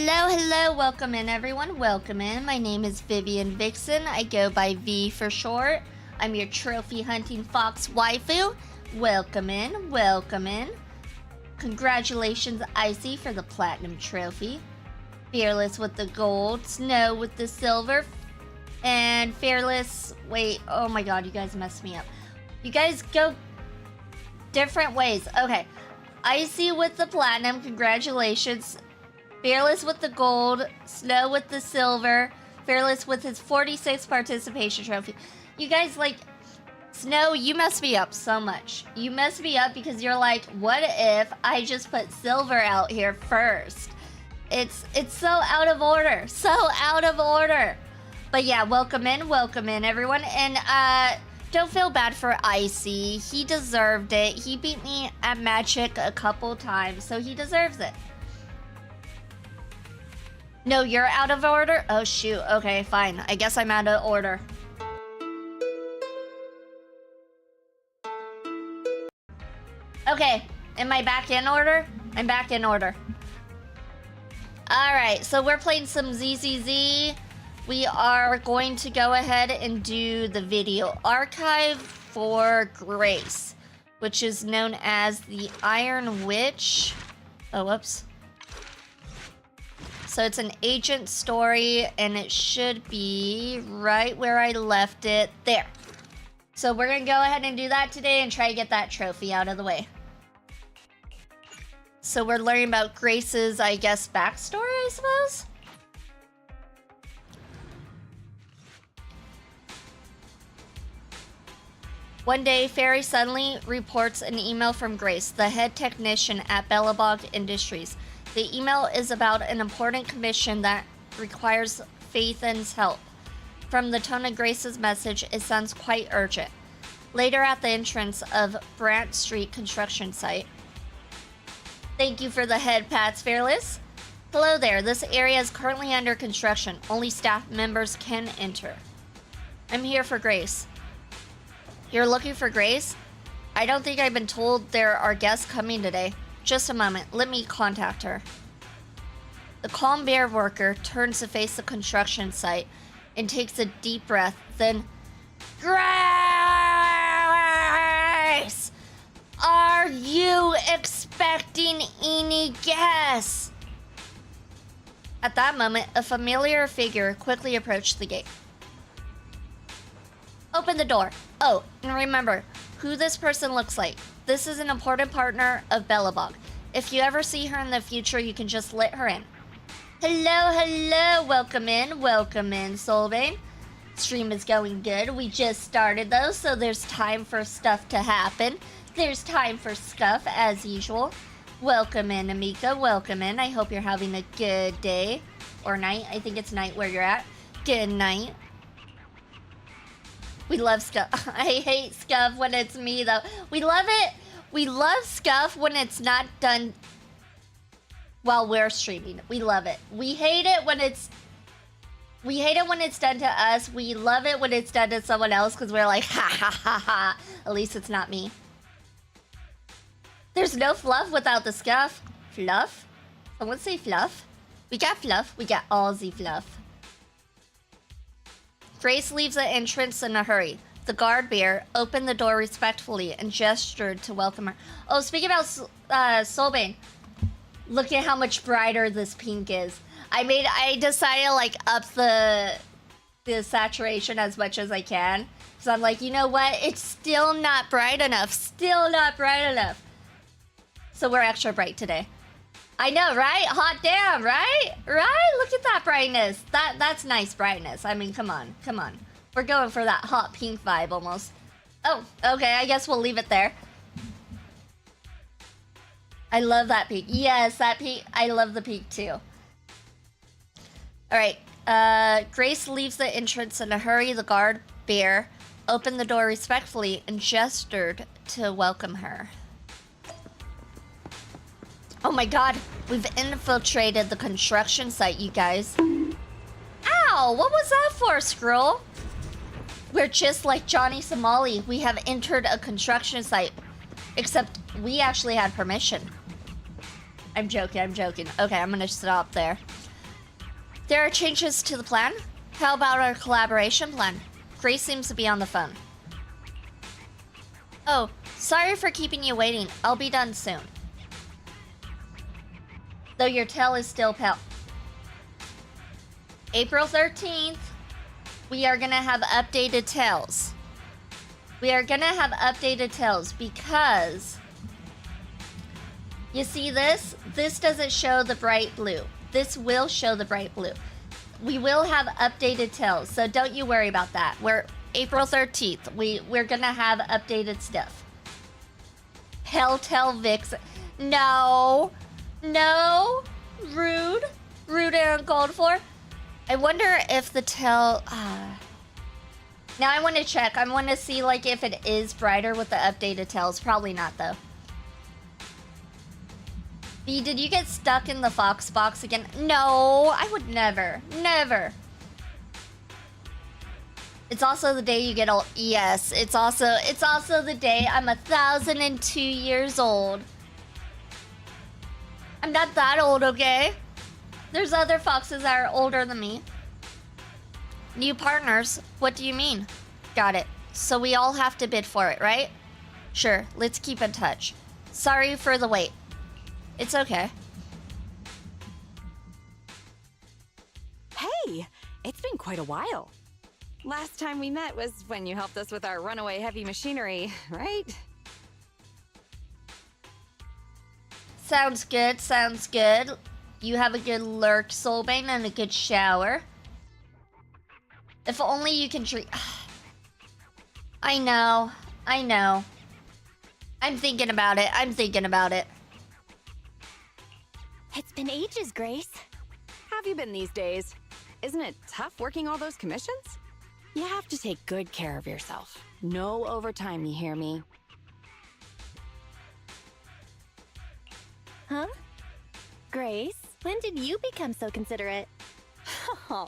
Hello, welcome in everyone, welcome in. My name is Vivian Vixen, I go by V for short. I'm your trophy hunting fox waifu. Welcome in, welcome in. Congratulations Icy for the platinum trophy. Fearless with the gold, Snow with the silver, and Fearless, wait, oh my god, you guys messed me up. You guys go different ways. Okay, Icy with the platinum, congratulations. Fearless with the gold, Snow with the silver, Fearless with his 46th participation trophy. You guys, like, Snow, you messed me up so much. You messed me up because you're like, what if I just put silver out here first? It's so out of order, so out of order. But yeah, welcome in everyone. And don't feel bad for Icy. He deserved it. He beat me at Magic a couple times, so he deserves it. No, you're out of order? Oh, shoot. Okay, fine. I guess I'm out of order. Okay, am I back in order? I'm back in order. Alright, so we're playing some ZZZ. We are going to go ahead and do the video archive for Grace, which is known as the Iron Witch. Oh, whoops. So it's an agent story, and it should be right where I left it. There. So we're going to go ahead and do that today and try to get that trophy out of the way. So we're learning about Grace's, I guess, backstory, I suppose? One day, Fairy suddenly reports an email from Grace, the head technician at Bellabog Industries. The email is about an important commission that requires Faithan's help. From the tone of Grace's message, it sounds quite urgent. Later at the entrance of Brant Street construction site. Thank you for the head pats, Fearless. Hello there, this area is currently under construction. Only staff members can enter. I'm here for Grace. You're looking for Grace? I don't think I've been told there are guests coming today. Just a moment, let me contact her. The calm bear worker turns to face the construction site and takes a deep breath, then... Grace! Are you expecting any guests? At that moment, a familiar figure quickly approached the gate. Open the door. Oh, and remember who this person looks like. This is an important partner of Bellabog. If you ever see her in the future, you can just let her in. Hello, welcome in, Soulbane. Stream is going good. We just started though, so there's time for stuff to happen. There's time for scuff as usual. Welcome in, Amika, welcome in. I hope you're having a good day or night. I think it's night where you're at. Good night. We love Scuff. I hate Scuff when it's me, though. We love it. We love Scuff when it's not done while we're streaming. We love it. We hate it when it's... We hate it when it's done to us. We love it when it's done to someone else because we're like, ha ha ha ha. At least it's not me. There's no fluff without the Scuff. Fluff? Someone say fluff? We got fluff. We got all the fluff. Grace leaves the entrance in a hurry. The guard bear opened the door respectfully and gestured to welcome her. Oh, speaking about Soulbane, look at how much brighter this pink is. I decided to like up the saturation as much as I can. So I'm like, you know what? It's still not bright enough. Still not bright enough. So we're extra bright today. I know, right? Hot damn, right? Right? Look at that brightness. That's nice brightness. I mean, come on. Come on. We're going for that hot pink vibe almost. Oh, okay. I guess we'll leave it there. I love that peak. Yes, that peak. I love the peak too. All right. Grace leaves the entrance in a hurry. The guard bear opened the door respectfully and gestured to welcome her. Oh my god, we've infiltrated the construction site, you guys. Ow, what was that for, Scroll? We're just like Johnny Somali. We have entered a construction site. Except we actually had permission. I'm joking. Okay, I'm gonna stop there. There are changes to the plan. How about our collaboration plan? Grace seems to be on the phone. Oh, sorry for keeping you waiting. I'll be done soon. Though your tail is still pale. April 13th, we are gonna have updated tails. We are gonna have updated tails because you see this? This doesn't show the bright blue. This will show the bright blue. We will have updated tails, so don't you worry about that. We're April 13th. We're gonna have updated stuff. Helltail Vixen. No. No. Rude. Rude and uncalled for. I wonder if the tail... Now I want to check. I want to see like if it is brighter with the updated tails. Probably not though. B, did you get stuck in the fox box again? No, I would never. Never. It's also the day you get old. Yes, it's also the day I'm 1,002 years old. I'm not that old, okay? There's other foxes that are older than me. New partners? What do you mean? Got it. So we all have to bid for it, right? Sure, let's keep in touch. Sorry for the wait. It's okay. Hey, it's been quite a while. Last time we met was when you helped us with our runaway heavy machinery, right? Sounds good, sounds good. You have a good lurk, Soulbane, and a good shower. If only you can treat... I know. I'm thinking about it. It's been ages, Grace. Have you been these days? Isn't it tough working all those commissions? You have to take good care of yourself. No overtime, you hear me? Huh? Grace, when did you become so considerate? Oh,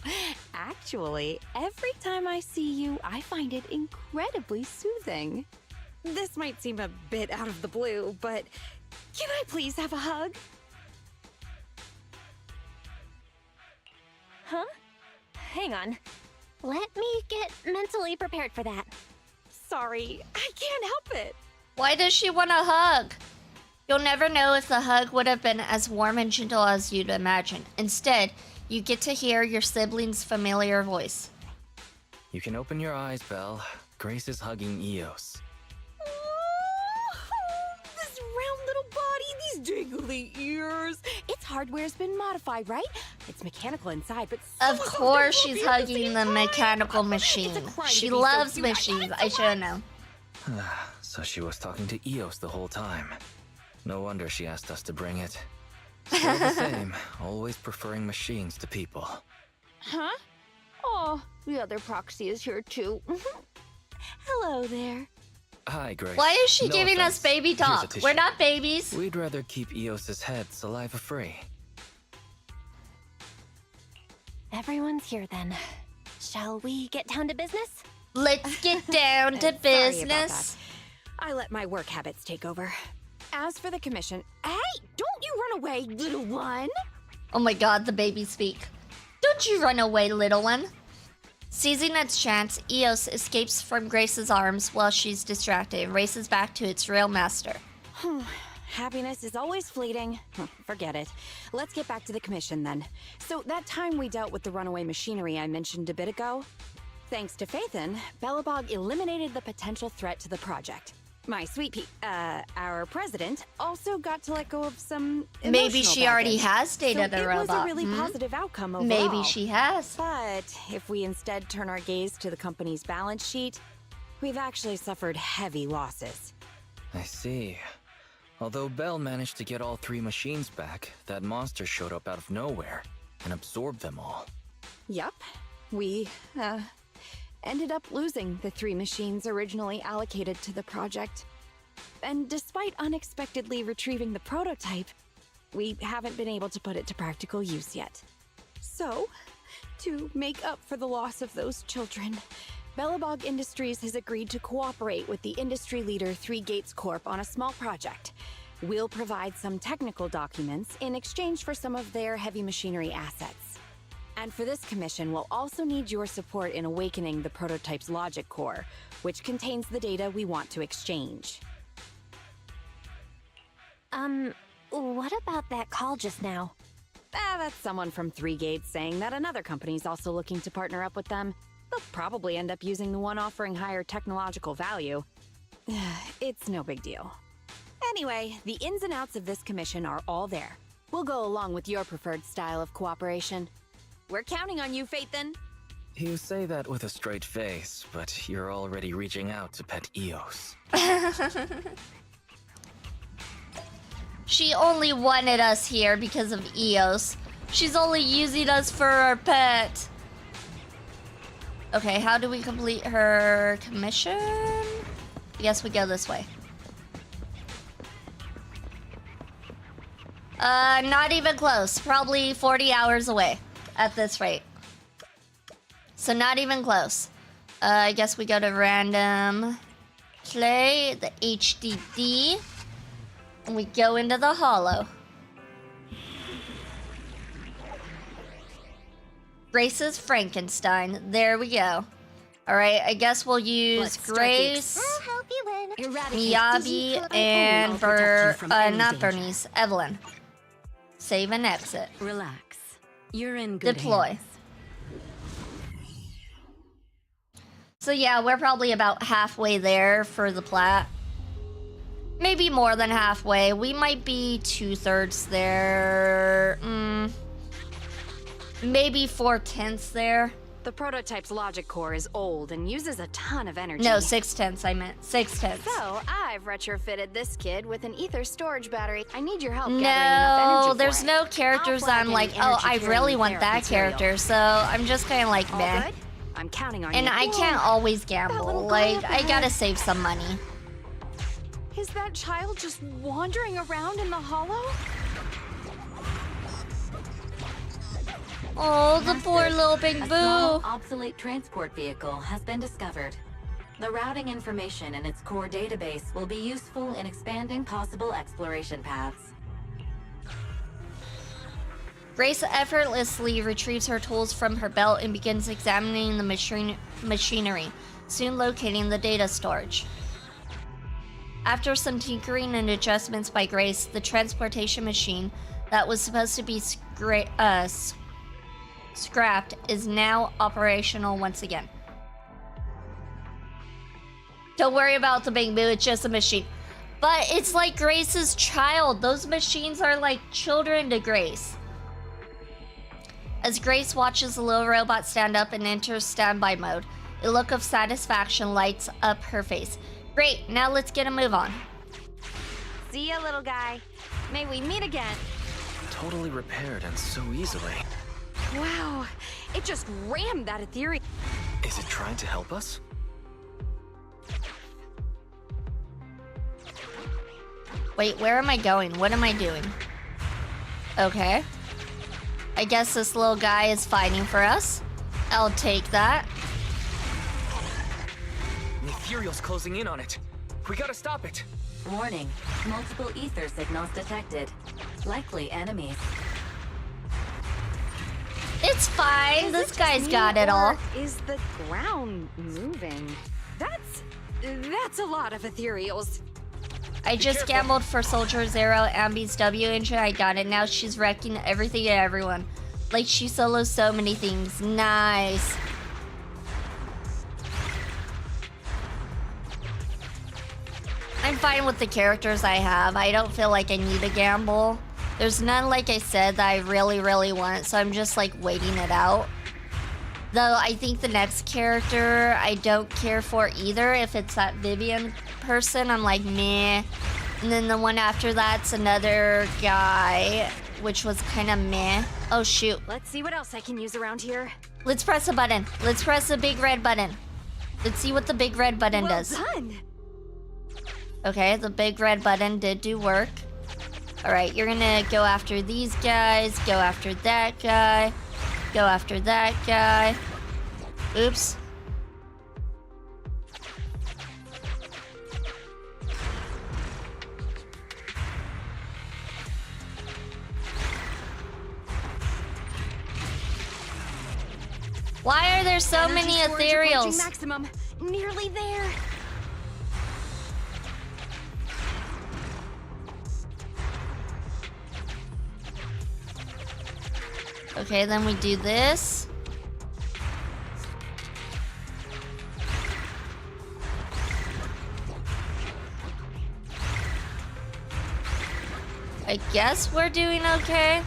actually, every time I see you, I find it incredibly soothing. This might seem a bit out of the blue, but can I please have a hug? Huh? Hang on. Let me get mentally prepared for that. Sorry, I can't help it. Why does she want a hug? You'll never know if the hug would have been as warm and gentle as you'd imagine. Instead, you get to hear your sibling's familiar voice. You can open your eyes, Belle. Grace is hugging Eos. This round little body, these dangly ears. Its hardware's been modified, right? It's mechanical inside, but Of course she's hugging the mechanical machine. She loves machines. I should know. So she was talking to Eos the whole time. No wonder she asked us to bring it. Still the same, always preferring machines to people. Huh? Oh, the other proxy is here too. hello there. Hi, Grace. Why is she No giving offense. us baby Here's a talk? tissue. We're not babies. We'd rather keep Eos's head saliva-free. Everyone's here then. Shall we get down to business? Let's get down to Sorry about business. that. I let my work habits take over. As for the commission, hey, don't you run away, little one. Oh my god, the baby speak. Don't you run away, little one. Seizing its chance, Eos escapes from Grace's arms while she's distracted and races back to its real master. Happiness is always fleeting. Forget it. Let's get back to the commission then. So that time we dealt with the runaway machinery I mentioned a bit ago, thanks to Phaethon, Belobog eliminated the potential threat to the project. My sweet our president also got to let go of some Maybe she already baggage. has dated So a it was a robot. really positive outcome overall. Maybe she has. But if we instead turn our gaze to the company's balance sheet, we've actually suffered heavy losses. I see. Although Belle managed to get all 3 machines back, that monster showed up out of nowhere and absorbed them all. Yup. We, ended up losing the 3 machines originally allocated to the project. And despite unexpectedly retrieving the prototype, we haven't been able to put it to practical use yet. So, to make up for the loss of those children, Belobog Industries has agreed to cooperate with the industry leader 3 Gates Corp on a small project. We'll provide some technical documents in exchange for some of their heavy machinery assets. And for this commission, we'll also need your support in awakening the prototype's logic core, which contains the data we want to exchange. What about that call just now? That's someone from Three Gates saying that another company's also looking to partner up with them. They'll probably end up using the one offering higher technological value. It's no big deal. Anyway, the ins and outs of this commission are all there. We'll go along with your preferred style of cooperation. We're counting on you, Phaethon. You say that with a straight face, but you're already reaching out to pet Eos. She only wanted us here because of Eos. She's only using us for our pet. Okay, how do we complete her commission? I guess we go this way. Not even close. Probably 40 hours away at this rate. So not even close. I guess we go to random play, the HDD. And we go into the hollow. Grace's Frankenstein. There we go. Alright, I guess we'll use Grace, I'll help you win. Miyabi, and not Bernice, Evelyn. Save and exit. Relax. You're in good Deploy. hands. So yeah, we're probably about halfway there for the plat. Maybe more than halfway. We might be 2/3 there. Maybe 4/10 there. The prototype's logic core is old and uses a ton of energy. No, 6/10 I meant. 6/10. So, I've retrofitted this kid with an ether storage battery. I need your help gathering enough energy No, for there's it. no characters I'll flag I'm like, any oh, I energy really carrying want that material. character. So I'm just kind of like, All meh. good? I'm counting on And you. I can't always little gamble. guy Like, up I ahead. gotta save some money. Is that child just wandering around in the hollow? Oh, the poor little Big A small, Boo. obsolete transport vehicle has been discovered. The routing information in its core database will be useful in expanding possible exploration paths. Grace effortlessly retrieves her tools from her belt and begins examining the machinery, soon locating the data storage. After some tinkering and adjustments by Grace, the transportation machine that was supposed to be scrapped is now operational once again. Don't worry about the Big Boo, it's just a machine. But it's like Grace's child. Those machines are like children to Grace. As Grace watches the little robot stand up and enters standby mode, a look of satisfaction lights up her face. Great, now let's get a move on. See ya, little guy. May we meet again. Totally repaired and so easily. Wow, it just rammed that ethereal. Is it trying to help us? Wait, where am I going? What am I doing? Okay. I guess this little guy is fighting for us. I'll take that. The ethereal's closing in on it. We gotta stop it. Warning, multiple ether signals detected. Likely enemies. It's fine. Is This it just guy's me, got it all. or is the ground moving? That's a lot of ethereals. I just gambled for Soldier Zero, Ambi's W engine. I got it. Now she's wrecking everything and everyone. Like she solos so many things. Nice. I'm fine with the characters I have. I don't feel like I need a gamble. There's none, like I said, that I really, really want, so I'm just like waiting it out. Though I think the next character I don't care for either. If it's that Vivian person, I'm like, meh. And then the one after that's another guy, which was kind of meh. Oh, shoot. Let's see what else I can use around here. Let's press a button. Let's press the big red button. Let's see what the big red button Well does. done. Okay, the big red button did do work. Alright, you're gonna go after these guys, go after that guy, go after that guy. Oops. Why are there so Energy many storage approaching ethereals? maximum. Nearly there. Okay, then we do this. I guess we're doing okay.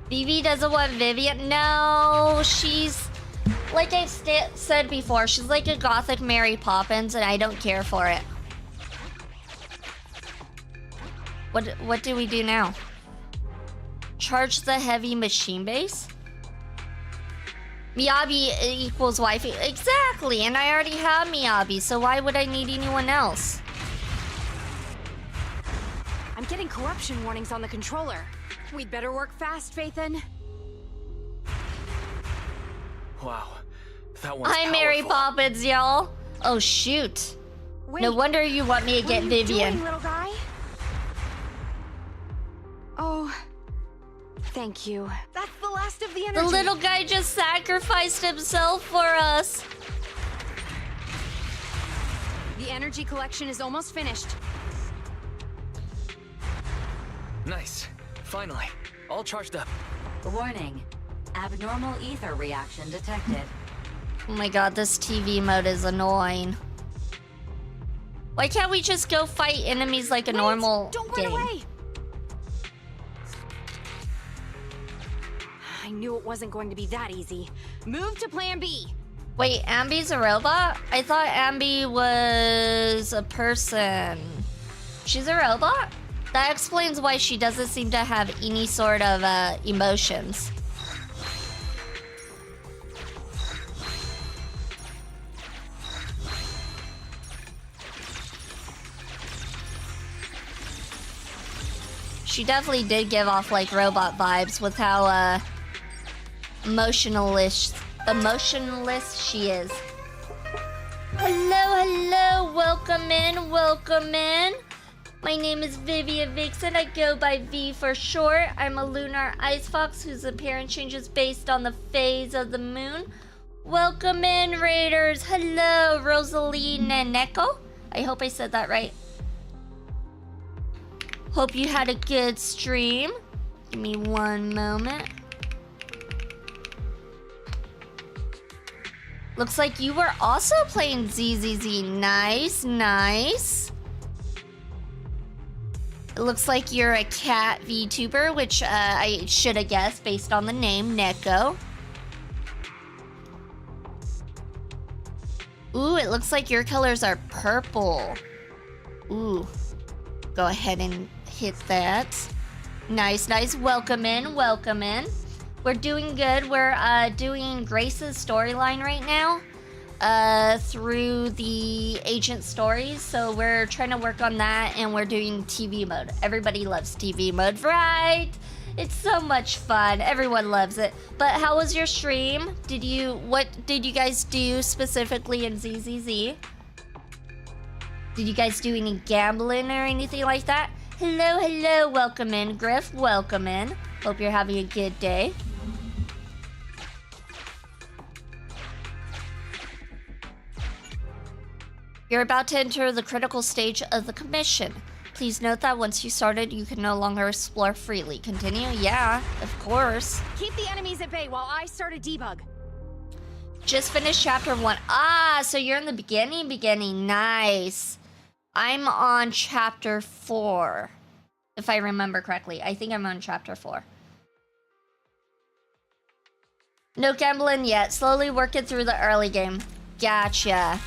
Vivi doesn't want Vivian. No, she's like I've said before. She's like a gothic Mary Poppins, and I don't care for it. What do we do now? Charge the heavy machine base? Miyabi equals wifey. Exactly, and I already have Miyabi, so why would I need anyone else? I'm getting corruption warnings on the controller. We'd better work fast, Phaethon. Wow, that one's I'm Mary powerful. Poppins, y'all. Oh shoot. Wait, No wonder you want me to what get are you Vivian. doing, little guy? Oh, thank you. That's the last of the energy. The little guy just sacrificed himself for us. The energy collection is almost finished. Nice. Finally, all charged up. Warning. Abnormal ether reaction detected. Oh my god, this TV mode is annoying. Why can't we just go fight enemies like a Wait, normal don't game? run away. I knew it wasn't going to be that easy. Move to plan B. Wait, Ambi's a robot? I thought Ambi was a person. She's a robot? That explains why she doesn't seem to have any sort of emotions. She definitely did give off like robot vibes with how emotionless she is. Hello, welcome in. My name is Vivian Vixen. I go by V for short. I'm a lunar ice fox whose appearance changes based on the phase of the moon. Welcome in, Raiders. Hello, Rosalie Naneko. I hope I said that right. Hope you had a good stream. Give me one moment. Looks like you were also playing ZZZ. Nice. It looks like you're a cat VTuber, which I should have guessed based on the name, Neko. Ooh, it looks like your colors are purple. Ooh. Go ahead and hit that. Nice. Welcome in. We're doing good. We're doing Grace's storyline right now through the agent stories. So we're trying to work on that, and we're doing TV mode. Everybody loves TV mode, right? It's so much fun. Everyone loves it. But how was your stream? What did you guys do specifically in ZZZ? Did you guys do any gambling or anything like that? Hello. Welcome in, Griff. Welcome in. Hope you're having a good day. You're about to enter the critical stage of the commission. Please note that once you started, you can no longer explore freely. Continue? Yeah, of course. Keep the enemies at bay while I start a debug. Just finished chapter 1. So you're in the beginning. Nice. I'm on chapter 4, if I remember correctly. I think I'm on chapter 4. No gambling yet. Slowly working through the early game. Gotcha.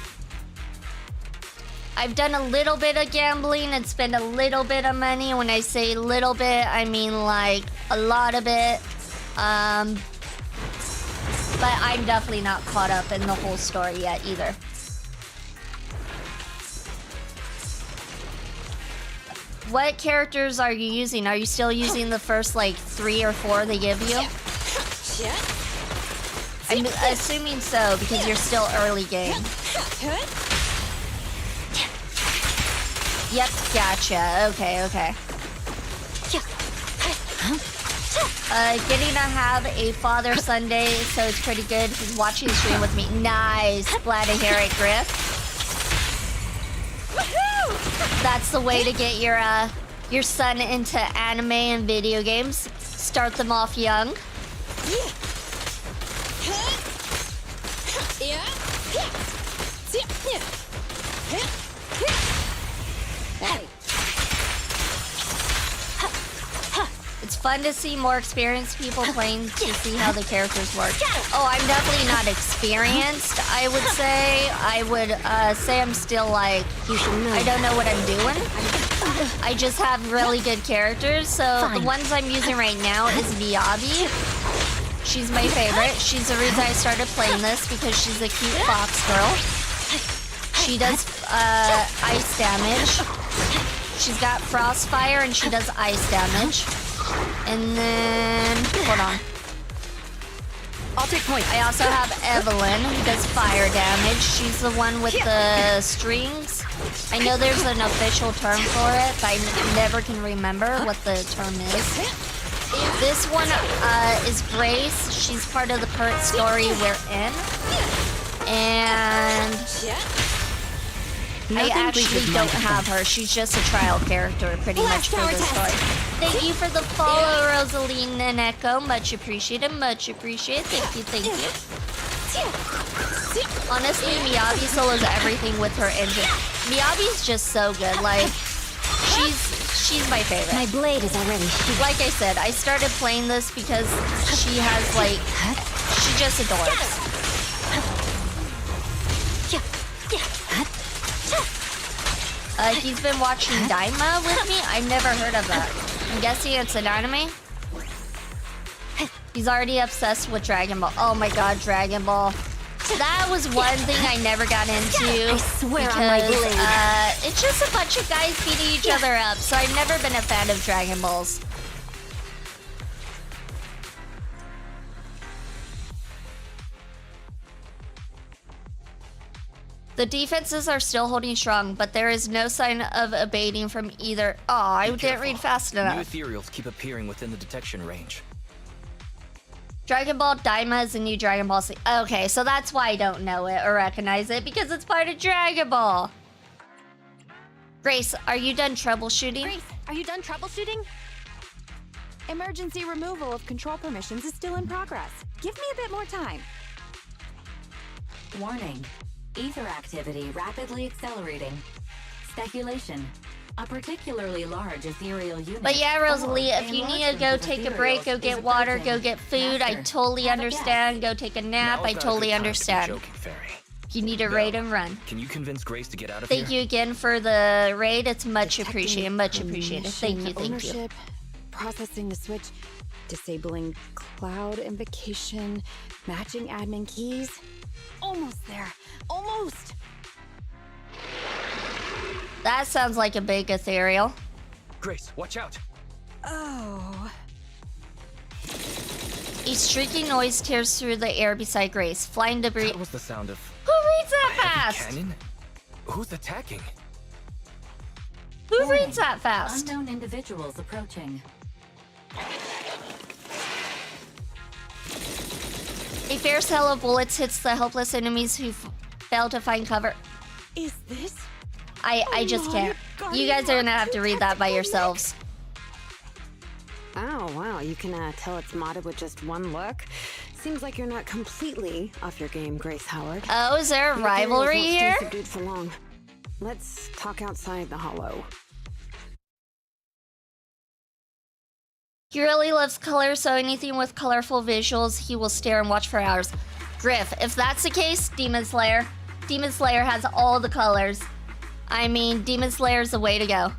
I've done a little bit of gambling and spent a little bit of money. When I say little bit, I mean like a lot of it. But I'm definitely not caught up in the whole story yet either. What characters are you using? Are you still using the first like 3 or 4 they give you? I'm assuming so because you're still early game. Yep, gotcha. Okay. Getting to have a father-son day, so it's pretty good. He's watching the stream with me. Nice. Glad to hear it, Griff. That's the way to get your son into anime and video games. Start them off young. It's fun to see more experienced people playing to see how the characters work. Oh, I'm definitely not experienced, I would say. I would say I'm still like, I don't know what I'm doing. I just have really good characters. So the ones I'm using right now is Miyabi. She's my favorite. She's the reason I started playing this because she's a cute fox girl. She does ice damage. She's got Frostfire and she does ice damage. And then, hold on. I'll take point. I also have Evelyn, who does fire damage. She's the one with the strings. I know there's an official term for it, but I never can remember what the term is. This one is Grace. She's part of the current story we're in. And I actually don't have her. She's just a trial character pretty much for this story. Thank you for the follow, Rosaline and Echo. Much appreciated, much appreciated. Thank you, thank you. Honestly, Miyabi solos everything with her engine. Miyabi's just so good. Like, she's my favorite. My blade is already sheathed. Like I said, I started playing this because she has like, she just adores. He's been watching Daima with me. I've never heard of that. I'm guessing it's an anime. He's already obsessed with Dragon Ball. Oh my god, Dragon Ball. That was one thing I never got into. I swear because, on my blade. it's just a bunch of guys beating each other up, so I've never been a fan of Dragon Balls. The defenses are still holding strong, but there is no sign of abating from either. Oh, I didn't read fast New enough. ethereals keep appearing within the detection range. Dragon Ball Daima is a new Dragon Ball Z. Okay, so that's why I don't know it or recognize it, because it's part of Dragon Ball. Grace, are you done troubleshooting? Grace, are you done troubleshooting? Emergency removal of control permissions is still in progress. Give me a bit more time. Warning. Ether activity rapidly accelerating. Speculation. A particularly large ethereal unit. But yeah, Rosalie, or if you need to enlargement go of take a ethereals break, go is get water, go approaching. get food, I Master, totally have a understand. Go take a nap, I Now's not a totally good time to be understand. joking, Fairy. You need to No. raid and run. Can you convince Grace to get out of Thank here? you again for the raid. It's much Detecting appreciated, much appreciated. Thank you, permission thank you. ownership, processing the switch, disabling cloud invocation, matching admin keys. Almost there. Almost. That sounds like a big ethereal. Grace, watch out! Oh. A streaking noise tears through the air beside Grace. Flying debris. That was the sound of Who reads a that heavy fast? cannon? Who's attacking? Who Warning. reads that fast? Unknown individuals approaching. A fierce hail of bullets hits the helpless enemies who fail to find cover. Is this? I just can't. You guys are gonna have to read that by yourselves. Oh, wow. You can tell it's modded with just one look. Seems like you're not completely off your game, Grace Howard. Oh, is there a The rivalry ethereals won't here? stay subdued for long. Let's talk outside the hollow. He really loves color, so anything with colorful visuals, he will stare and watch for hours. Griff, if that's the case, Demon Slayer. Demon Slayer has all the colors. I mean, Demon Slayer is the way to go.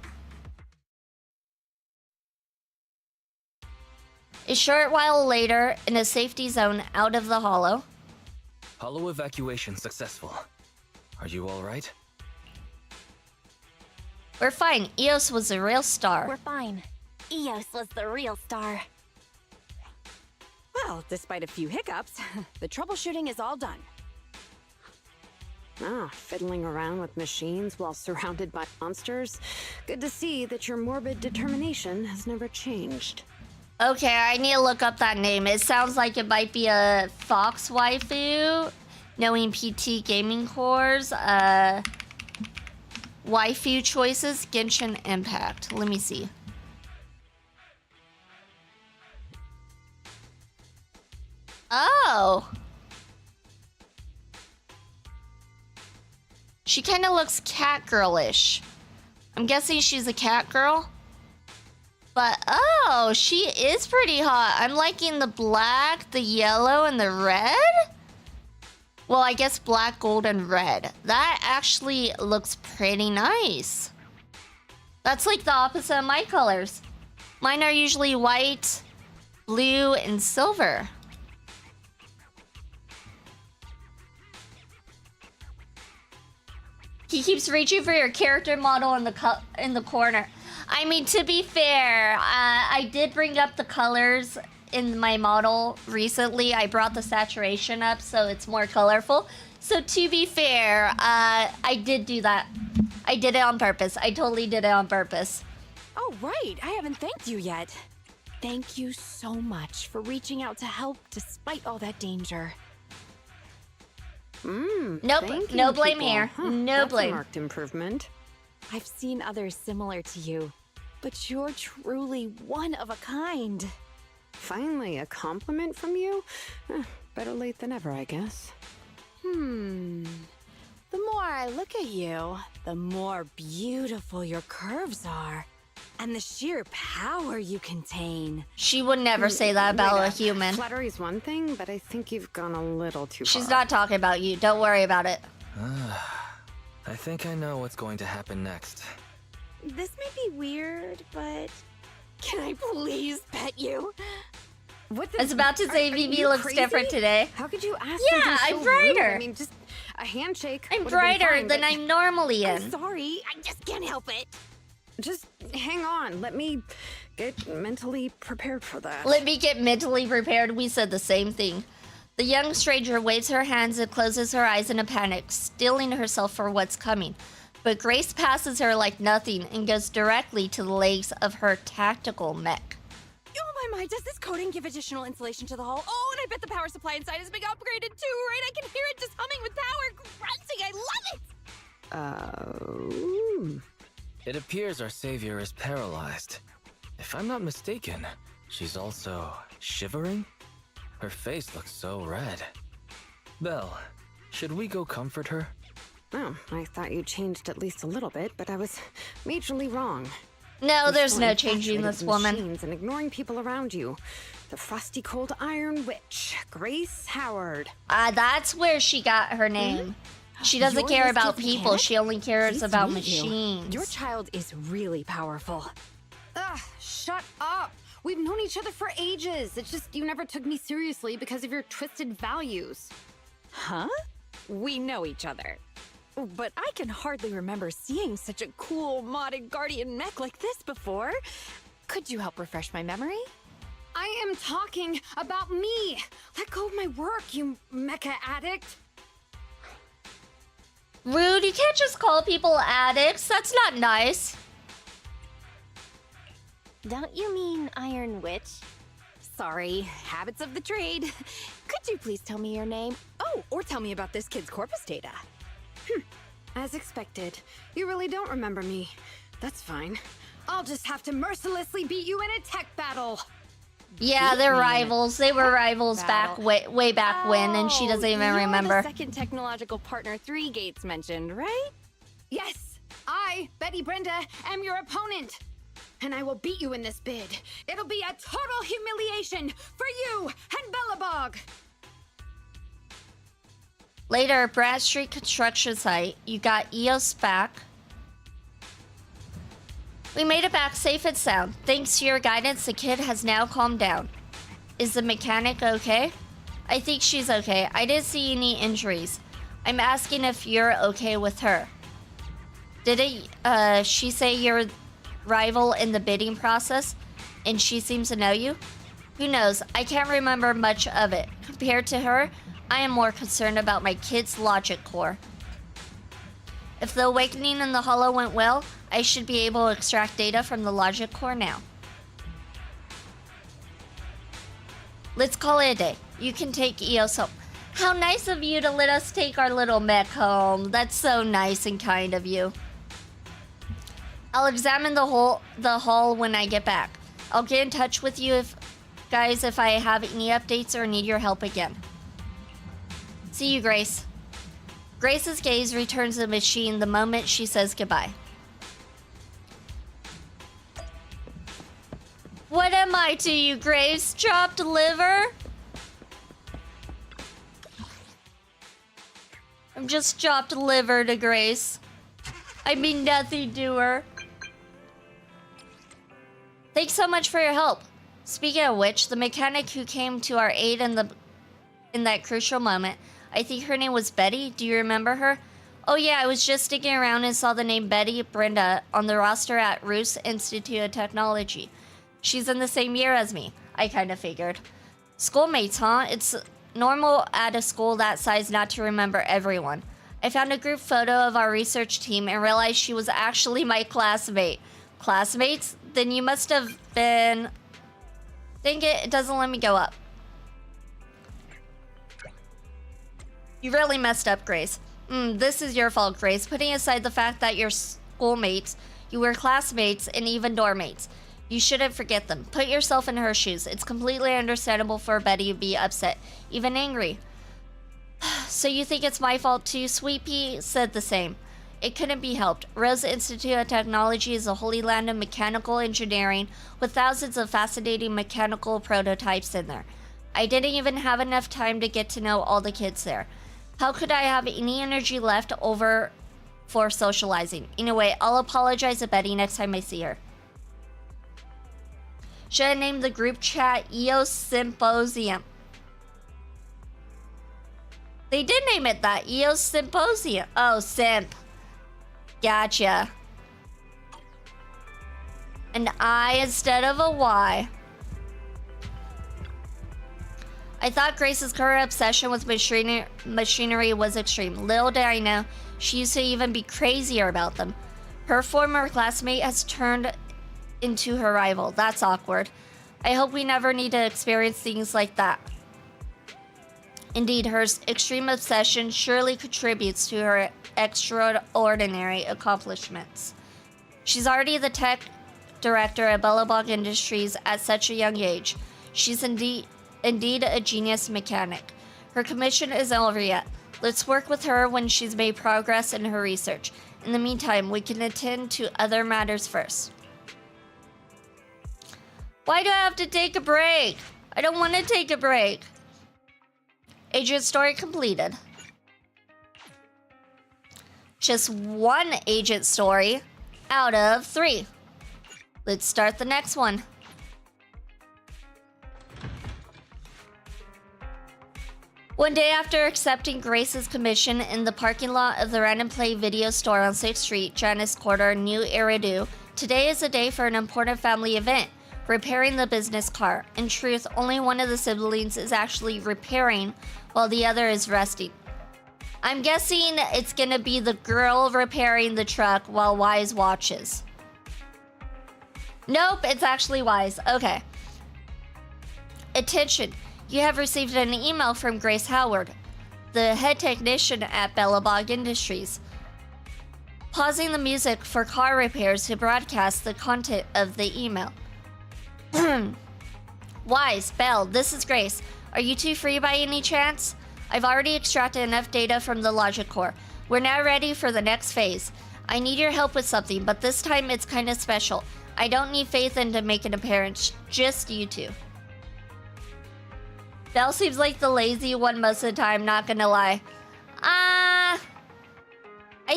A short while later, in a safety zone out of the hollow. Hollow evacuation successful. Are you alright? We're fine. Eos was a real star. We're fine. Eos was the real star. Well, despite a few hiccups, the troubleshooting is all done. Ah, fiddling around with machines while surrounded by monsters. Good to see that your morbid determination has never changed. Okay, I need to look up that name. It sounds like it might be a Fox waifu. Knowing PT Gaming Cores. Waifu choices, Genshin Impact. Let me see. Oh. She kind of looks cat girlish. I'm guessing she's a cat girl. But, oh, she is pretty hot. I'm liking the black, the yellow, and the red. Well, I guess black, gold, and red. That actually looks pretty nice. That's like the opposite of my colors. Mine are usually white, blue, and silver. He keeps reaching for your character model in the corner. I mean, to be fair, I did bring up the colors in my model recently. I brought the saturation up so it's more colorful. So to be fair, I did do that. I did it on purpose. I totally did it on purpose. Oh, right. I haven't thanked you yet. Thank you so much for reaching out to help despite all that danger. Nope, Thank no you, blame people. here. Huh, No that's blame. a marked improvement. I've seen others similar to you, but you're truly one of a kind. Finally, a compliment from you? Better late than ever, I guess. The more I look at you, the more beautiful your curves are. And the sheer power you contain. She would never say that about Wait, a human. Flattery's one thing, but I think you've gone a little too far. She's not talking about you. Don't worry about it. I think I know what's going to happen next. This may be weird, but can I please pet you? What I was about to say Vivi you looks crazy? different today. How could you ask Yeah, something I'm so brighter. rude? I mean, just a handshake. I'm would've been brighter fine, than but I'm normally in. I'm sorry, I just can't help it. Just hang on. Let me get mentally prepared for that. Let me get mentally prepared. We said the same thing. The young stranger waves her hands and closes her eyes in a panic, steeling herself for what's coming. But Grace passes her like nothing and goes directly to the legs of her tactical mech. Oh my, does this coating give additional insulation to the hull? Oh, and I bet the power supply inside has been upgraded too, right? I can hear it just humming with power, grunting. I love it! It appears our savior is paralyzed. If I'm not mistaken, she's also shivering? Her face looks so red. Belle, should we go comfort her? Oh, I thought you changed at least a little bit, but I was majorly wrong. No, You're there's still no infatuated changing this with woman. machines and ignoring people around you. The frosty cold iron witch, Grace Howard. That's where she got her name. She doesn't You're care this about kid people. mechanic? She only cares Pleased to about meet you. machines. Your child is really powerful. Ugh, shut up. We've known each other for ages. It's just you never took me seriously because of your twisted values. Huh? We know each other. But I can hardly remember seeing such a cool modded guardian mech like this before. Could you help refresh my memory? I am talking about me. Let go of my work, you mecha addict. Rude, you can't just call people addicts. That's not nice. Don't you mean Iron Witch? Sorry, habits of the trade. Could you please tell me your name? Oh, or tell me about this kid's corpus data. As expected, you really don't remember me. That's fine. I'll just have to mercilessly beat you in a tech battle. Yeah, they're rivals. They were rivals back battle. way back when, and she doesn't even you're remember. The second technological partner 3 Gates mentioned, right? Yes, I, Betty Brenda, am your opponent. And I will beat you in this bid. It'll be a total humiliation for you and Bellabog. Later, Brad Street construction site. You got EOS back. We made it back safe and sound. Thanks to your guidance, the kid has now calmed down. Is the mechanic okay? I think she's okay. I didn't see any injuries. I'm asking if you're okay with her. Did she say you're rival in the bidding process? And she seems to know you? Who knows? I can't remember much of it. Compared to her, I am more concerned about my kid's logic core. If the awakening in the hollow went well, I should be able to extract data from the logic core now. Let's call it a day. You can take Eos home. How nice of you to let us take our little mech home. That's so nice and kind of you. I'll examine the hall when I get back. I'll get in touch with you if I have any updates or need your help again. See you, Grace. Grace's gaze returns to the machine the moment she says goodbye. What am I to you, Grace? Chopped liver? I'm just chopped liver to Grace. I mean nothing to her. Thanks so much for your help. Speaking of which, the mechanic who came to our aid in that crucial moment, I think her name was Betty. Do you remember her? Oh yeah, I was just digging around and saw the name Betty Brenda on the roster at Roos Institute of Technology. She's in the same year as me. I kind of figured. Schoolmates, huh? It's normal at a school that size not to remember everyone. I found a group photo of our research team and realized she was actually my classmate. Classmates? Then you must have been... Dang it, it doesn't let me go up. You really messed up, Grace. This is your fault, Grace. Putting aside the fact that you're schoolmates, you were classmates and even doormates. You shouldn't forget them. Put yourself in her shoes. It's completely understandable for Betty to be upset, even angry. So you think it's my fault too? Sweet Pea said the same. It couldn't be helped. Rose Institute of Technology is a holy land of mechanical engineering with thousands of fascinating mechanical prototypes in there. I didn't even have enough time to get to know all the kids there. How could I have any energy left over for socializing? Anyway, I'll apologize to Betty next time I see her. Should I name the group chat EOS Symposium? They did name it that. EOS Symposium. Oh, Simp. Gotcha. An I instead of a Y. I thought Grace's current obsession with machinery was extreme. Little did I know, she used to even be crazier about them. Her former classmate has turned into her rival. That's awkward. I hope we never need to experience things like that. Indeed, her extreme obsession surely contributes to her extraordinary accomplishments. She's already the tech director at Bellabog Industries at such a young age. She's indeed a genius mechanic. Her commission isn't over yet. Let's work with her when she's made progress in her research. In the meantime, we can attend to other matters first. Why do I have to take a break? I don't want to take a break. Agent story completed. Just one agent story out of 3. Let's start the next one. One day after accepting Grace's commission in the parking lot of the Random Play video store on 6th Street, Janice Corridor, New Eridu, today is a day for an important family event, repairing the business car. In truth, only one of the siblings is actually repairing while the other is resting. I'm guessing it's gonna be the girl repairing the truck while Wise watches. Nope, it's actually Wise. Okay. Attention. You have received an email from Grace Howard, the head technician at Bellabog Industries. Pausing the music for car repairs to broadcast the content of the email. Wise, Belle, this is Grace. Are you two free by any chance? I've already extracted enough data from the logic core. We're now ready for the next phase. I need your help with something, but this time it's kind of special. I don't need Faithin to make an appearance, just you two. Belle seems like the lazy one most of the time, not gonna lie. I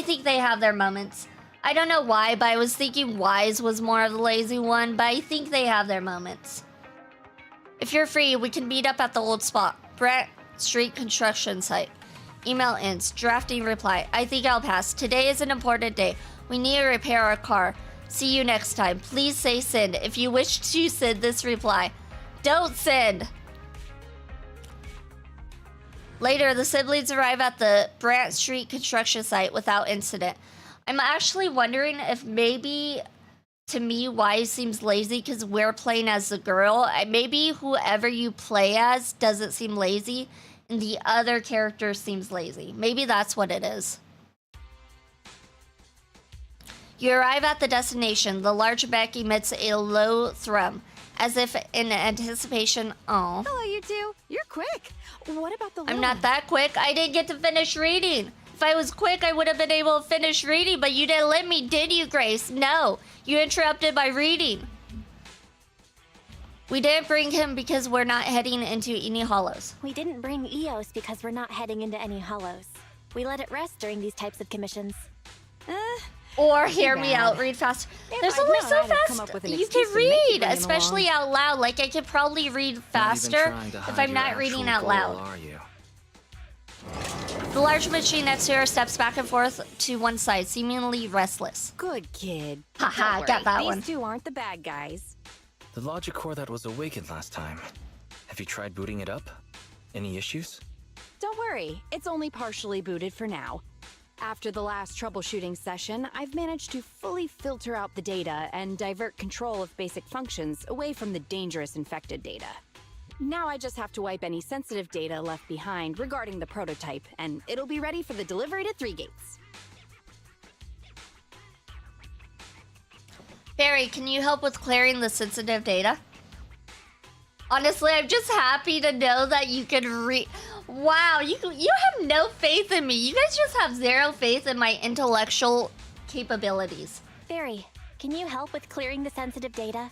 think they have their moments. I don't know why, but I was thinking Wise was more of the lazy one, but I think they have their moments. If you're free, we can meet up at the old spot, Brett Street construction site. Email ends. Drafting reply. I think I'll pass. Today is an important day. We need to repair our car. See you next time. Please say send if you wish to send this reply. Don't send! Later, the siblings arrive at the Brant Street construction site without incident. I'm actually wondering if maybe to me why seems lazy, because we're playing as the girl. Maybe whoever you play as doesn't seem lazy, and the other character seems lazy. Maybe that's what it is. You arrive at the destination. The large mech emits a low thrum, as if in anticipation. Oh. Hello, you two. You're quick. What about the I'm little not that quick. I didn't get to finish reading. If I was quick, I would have been able to finish reading, but you didn't let me, did you, Grace? No. You interrupted my reading. We didn't bring him because we're not heading into any hollows. We didn't bring Eos because we're not heading into any hollows. We let it rest during these types of commissions. Or hear me bad. out, read fast. If There's I'd only known, so I'd have come fast up with an you excuse can to make you read, bring him especially along. out loud. Like, I could probably read faster if I'm not reading out loud. Are you? The large machine next to her steps back and forth to one side, seemingly restless. Good kid. Haha, Don't got worry, that one. These two aren't the bad guys. The logic core that was awakened last time. Have you tried booting it up? Any issues? Don't worry, it's only partially booted for now. After the last troubleshooting session, I've managed to fully filter out the data and divert control of basic functions away from the dangerous infected data. Now I just have to wipe any sensitive data left behind regarding the prototype, and it'll be ready for the delivery to 3 Gates. Barry, can you help with clearing the sensitive data? Honestly, I'm just happy to know that you can read. Wow, you have no faith in me. You guys just have zero faith in my intellectual capabilities. Barry, can you help with clearing the sensitive data?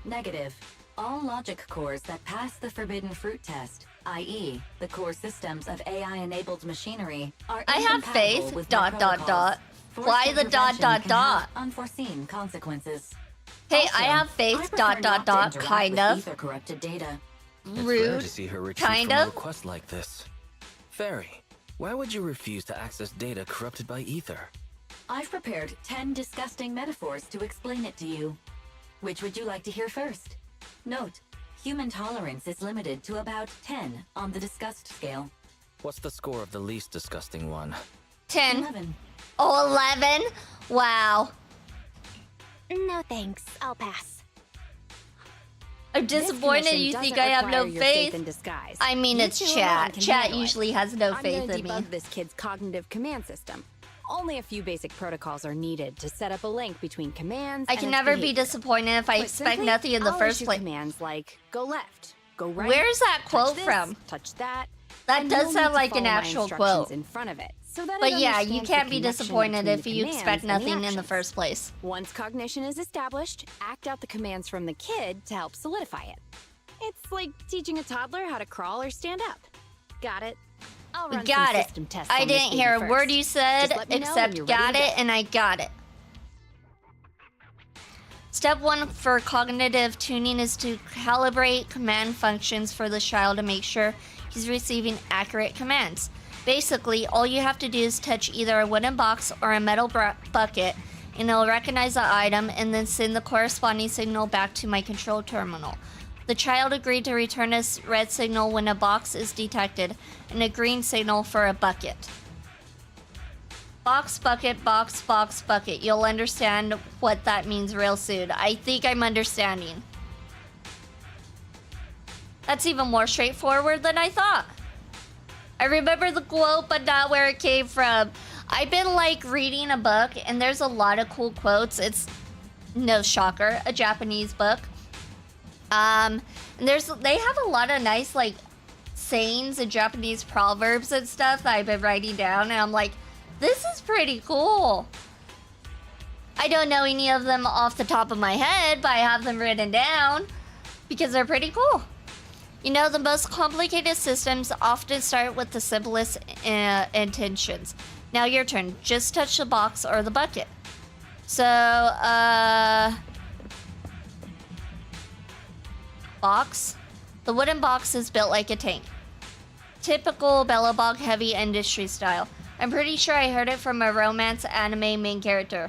Negative. All logic cores that pass the forbidden fruit test, i.e., the core systems of AI-enabled machinery, are I have incompatible faith, with dot, my dot, protocols. dot. Forced Why the dot, intervention dot, can dot? have unforeseen consequences. Hey, Also, I have I faith, prefer dot, not dot, to dot, interact kind with of. ether-corrupted data. It's rare Rude, to see her retreat kind from a of. request like this. Fairy, why would you refuse to access data corrupted by ether? I've prepared 10 disgusting metaphors to explain it to you. Which would you like to hear first? Note, human tolerance is limited to about 10 on the disgust scale. What's the score of the least disgusting one? 10. 11. Oh, 11? Wow. No thanks, I'll pass. I'm This disappointed commission you doesn't think I have no require your faith faith. in disguise. I mean, You it's two chat. alone can Chat handle it. usually has no I'm faith gonna in me. debug this kid's cognitive command system. Only a few basic protocols are needed to set up a link between commands I and can its never be behavior. disappointed if I Put expect simply, nothing in the I'll first issue place. commands like go left, go right. Where's that touch quote this, from? Touch that. That and does you'll need sound to like an follow my actual instructions quote. in front of it, so that But it yeah, you understands can't the be connection disappointed between if the you commands expect and the nothing in the actions. first place. Once cognition is established, act out the commands from the kid to help solidify it. It's like teaching a toddler how to crawl or stand up. Got it? I'll run Got some it. system tests I on this didn't baby hear a first. word you said, Just let me know when except you're ready got to it, go. and I got it. Step 1 for cognitive tuning is to calibrate command functions for the child to make sure he's receiving accurate commands. Basically, all you have to do is touch either a wooden box or a metal bucket, and it'll recognize the item and then send the corresponding signal back to my control terminal. The child agreed to return a red signal when a box is detected and a green signal for a bucket. Box, bucket, box, box, bucket. You'll understand what that means real soon. I think I'm understanding. That's even more straightforward than I thought. I remember the quote, but not where it came from. I've been like reading a book, and there's a lot of cool quotes. It's no shocker, a Japanese book. And they have a lot of nice like sayings and Japanese proverbs and stuff that I've been writing down, and I'm like, this is pretty cool. I don't know any of them off the top of my head, but I have them written down because they're pretty cool. You know, the most complicated systems often start with the simplest intentions. Now your turn. Just touch the box or the bucket. So, box. The wooden box is built like a tank. Typical Bellabog heavy industry style. I'm pretty sure I heard it from a romance anime main character.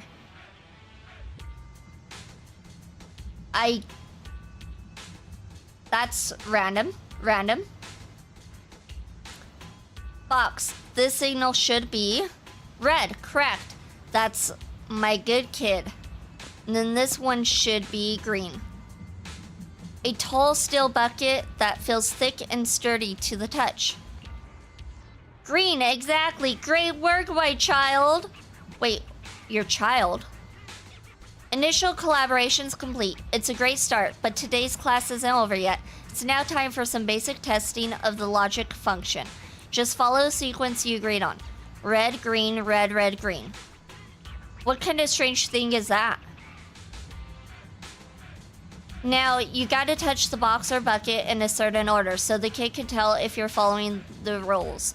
That's random. Random. Box. This signal should be red. Correct. That's my good kid. And then this one should be green. A tall steel bucket that feels thick and sturdy to the touch. Green, exactly. Great work, my child. Wait, your child? Initial collaboration's complete. It's a great start, but today's class isn't over yet. It's now time for some basic testing of the logic function. Just follow the sequence you agreed on. Red, green, red, red, green. What kind of strange thing is that? Now, you gotta touch the box or bucket in a certain order so the kid can tell if you're following the rules.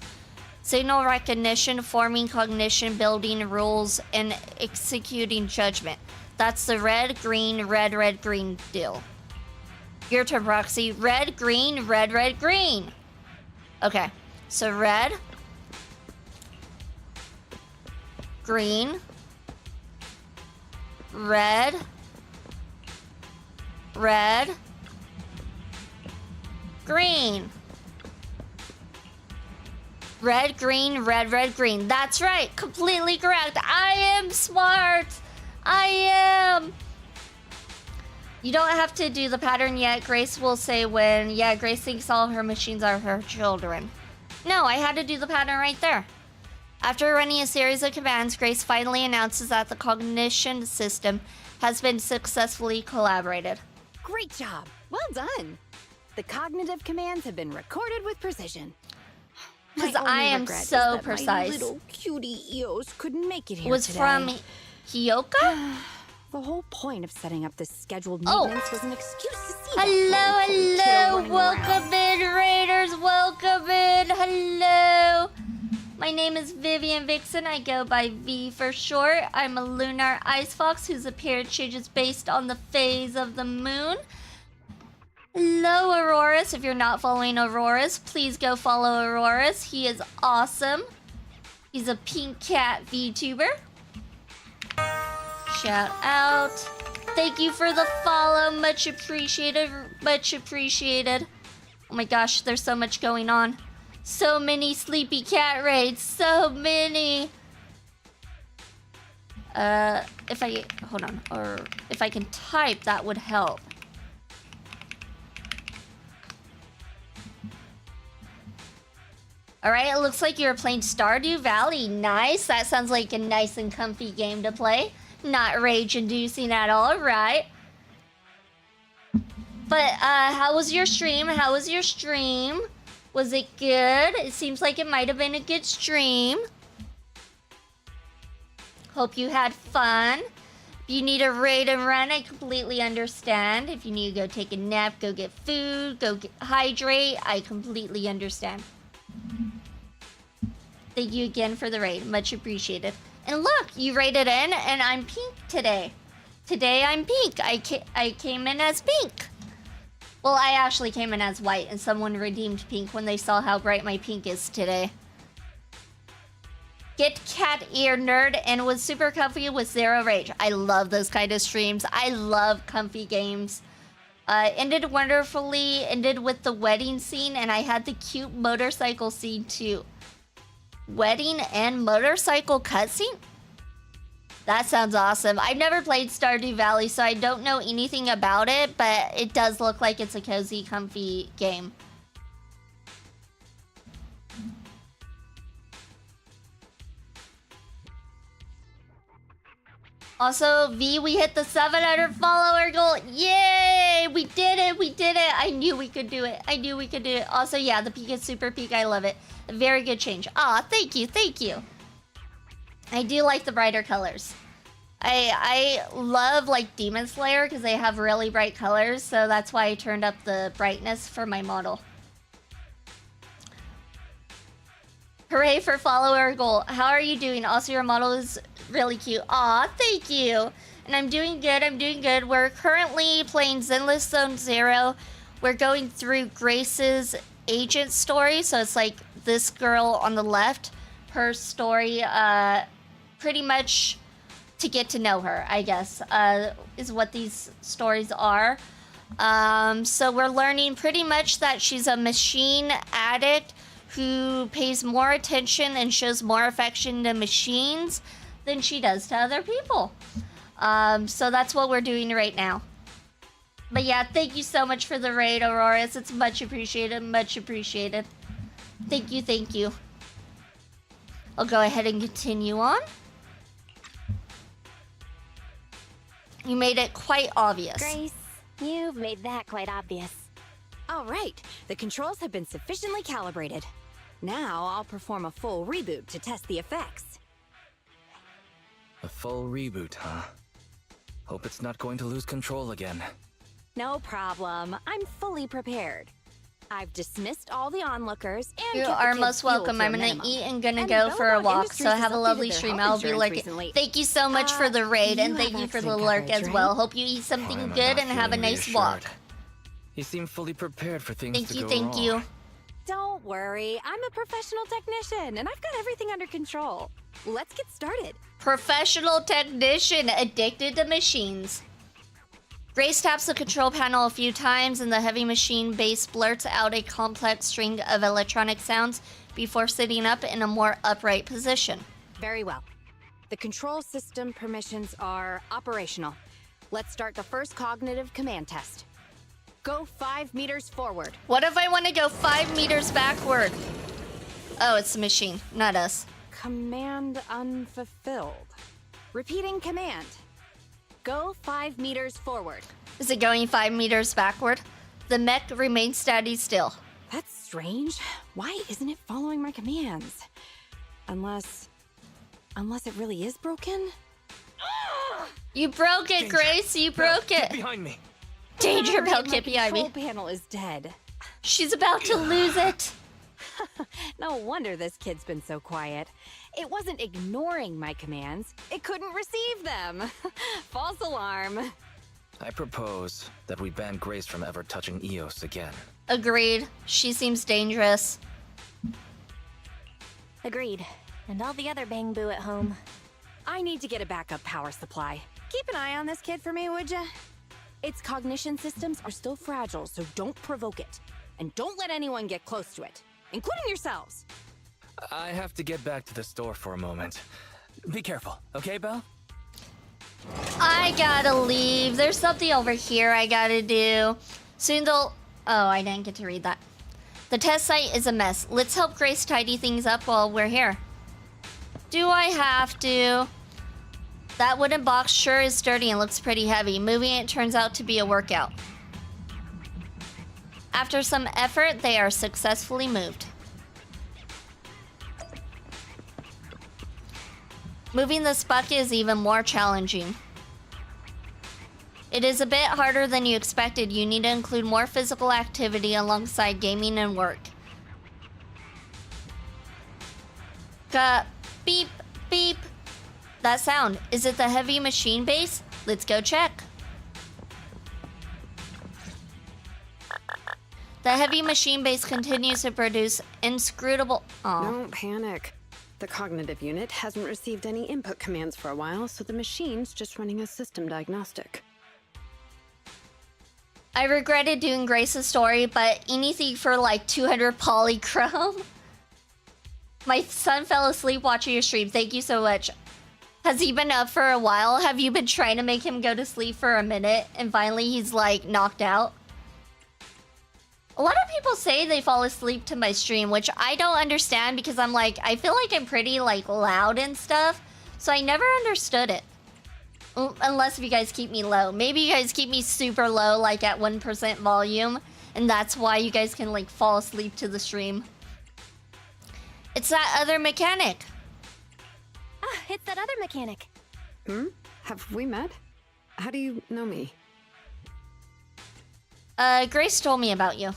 Signal recognition, forming cognition, building rules, and executing judgment. That's the red, green, red, red, green deal. Your turn, Proxy. Red, green, red, red, green. Okay, so red, green, red, red, green. Red, green, red, red, green. That's right. Completely correct. I am smart. I am. You don't have to do the pattern yet. Grace will say when, yeah, Grace thinks all her machines are her children. No, I had to do the pattern right there. After running a series of commands, Grace finally announces that the cognition system has been successfully collaborated. Great job. Well done. The cognitive commands have been recorded with precision. Because My only I am regret is so that precise. My little cutie Eos couldn't make it here Was today. from Hyoka? The whole point of setting up this scheduled Oh. maintenance was an excuse to see Hello, that poor kiddo hello. running around. Welcome in, Raiders. Welcome in. Hello. My name is Vivian Vixen. I go by V for short. I'm a lunar ice fox whose appearance changes based on the phase of the moon. Hello, Auroras. If you're not following Auroras, please go follow Auroras. He is awesome. He's a pink cat VTuber. Shout out. Thank you for the follow. Much appreciated. Much appreciated. Oh my gosh, there's so much going on. So many sleepy cat raids. So many. If I... Hold on. Or if I can type, that would help. Alright, it looks like you're playing Stardew Valley. Nice. That sounds like a nice and comfy game to play. Not rage-inducing at all, right? But, how was your stream? How was your stream? Was it good? It seems like it might have been a good stream. Hope you had fun. If you need a raid and run, I completely understand. If you need to go take a nap, go get food, hydrate, I completely understand. Thank you again for the raid. Much appreciated. And look, you raided in, and I'm pink today. Today I'm pink. I came in as pink. Well, I actually came in as white, and someone redeemed pink when they saw how bright my pink is today. Get cat ear nerd and was super comfy with zero rage. I love those kind of streams. I love comfy games. Ended wonderfully. Ended with the wedding scene, and I had the cute motorcycle scene too. Wedding and motorcycle cutscene? That sounds awesome. I've never played Stardew Valley, so I don't know anything about it, but it does look like it's a cozy, comfy game. Also, V, we hit the 700 follower goal. Yay! We did it! We did it! I knew we could do it. I knew we could do it. Also, yeah, the peak is super peak. I love it. A very good change. Aw, thank you, thank you. I do like the brighter colors. I love, like, Demon Slayer because they have really bright colors, so that's why I turned up the brightness for my model. Hooray for follower goal. How are you doing? Also, your model is really cute. Aw, thank you. And I'm doing good, I'm doing good. We're currently playing Zenless Zone Zero. We're going through Grace's agent story. So it's like this girl on the left, her story, pretty much to get to know her, I guess, is what these stories are. So we're learning pretty much that she's a machine addict who pays more attention and shows more affection to machines than she does to other people. So that's what we're doing right now. But yeah, thank you so much for the raid, Auroras. It's much appreciated, much appreciated. Thank you, thank you. I'll go ahead and continue on. You made it quite obvious. Grace, you've made that quite obvious. All right, the controls have been sufficiently calibrated. Now I'll perform a full reboot to test the effects. A full reboot, huh? Hope it's not going to lose control again. No problem. I'm fully prepared. I've dismissed all the onlookers and You kept the are kids most fueled welcome. to a I'm gonna minimum. eat and gonna And go for a Belmont walk. Industries So has have a updated lovely their stream. health I'll be insurance lurking. recently. Thank you so much for the raid, you and thank have you for the accident lurk coverage, as right? well. Hope you eat Why something am I good not and have a feeling nice walk. reassured? You seem fully prepared for things Thank to you, go thank wrong. you. Don't worry, I'm a professional technician and I've got everything under control. Let's get started. Professional technician addicted to machines. Grace taps the control panel a few times and the heavy machine base blurts out a complex string of electronic sounds before sitting up in a more upright position. Very well. The control system permissions are operational. Let's start the first cognitive command test. Go 5 meters forward. What if I want to go 5 meters backward? Oh, it's the machine, not us. Command unfulfilled. Repeating command. Go 5 meters forward. Is it going 5 meters backward? The mech remains steady still. That's strange. Why isn't it following my commands? Unless it really is broken? You broke it, Danger. Grace. You Belle, broke get it. behind me! Danger, Bell, My get behind me. control panel is dead. She's about to lose it. No wonder this kid's been so quiet. It wasn't ignoring my commands. It couldn't receive them. False alarm. I propose that we ban Grace from ever touching Eos again. Agreed. She seems dangerous. Agreed. And all the other bang boo at home. I need to get a backup power supply. Keep an eye on this kid for me, would ya? Its cognition systems are still fragile, so don't provoke it. And don't let anyone get close to it, including yourselves. I have to get back to the store for a moment. Be careful, okay, Belle? I gotta leave. There's something over here I gotta do. Soon they'll... Oh, I didn't get to read that. The test site is a mess. Let's help Grace tidy things up while we're here. Do I have to? That wooden box sure is sturdy and looks pretty heavy. Moving it turns out to be a workout. After some effort, they are successfully moved. Moving this bucket is even more challenging. It is a bit harder than you expected. You need to include more physical activity alongside gaming and work. Beep, beep. That sound, is it the heavy machine base? Let's go check. The heavy machine base continues to produce inscrutable... Aw. Don't panic. The cognitive unit hasn't received any input commands for a while, so the machine's just running a system diagnostic. I regretted doing Grace's story, but anything for like 200 polychrome. My son fell asleep watching your stream. Thank you so much. Has he been up for a while? Have you been trying to make him go to sleep for a minute and finally he's like knocked out? A lot of people say they fall asleep to my stream, which I don't understand because I'm like, I feel like I'm pretty like loud and stuff. So I never understood it. Unless if you guys keep me low. Maybe you guys keep me super low, like at 1% volume. And that's why you guys can like fall asleep to the stream. It's that other mechanic. Ah, it's that other mechanic. Have we met? How do you know me? Grace told me about you.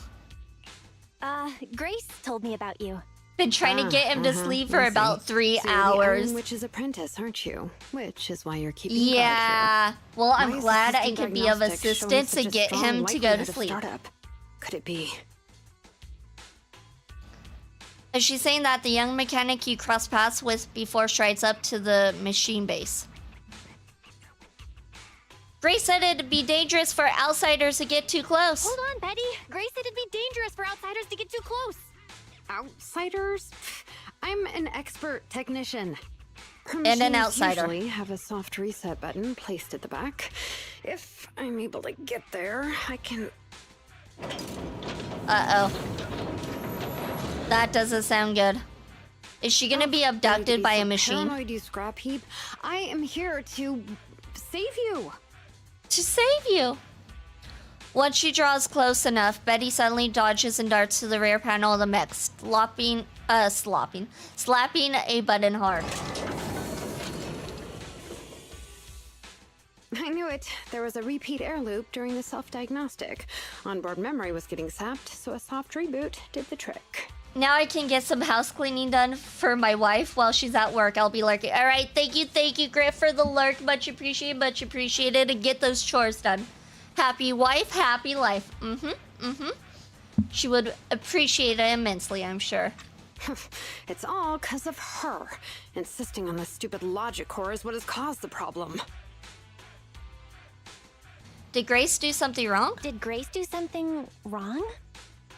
Grace told me about you. Been trying to get him to sleep for I see. about 3 So you're the hours. Iron Witch's apprentice, aren't you? Which is why you're keeping guard Yeah. Well, here. I'm Why is glad the I system could be of diagnostic showing assistance to such a get strong him to go to likelihood of sleep. startup? Could it be? Is she saying that the young mechanic you cross paths with before strides up to the machine base? Grace said it'd be dangerous for outsiders to get too close. Hold on, Betty. Grace said it'd be dangerous for outsiders to get too close. Outsiders? I'm an expert technician. Her And an machines outsider. usually have a soft reset button placed at the back. If I'm able to get there, I can... Uh-oh. That doesn't sound good. Is she gonna be abducted by a machine? Paranoid, you scrap heap. I am here to save you. To save you. Once she draws close enough, Betty suddenly dodges and darts to the rear panel of the mech, slapping a button hard. I knew it. There was a repeat air loop during the self-diagnostic. Onboard memory was getting sapped, so a soft reboot did the trick. Now I can get some house cleaning done for my wife while she's at work. I'll be lurking. All right, thank you, Griff, for the lurk. Much appreciated, and get those chores done. Happy wife, happy life. She would appreciate it immensely, I'm sure. It's all because of her. Insisting on the stupid logic core is what has caused the problem. Did Grace do something wrong? Did Grace do something wrong?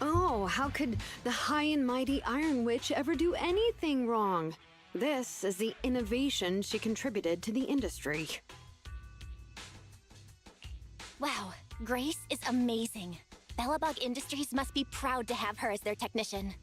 Oh, how could the high and mighty Iron Witch ever do anything wrong? This is the innovation she contributed to the industry. Wow, Grace is amazing. Bellabog Industries must be proud to have her as their technician.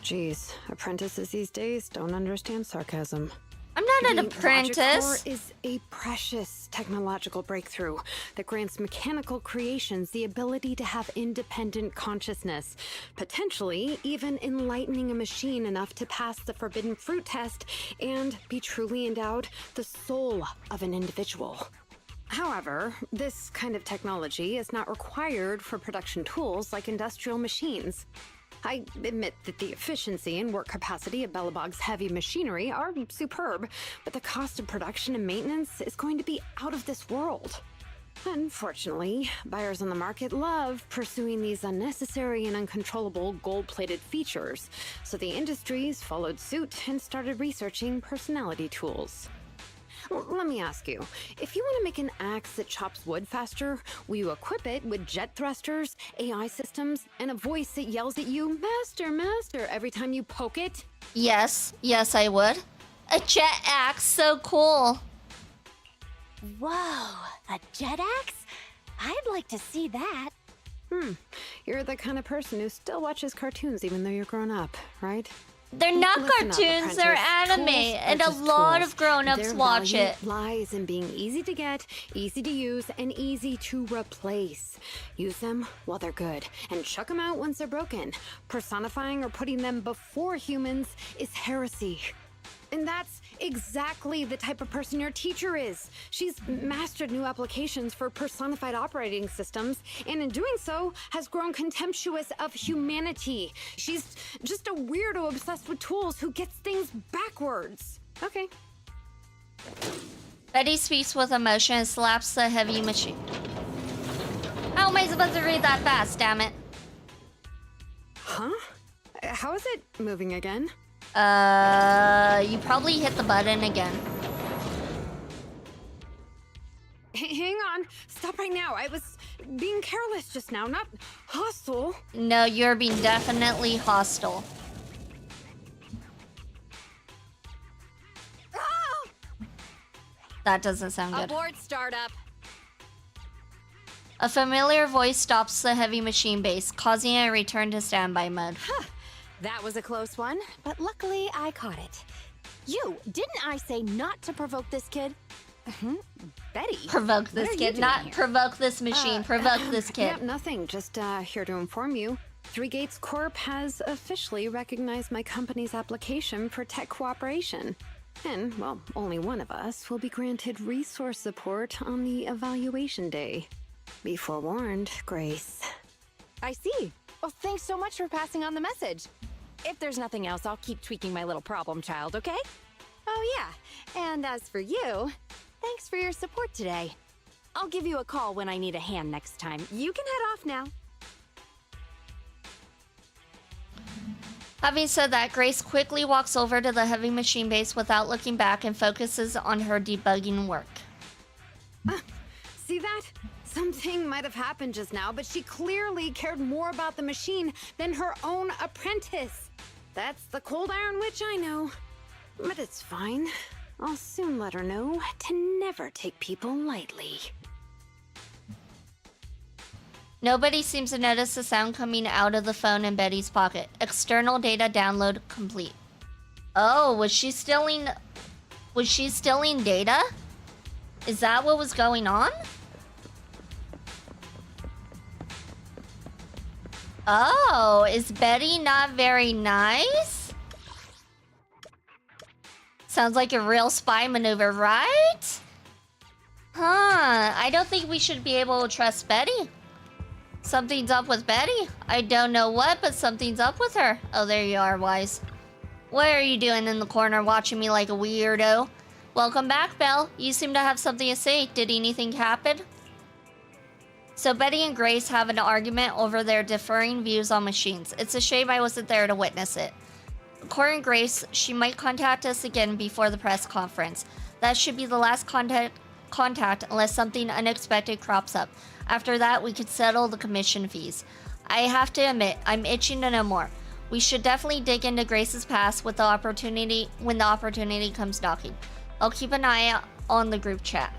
Geez, apprentices these days don't understand sarcasm. I'm not an The apprentice. Logic Core is a precious technological breakthrough that grants mechanical creations the ability to have independent consciousness, potentially even enlightening a machine enough to pass the forbidden fruit test and be truly endowed the soul of an individual. However, this kind of technology is not required for production tools like industrial machines. I admit that the efficiency and work capacity of Bellabog's heavy machinery are superb, but the cost of production and maintenance is going to be out of this world. Unfortunately, buyers on the market love pursuing these unnecessary and uncontrollable gold-plated features, so the industries followed suit and started researching personality tools. Let me ask you, if you want to make an axe that chops wood faster, will you equip it with jet thrusters, AI systems, and a voice that yells at you, "Master, Master," every time you poke it? Yes, I would. A jet axe, so cool. Whoa, a jet axe? I'd like to see that. You're the kind of person who still watches cartoons even though you're grown up, right? They're not Listen up, cartoons, they're apprentice. anime, Tools are and a just lot tools. of grown-ups Their watch value it. lies in being easy to get, easy to use, and easy to replace. Use them while they're good, and chuck them out once they're broken. Personifying or putting them before humans is heresy. And that's exactly the type of person your teacher is. She's mastered new applications for personified operating systems, and in doing so, has grown contemptuous of humanity. She's just a weirdo obsessed with tools who gets things backwards. Okay. Betty speaks with emotion and slaps the heavy machine. How am I supposed to read that fast, damn it? Huh? How is it moving again? You probably hit the button again. Hang on. Stop right now. I was being careless just now, not hostile. No, you're being definitely hostile. That doesn't sound good. Abort startup. A familiar voice stops the heavy machine base, causing it to return to standby mode. That was a close one, but luckily I caught it. Didn't I say not to provoke this kid? Betty. Provoke what this are you kid, doing not here? provoke this machine. Provoke this kid. Yep, nothing. Just here to inform you. Three Gates Corp has officially recognized my company's application for tech cooperation. And, well, only one of us will be granted resource support on the evaluation day. Be forewarned, Grace. I see. Well, thanks so much for passing on the message. If there's nothing else, I'll keep tweaking my little problem child, okay? Oh, yeah. And as for you, thanks for your support today. I'll give you a call when I need a hand next time. You can head off now. Having said that, Grace quickly walks over to the heavy machine base without looking back and focuses on her debugging work. See that? Something might have happened just now, but she clearly cared more about the machine than her own apprentice. That's the cold iron witch I know. But it's fine. I'll soon let her know to never take people lightly. Nobody seems to notice the sound coming out of the phone in Betty's pocket. External data download complete. Oh, was she stealing data? Is that what was going on? Oh, is Betty not very nice? Sounds like a real spy maneuver, right? Huh, I don't think we should be able to trust Betty. Something's up with Betty. I don't know what, but something's up with her. Oh, there you are, Wise. What are you doing in the corner watching me like a weirdo? Welcome back, Belle. You seem to have something to say. Did anything happen? So Betty and Grace have an argument over their differing views on machines. It's a shame I wasn't there to witness it. According to Grace, she might contact us again before the press conference. That should be the last contact unless something unexpected crops up. After that, we could settle the commission fees. I have to admit, I'm itching to know more. We should definitely dig into Grace's past when the opportunity comes knocking. I'll keep an eye out on the group chat.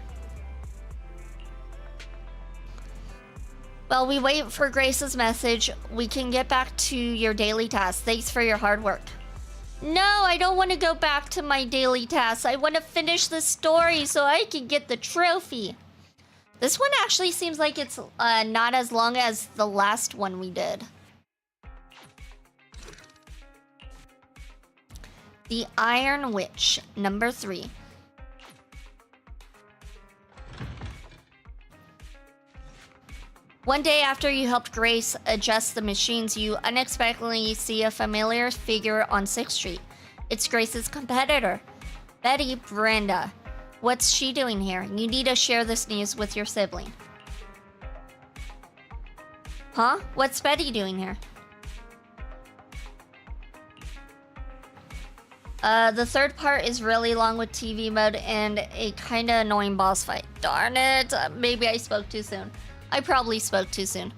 While we wait for Grace's message, we can get back to your daily tasks. Thanks for your hard work. No, I don't want to go back to my daily tasks. I want to finish the story so I can get the trophy. This one actually seems like it's not as long as the last one we did. The Iron Witch, number 3. One day after you helped Grace adjust the machines, you unexpectedly see a familiar figure on 6th Street. It's Grace's competitor, Betty Brenda. What's she doing here? You need to share this news with your sibling. Huh? What's Betty doing here? The third part is really long with TV mode and a kinda annoying boss fight. Darn it, maybe I spoke too soon. I probably spoke too soon.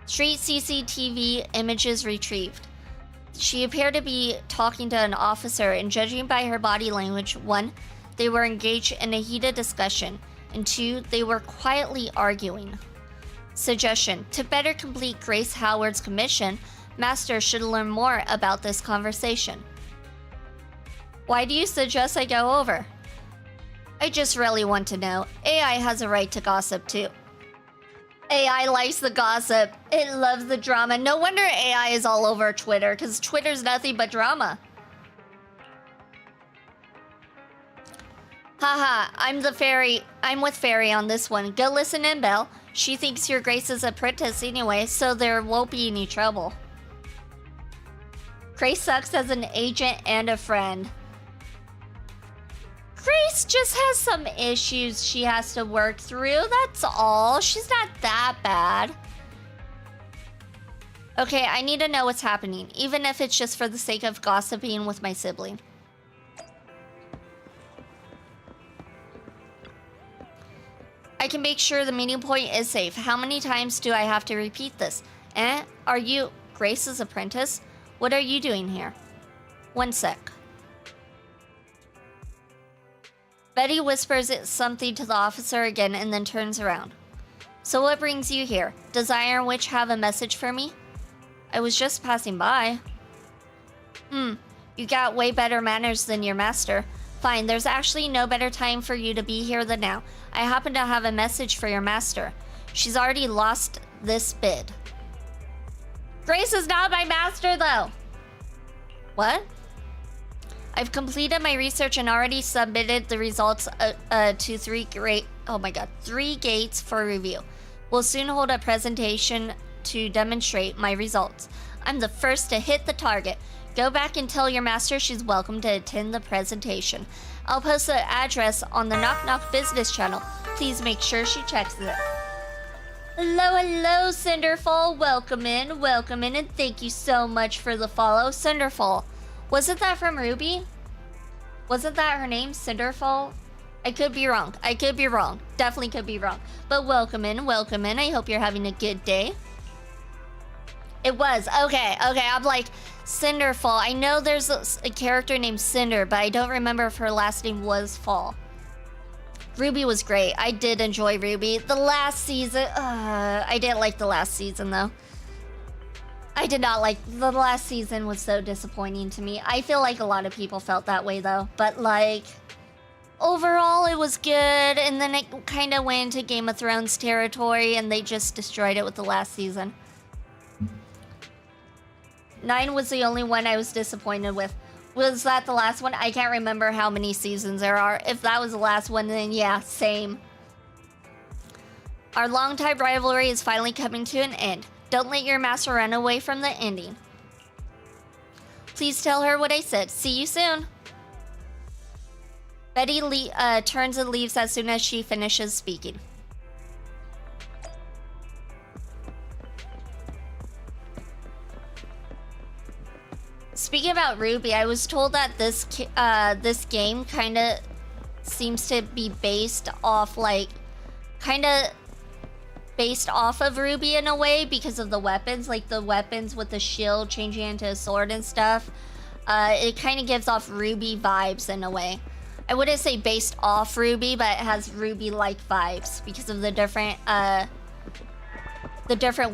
Street CCTV images retrieved. She appeared to be talking to an officer, and judging by her body language, 1, they were engaged in a heated discussion, and 2, they were quietly arguing. Suggestion: to better complete Grace Howard's commission, Master should learn more about this conversation. Why do you suggest I go over? I just really want to know. AI has a right to gossip too. AI likes the gossip. It loves the drama. No wonder AI is all over Twitter, because Twitter's nothing but drama. Haha, I'm with Fairy on this one. Go listen in, Belle. She thinks you're Grace's apprentice anyway, so there won't be any trouble. Grace sucks as an agent and a friend. Grace just has some issues she has to work through, that's all. She's not that bad. Okay, I need to know what's happening, even if it's just for the sake of gossiping with my sibling. I can make sure the meeting point is safe. How many times do I have to repeat this? Are you Grace's apprentice? What are you doing here? 1 sec. Betty whispers something to the officer again and then turns around. So what brings you here? Does Iron Witch have a message for me? I was just passing by. You got way better manners than your master. Fine, there's actually no better time for you to be here than now. I happen to have a message for your master. She's already lost this bid. Grace is not my master though. What? I've completed my research and already submitted the results to 3 gates for review. We'll soon hold a presentation to demonstrate my results. I'm the first to hit the target. Go back and tell your master she's welcome to attend the presentation. I'll post the address on the Knock Knock business channel. Please make sure she checks it. Hello, Cinderfall. Welcome in, and thank you so much for the follow, Cinderfall. Wasn't that from Ruby? Wasn't that her name, Cinderfall? I could be wrong. Definitely could be wrong. But welcome in. I hope you're having a good day. It was. Okay. I'm like, Cinderfall. I know there's a character named Cinder, but I don't remember if her last name was Fall. Ruby was great. I did enjoy Ruby. The last season, I didn't like the last season though. I did not like, the last season was so disappointing to me. I feel like a lot of people felt that way though, but like, overall it was good, and then it kind of went into Game of Thrones territory and they just destroyed it with the last season. 9 was the only one I was disappointed with. Was that the last one? I can't remember how many seasons there are. If that was the last one, then yeah, same. Our longtime rivalry is finally coming to an end. Don't let your master run away from the ending. Please tell her what I said. See you soon. Betty turns and leaves as soon as she finishes speaking. Speaking about Ruby, I was told that this game kind of seems to be based off based off of Ruby in a way because of the weapons, like the weapons with the shield changing into a sword and stuff. It kind of gives off Ruby vibes in a way. I wouldn't say based off Ruby, but it has Ruby-like vibes because of the different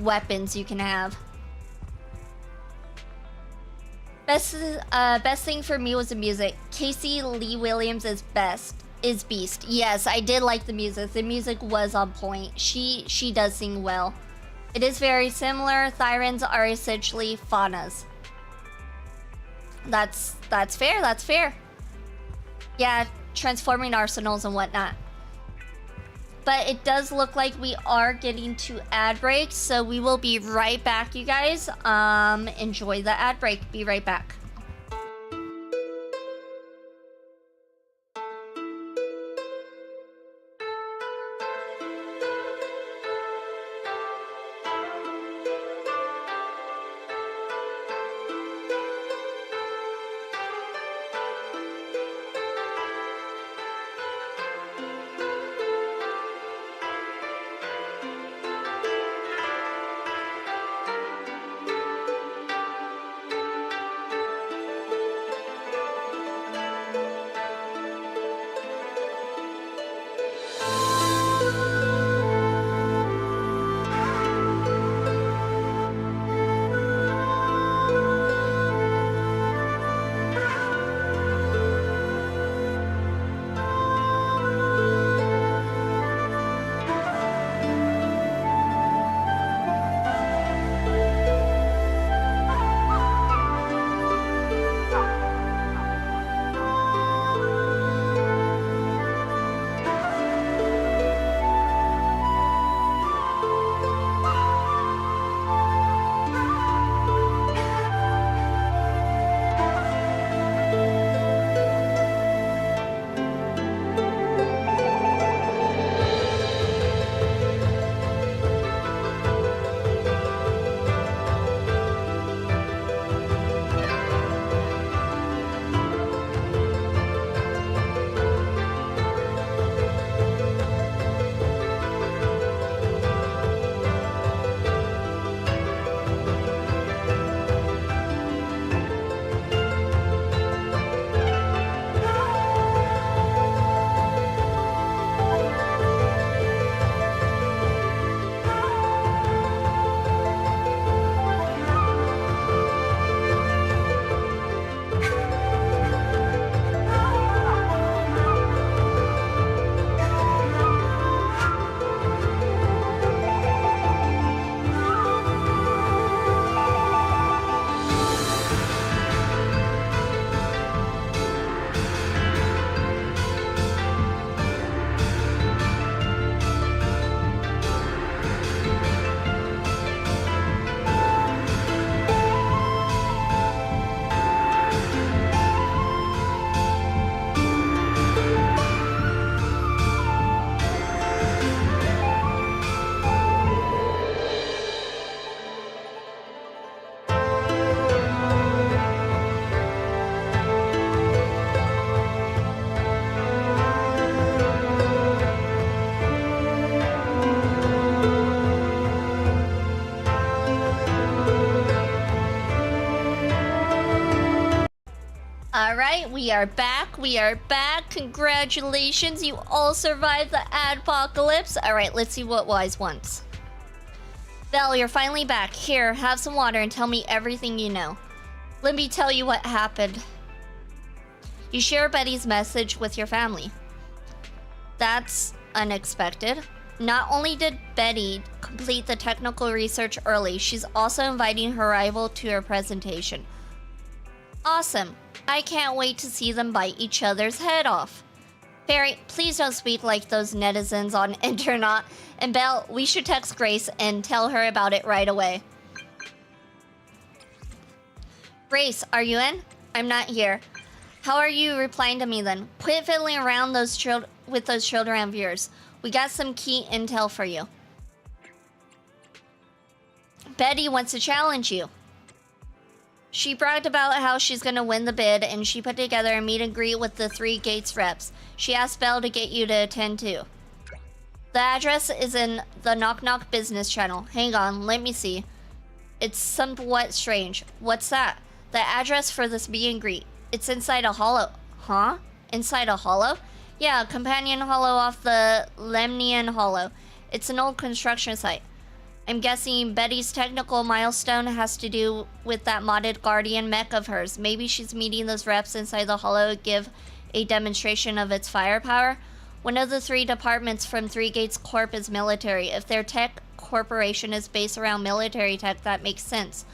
weapons you can have. Best thing for me was the music. Casey Lee Williams is beast. Yes, I did like the music. The music was on point. She does sing well. It is very similar. Thyrans are essentially faunas. That's fair. That's fair. Yeah, transforming arsenals and whatnot. But it does look like we are getting to ad breaks, so we will be right back, you guys. Enjoy the ad break. Be right back. Alright, we are back. We are back. Congratulations, you all survived the adpocalypse. Alright, let's see what Wise wants. Belle, you're finally back. Here, have some water and tell me everything you know. Let me tell you what happened. You share Betty's message with your family. That's unexpected. Not only did Betty complete the technical research early, she's also inviting her rival to her presentation. Awesome. I can't wait to see them bite each other's head off. Fairy, please don't speak like those netizens on Internet. And Belle, we should text Grace and tell her about it right away. Grace, are you in? I'm not here. How are you replying to me then? Quit fiddling around with those children and viewers. We got some key intel for you. Betty wants to challenge you. She bragged about how she's gonna win the bid, and she put together a meet and greet with the 3 Gates reps. She asked Belle to get you to attend too. The address is in the Knock Knock business channel. Hang on, let me see. It's somewhat strange. What's that? The address for this meet and greet. It's inside a hollow. Huh? Inside a hollow? Yeah, companion hollow off the Lemnian Hollow. It's an old construction site. I'm guessing Betty's technical milestone has to do with that modded guardian mech of hers. Maybe she's meeting those reps inside the hollow to give a demonstration of its firepower. One of the 3 departments from 3 Gates Corp is military. If their tech corporation is based around military tech, that makes sense.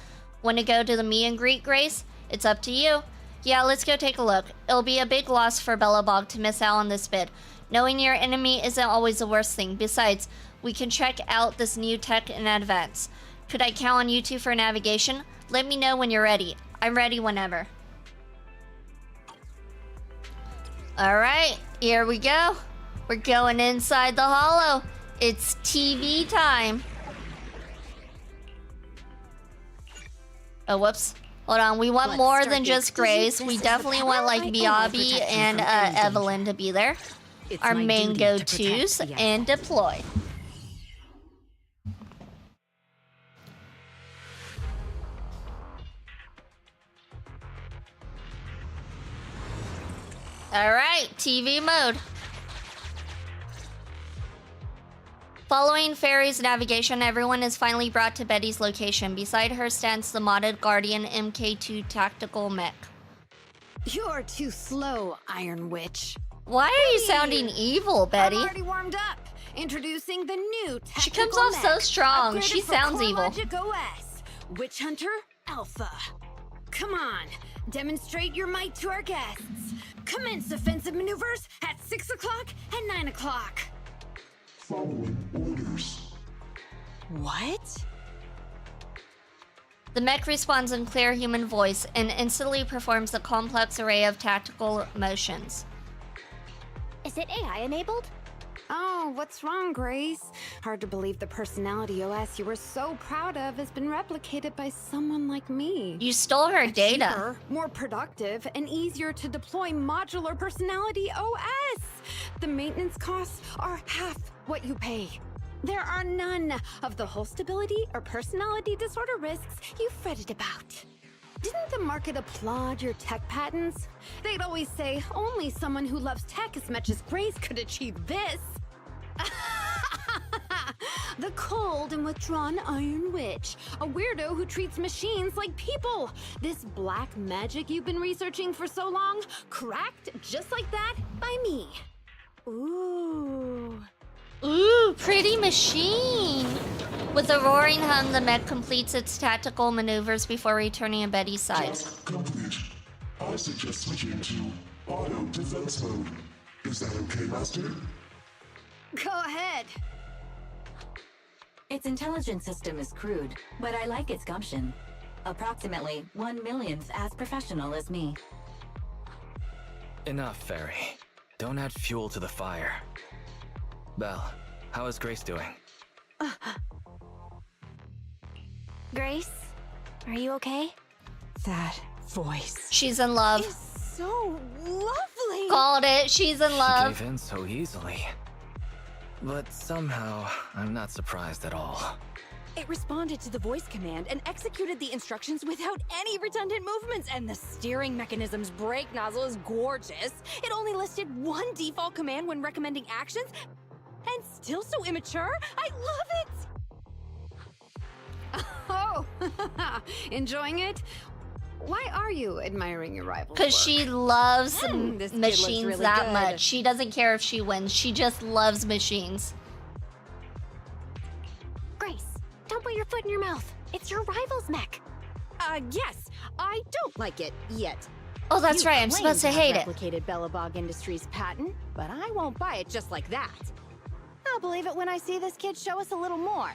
Want to go to the meet and greet, Grace? It's up to you. Yeah, let's go take a look. It'll be a big loss for Belobog to miss out on this bid. Knowing your enemy isn't always the worst thing. Besides, we can check out this new tech in advance. Could I count on you two for navigation? Let me know when you're ready. I'm ready whenever. Alright, here we go. We're going inside the hollow. It's TV time. Oh, whoops. Hold on, we want more than just Grace. We definitely want like Biabi and Evelyn to be there. Our main go-tos and deploy. Alright, TV mode. Following Fairy's navigation, everyone is finally brought to Betty's location. Beside her stands the modded Guardian MK2 tactical mech. You're too slow, Iron Witch. Why are you sounding evil, Betty? I'm already warmed up. Introducing the new tactical She comes off so mech, strong. upgraded She for sounds Core evil. Logic OS. Witch Hunter Alpha. Come on, demonstrate your might to our guests. Commence offensive maneuvers at 6 o'clock and 9 o'clock. Following orders. What? The mech responds in clear human voice and instantly performs a complex array of tactical motions. Is it AI enabled? Oh, what's wrong, Grace? Hard to believe the personality OS you were so proud of has been replicated by someone like me. You stole her data. Cheaper, more productive, and easier to deploy modular personality OS. The maintenance costs are half what you pay. There are none of the whole stability or personality disorder risks you fretted about. Didn't the market applaud your tech patents? They'd always say only someone who loves tech as much as Grace could achieve this. The cold and withdrawn Iron Witch, a weirdo who treats machines like people. This black magic you've been researching for so long, cracked just like that by me. Ooh. Ooh, pretty machine. With a roaring hum, the mech completes its tactical maneuvers before returning to Betty's side. Task complete. I suggest switching to auto defense mode. Is that okay, Master? Go ahead. Its intelligence system is crude, but I like its gumption. Approximately 1/1,000th as professional as me. Enough, Fairy. Don't add fuel to the fire. Belle, how is Grace doing? Grace, are you okay? That voice. She's in love. It's so lovely. Called it. She's in She love. gave in so easily. But somehow, I'm not surprised at all. It responded to the voice command and executed the instructions without any redundant movements, and the steering mechanism's brake nozzle is gorgeous. It only listed one default command when recommending actions, and still so immature? I love it! Oh, enjoying it? Why are you admiring your rival's Because work? she loves This kid looks machines really that good. much. She doesn't care if she wins. She just loves machines. Grace, don't put your foot in your mouth. It's your rival's mech. Yes, I don't like it yet. Oh, that's You right. I'm claim supposed to have hate it. replicated Belobog Industries' patent, but I won't buy it just like that. I'll believe it when I see this kid show us a little more.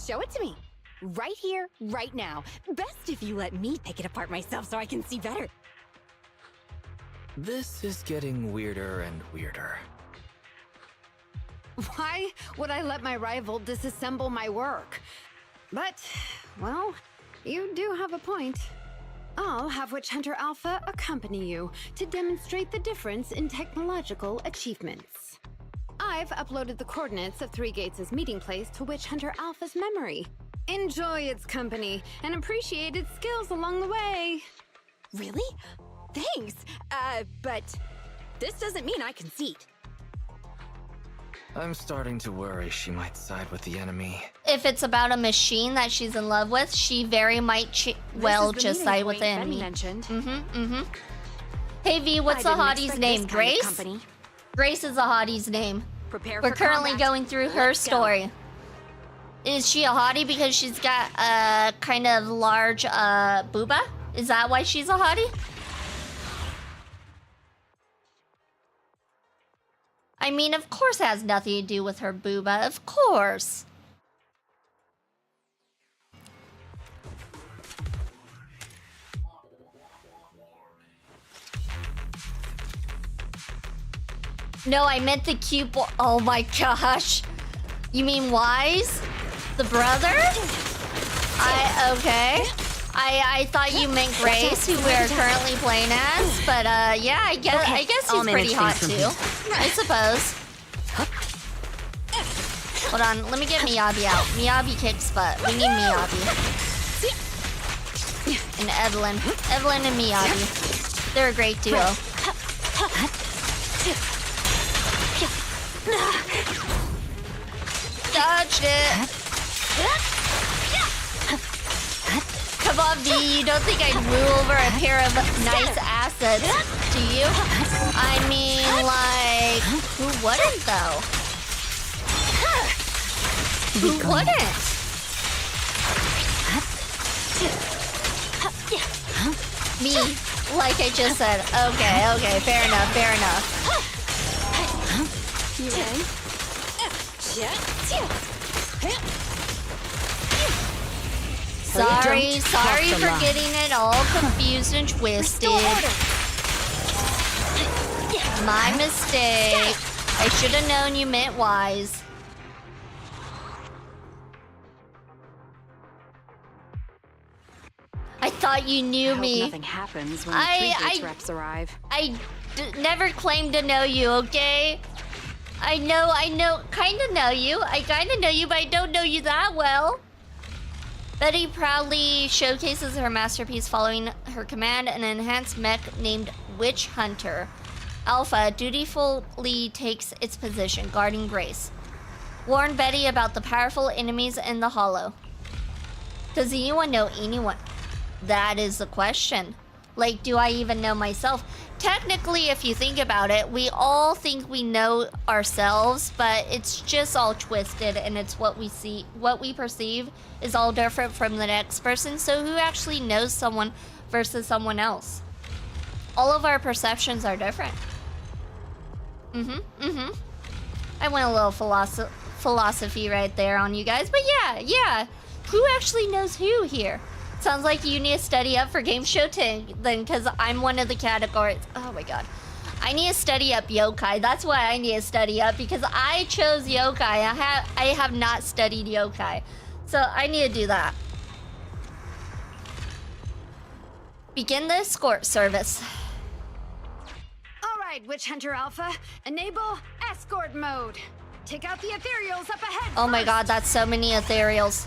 Show it to me. Right here, right now. Best if you let me pick it apart myself so I can see better. This is getting weirder and weirder. Why would I let my rival disassemble my work? But, well, you do have a point. I'll have Witch Hunter Alpha accompany you to demonstrate the difference in technological achievements. I've uploaded the coordinates of Three Gates' meeting place to Witch Hunter Alpha's memory. Enjoy its company and appreciate its skills along the way. Really? Thanks. But this doesn't mean I concede. I'm starting to worry she might side with the enemy. If it's about a machine that she's in love with, she very might This well is the just meeting side with point the Betty enemy. mentioned. Hey V, what's the I didn't hottie's expect name? this kind of Grace? company. Grace is the hottie's name. Prepare We're for currently combat. going through her Let's go. story. Is she a hottie because she's got a kind of large booba? Is that why she's a hottie? I mean, of course it has nothing to do with her booba. Of course. No, I meant the cute boy. Oh my gosh. You mean Wise? The brother? Okay. I thought you meant Grace, who we're currently playing as, but yeah, I guess I'll he's pretty manage hot things too. from I suppose. Hold on, let me get Miyabi out. Miyabi kicks butt. We need Miyabi. And Evelyn. Evelyn and Miyabi. They're a great duo. Dodged it. Come on, V. You don't think I'd rule over a pair of nice assets, do you? I mean, like, who wouldn't, though? Who wouldn't? Me, like I just said. Okay, fair enough. Sorry for getting it all confused and twisted. My mistake. I should have known you meant Wise. I thought you knew me. Nothing happens when I- the 3 Gates reps arrive. I never claimed to know you, okay? I kinda know you. I kinda know you, but I don't know you that well. Betty proudly showcases her masterpiece following her command, an enhanced mech named Witch Hunter. Alpha dutifully takes its position, guarding Grace. Warn Betty about the powerful enemies in the Hollow. Does anyone know anyone? That is the question. Like, do I even know myself? Technically, if you think about it, we all think we know ourselves, but it's just all twisted, and it's what we see, what we perceive is all different from the next person. So who actually knows someone versus someone else? All of our perceptions are different. I went a little philosophy right there on you guys, but yeah. Who actually knows who here? Sounds like you need to study up for Game Show 10 then, because I'm one of the categories. Oh my god. I need to study up yokai. That's why I need to study up, because I chose yokai. I have not studied yokai. So I need to do that. Begin the escort service. All right, Witch Hunter Alpha, enable escort mode. Take out the ethereals up ahead. Oh my first. god, that's so many ethereals.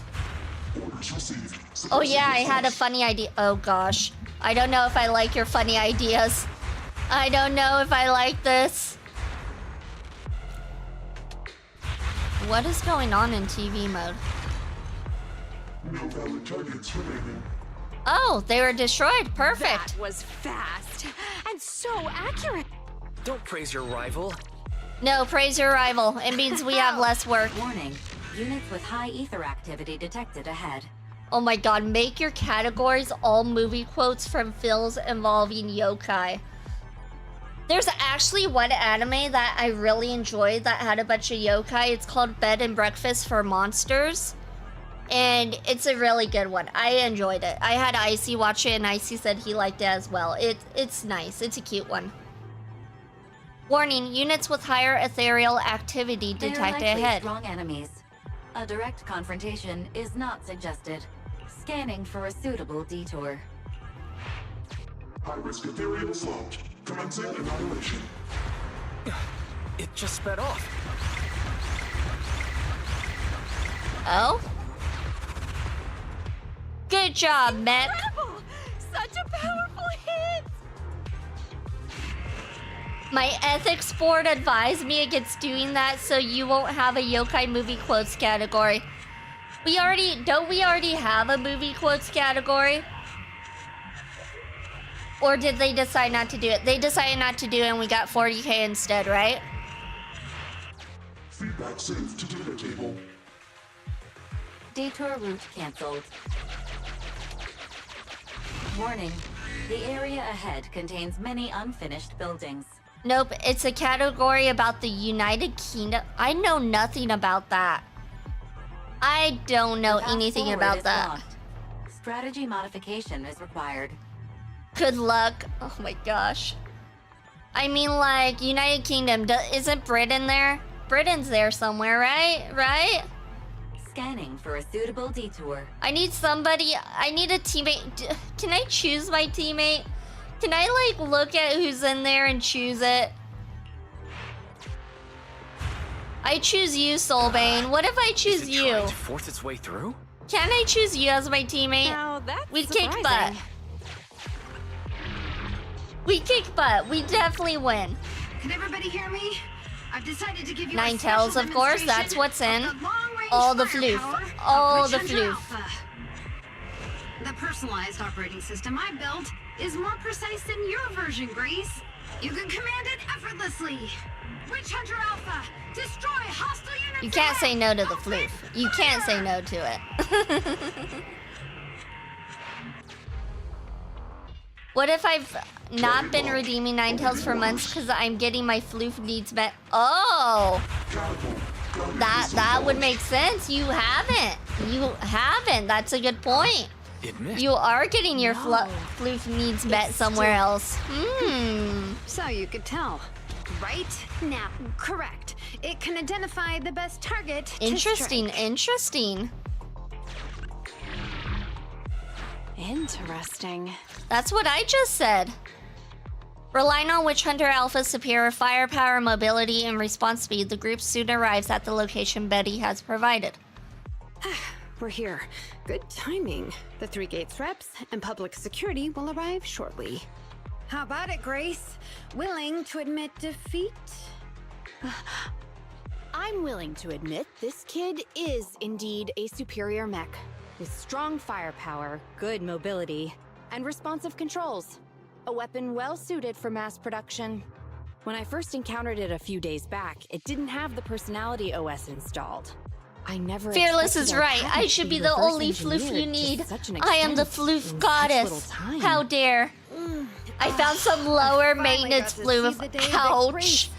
Orders received. Oh yeah, I had a funny idea. Oh gosh. I don't know if I like your funny ideas. I don't know if I like this. What is going on in TV mode? No valid targets remaining. Oh, they were destroyed. Perfect. That was fast and so accurate. Don't praise your rival. No, praise your rival. It means we have less work. Warning. Units with high ether activity detected ahead. Oh my god, make your categories all movie quotes from films involving yokai. There's actually one anime that I really enjoyed that had a bunch of yokai. It's called Bed and Breakfast for Monsters. And it's a really good one. I enjoyed it. I had Icy watch it and Icy said he liked it as well. It's nice. It's a cute one. Warning, units with higher ethereal activity They are detected likely ahead. strong enemies. A direct confrontation is not suggested. Scanning for a suitable detour. High-risk ethereal assault. Commencing annihilation. It just sped off. Oh? Good job, Mech. Incredible! Such a powerful hit! My ethics board advised me against doing that so you won't have a yokai movie quotes category. Don't we already have a movie quotes category? Or did they decide not to do it? They decided not to do it and we got 40k instead, right? Feedback saved to data table. Detour route cancelled. Warning. The area ahead contains many unfinished buildings. Nope, it's a category about the United Kingdom. I know nothing about that. I don't know The path anything forward about is that. blocked. Strategy modification is required. Good luck. Oh my gosh. I mean, like, United Kingdom, isn't Britain there? Britain's there somewhere, right? Right? Scanning for a suitable detour. I need somebody, I need a teammate. Can I choose my teammate? Can I, like, look at who's in there and choose it? I choose you, Soulbane. What if I choose Is it you? trying to force its way through? Can I choose you as my teammate? Now that's We'd kick butt. surprising. We kick butt. We definitely win. Can everybody hear me? I've decided to give you Nine a special tails, of course. That's demonstration what's in. of the long-range All the firepower floof. of All Witch the Hunter floof. Alpha. The personalized operating system I built is more precise than your version, Grace. You can command it effortlessly. Witch Hunter Alpha, destroy hostile units. You can't say no to the Open floof. You can't say fire! no to it. What if I've not been redeeming Ninetales for months because I'm getting my floof needs met? Oh! That would make sense. You haven't. You haven't. That's a good point. It missed. You are getting your floof needs met somewhere else. Hmm. So you could tell, right? Now, correct. It can identify the best target. to Interesting, strike. interesting. Interesting. That's what I just said. Relying on Witch Hunter Alpha's superior firepower, mobility, and response speed, the group soon arrives at the location Betty has provided. We're here. Good timing. The Three Gates reps and public security will arrive shortly. How about it, Grace? Willing to admit defeat? I'm willing to admit this kid is indeed a superior mech, with strong firepower, good mobility, and responsive controls. A weapon well suited for mass production. When I first encountered it a few days back, it didn't have the personality OS installed. I never Fearless expected is our right. package I to should be the reverse only floof you engineered to need. such an I am the extent floof in such little goddess. time. How dare. I found some lower maintenance floof. Ouch.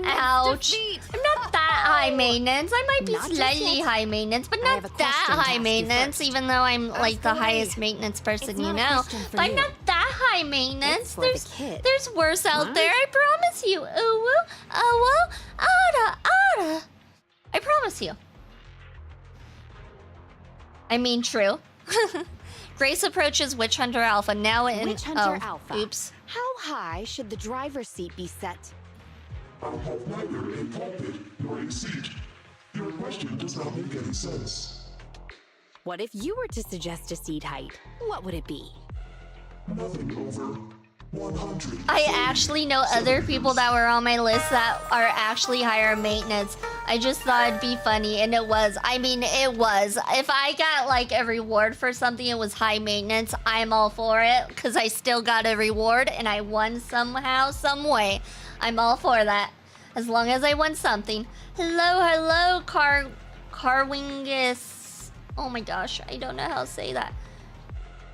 Ouch. I'm not that high maintenance. I might be Not just slightly yet. high maintenance, but I not have a that question to high ask you maintenance, first. even though I'm like the away. highest maintenance person It's you not a know. question for But I'm you. not that high maintenance. It's for the kid. There's worse out What? there, I promise you. Ooh, ada. I promise you. I mean, true. Grace approaches Witch Hunter Alpha now in. Witch Hunter oh, Alpha. Oops. How high should the driver's seat be set? I'll have neither a pulpit nor a seat. Your question does not make any sense. What if you were to suggest a seat height? What would it be? Nothing over 100. I actually know other people that were on my list that are actually higher maintenance. I just thought it'd be funny, and it was. I mean, it was. If I got like a reward for something, it was high maintenance. I'm all for it because I still got a reward and I won somehow, some way. I'm all for that. As long as I won something. Hello, Carwingus. Oh my gosh, I don't know how to say that.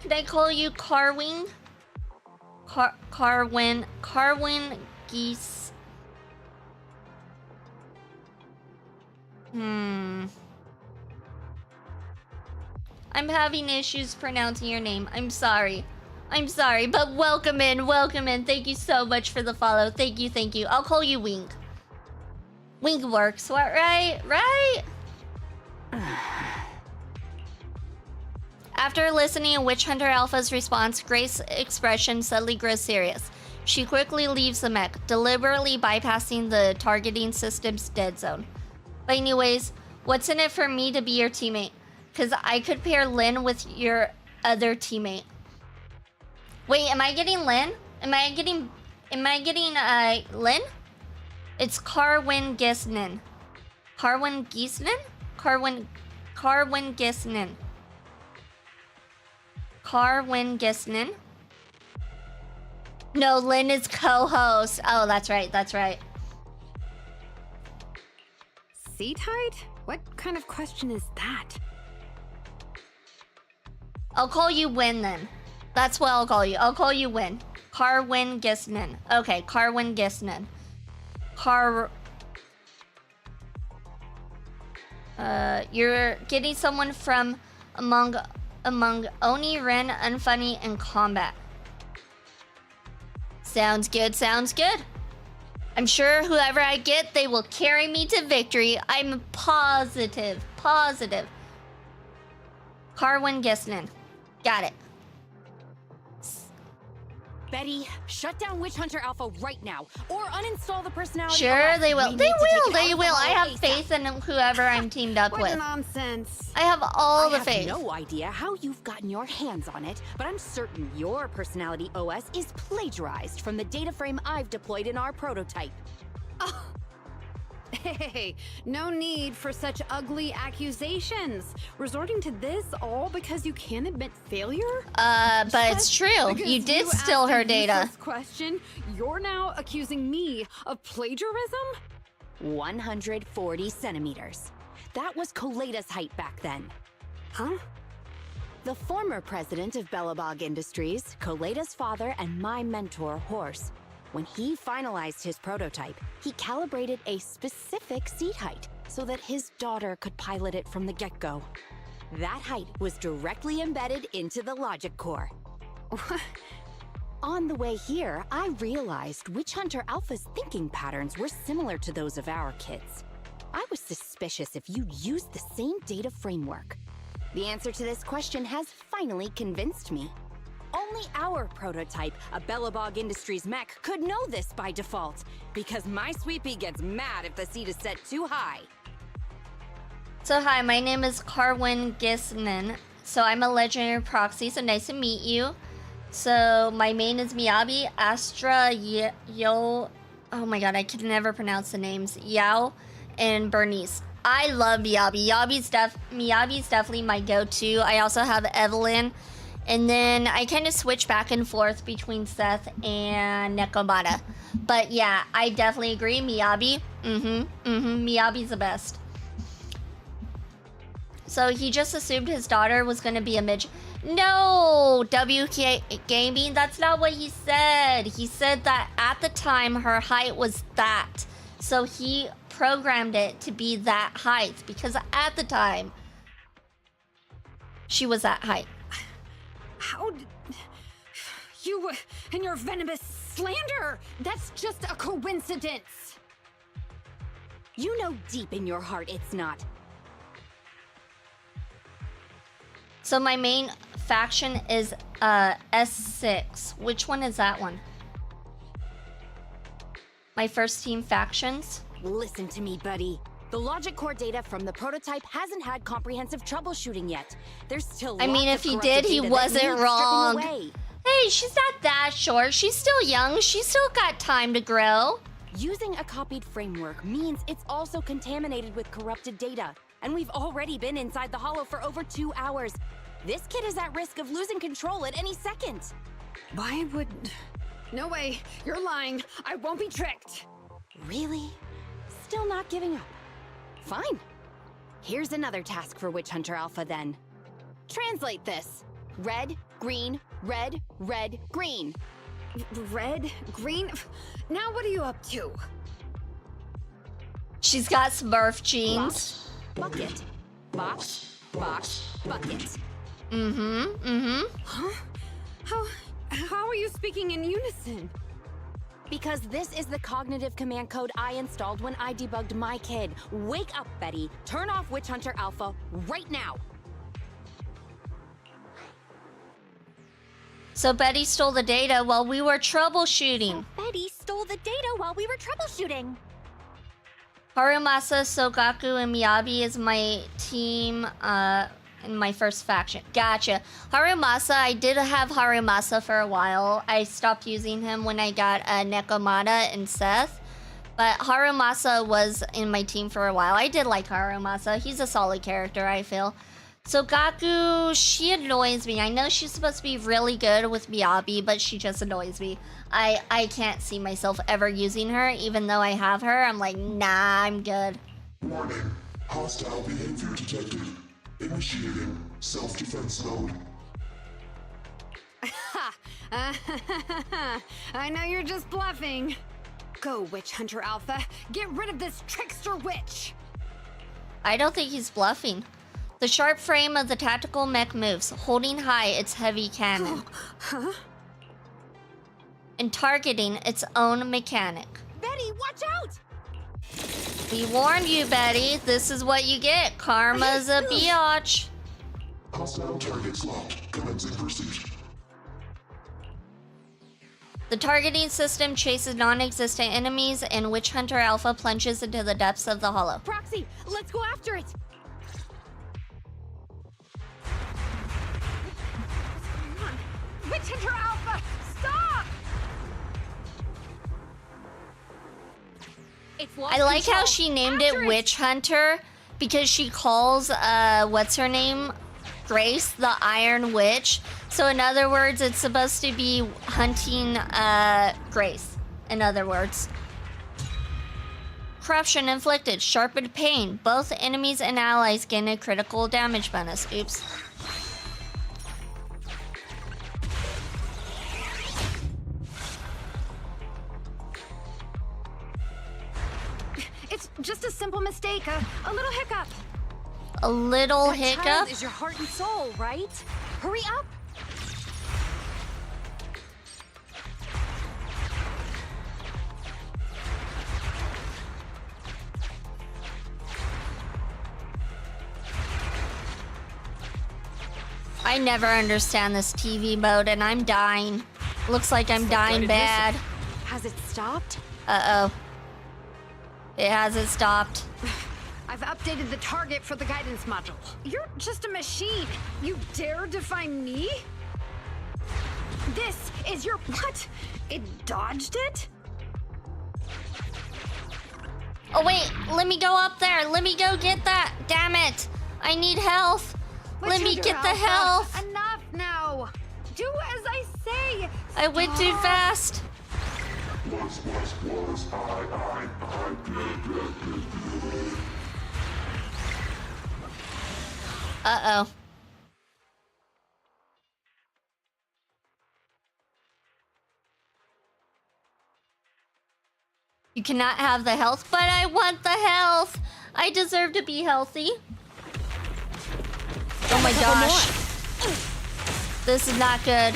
Can I call you Carwing? Carwin Geese. I'm having issues pronouncing your name. I'm sorry, but welcome in. Thank you so much for the follow. Thank you. I'll call you Wink. Wink works, what, right? After listening to Witch Hunter Alpha's response, Grace's expression suddenly grows serious. She quickly leaves the mech, deliberately bypassing the targeting system's dead zone. But anyways, what's in it for me to be your teammate? Because I could pair Lynn with your other teammate. Wait, am I getting Lynn? Am I getting Lynn? It's Carwin Gisnin. Carwin Gisnin? Carwin Gisnin. Carwin Gisnin. No, Lynn is co-host. Oh, that's right. Seat height? What kind of question is that? I'll call you Win then. That's what I'll call you. I'll call you Win. Carwin Gisnin. Okay, Carwin Gisnin. You're getting someone from among Oni, Ren, Unfunny, and Combat. Sounds good. I'm sure whoever I get, they will carry me to victory. I'm positive. Carwin Gisnin. Got it. Betty, shut down Witch Hunter Alpha right now, or uninstall the personality. Sure, they will. They will. I have faith in whoever I'm teamed up What with. nonsense. I have all the I faith. have no idea how you've gotten your hands on it, but I'm certain your personality OS is plagiarized from the data frame I've deployed in our prototype. Oh. Hey, no need for such ugly accusations. Resorting to this all because you can't admit failure? But it's true. Because You did asked steal her a data. useless question, you're now accusing me of plagiarism? 140 centimeters. That was Koleda's height back then. Huh? The former president of Belobog Industries, Koleda's father, and my mentor, Horse. When he finalized his prototype, he calibrated a specific seat height so that his daughter could pilot it from the get-go. That height was directly embedded into the logic core. On the way here, I realized Witch Hunter Alpha's thinking patterns were similar to those of our kids. I was suspicious if you used the same data framework. The answer to this question has finally convinced me. Only our prototype, a Belobog Industries mech, could know this by default, because my sweet pea gets mad if the seat is set too high. So hi, my name is Carwin Gisnin. So I'm a legendary proxy, so nice to meet you. So my main is Miyabi, Astra, Yo... Oh my god, I can never pronounce the names. Yao, and Bernice. I love Miyabi. Miyabi's definitely my go-to. I also have Evelyn. And then I kind of switch back and forth between Seth and Nekomata. But yeah, I definitely agree. Miyabi. Miyabi's the best. So he just assumed his daughter was going to be a midget. No, WK Gaming, that's not what he said. He said that at the time her height was that. So he programmed it to be that height because at the time she was that height. How did... You and your venomous slander! That's just a coincidence! You know deep in your heart it's not. So my main faction is S6. Which one is that one? My first team factions? Listen to me, buddy. The logic core data from the prototype hasn't had comprehensive troubleshooting yet. There's still I mean, lots if of he corrupted did, he data that wasn't needs stripping wrong. away. Hey, she's not that short. She's still young. She's still got time to grow. Using a copied framework means it's also contaminated with corrupted data, and we've already been inside the Hollow for over 2 hours. This kid is at risk of losing control at any second. Why would... No way. You're lying. I won't be tricked. Really? Still not giving up. Fine. Here's another task for Witch Hunter Alpha then. Translate this. Red, green, red, red, green. Red? Green? Now what are you up to? She's got Smurf jeans. Box, bucket, box, box, bucket. Huh? How are you speaking in unison? Because this is the cognitive command code I installed when I debugged my kid. Wake up, Betty. Turn off Witch Hunter Alpha right now. So Betty stole the data while we were troubleshooting. Betty stole the data while we were troubleshooting. Harumasa, Sogaku, and Miyabi is my team in my first faction. Gotcha. Harumasa, I did have Harumasa for a while. I stopped using him when I got Nekomata and Seth. But Harumasa was in my team for a while. I did like Harumasa. He's a solid character, I feel. Sogaku, she annoys me. I know she's supposed to be really good with Miyabi, but she just annoys me. I can't see myself ever using her, even though I have her. I'm like, nah, I'm good. Warning. Hostile behavior detected. Initiating self-defense mode. I know you're just bluffing. Go, Witch Hunter Alpha. Get rid of this trickster witch. I don't think he's bluffing. The sharp frame of the tactical mech moves, holding high its heavy cannon. Huh? And targeting its own mechanic. Betty, watch out! We warned you, Betty. This is what you get. Karma's a biatch. Hostile targets locked. Commencing pursuit. The targeting system chases non-existent enemies, and Witch Hunter Alpha plunges into the depths of the hollow. Proxy, let's go after it! Witch Hunter Alpha, stop! I like how she named it Witch Hunter because she calls what's her name? Grace the Iron Witch. So in other words, it's supposed to be hunting Grace. In other words. Corruption inflicted, sharpened pain. Both enemies and allies gain a critical damage bonus. Oops. It's just a simple mistake, a little hiccup. A little That hiccup? child is your heart and soul, right? Hurry up! I never understand this TV mode and I'm dying. Looks like I'm dying bad. Has it stopped? Uh-oh. It hasn't stopped. I've updated the target for the guidance module. You're just a machine. You dare defy me? This is your... What? It dodged it? Oh wait, let me go up there. Let me go get that. Damn it. I need health. Let me get the health. Enough now. Do as I say. I went too fast. Uh-oh. You cannot have the health, but I want the health. I deserve to be healthy. Oh my gosh. This is not good.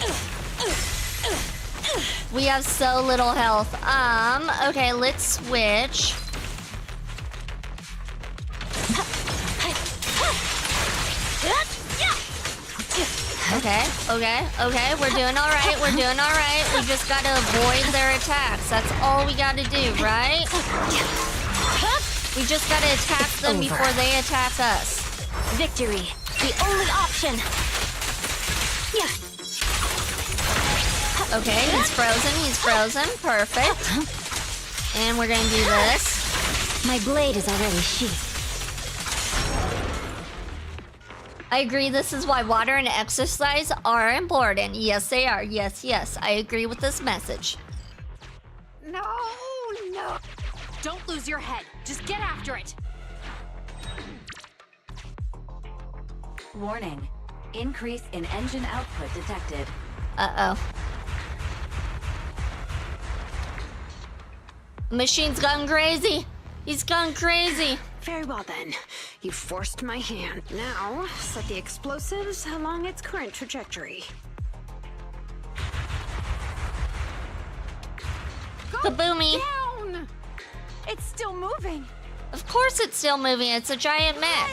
We have so little health. Okay, let's switch. Okay, we're doing alright, We just gotta avoid their attacks. That's all we gotta do, right? We just gotta attack them Over. before they attack us. Victory, the only option. Yeah. Okay, he's frozen. Perfect. And we're gonna do this. My blade is already sheathed. I agree, this is why water and exercise are important. Yes, they are. Yes. I agree with this message. No. Don't lose your head. Just get after it. Warning. Increase in engine output detected. Uh-oh. Machine's gone crazy. He's gone crazy. Very well then. You forced my hand. Now, set the explosives along its current trajectory. Kaboomy. Down! It's still moving. Of course it's still moving. It's a giant mech.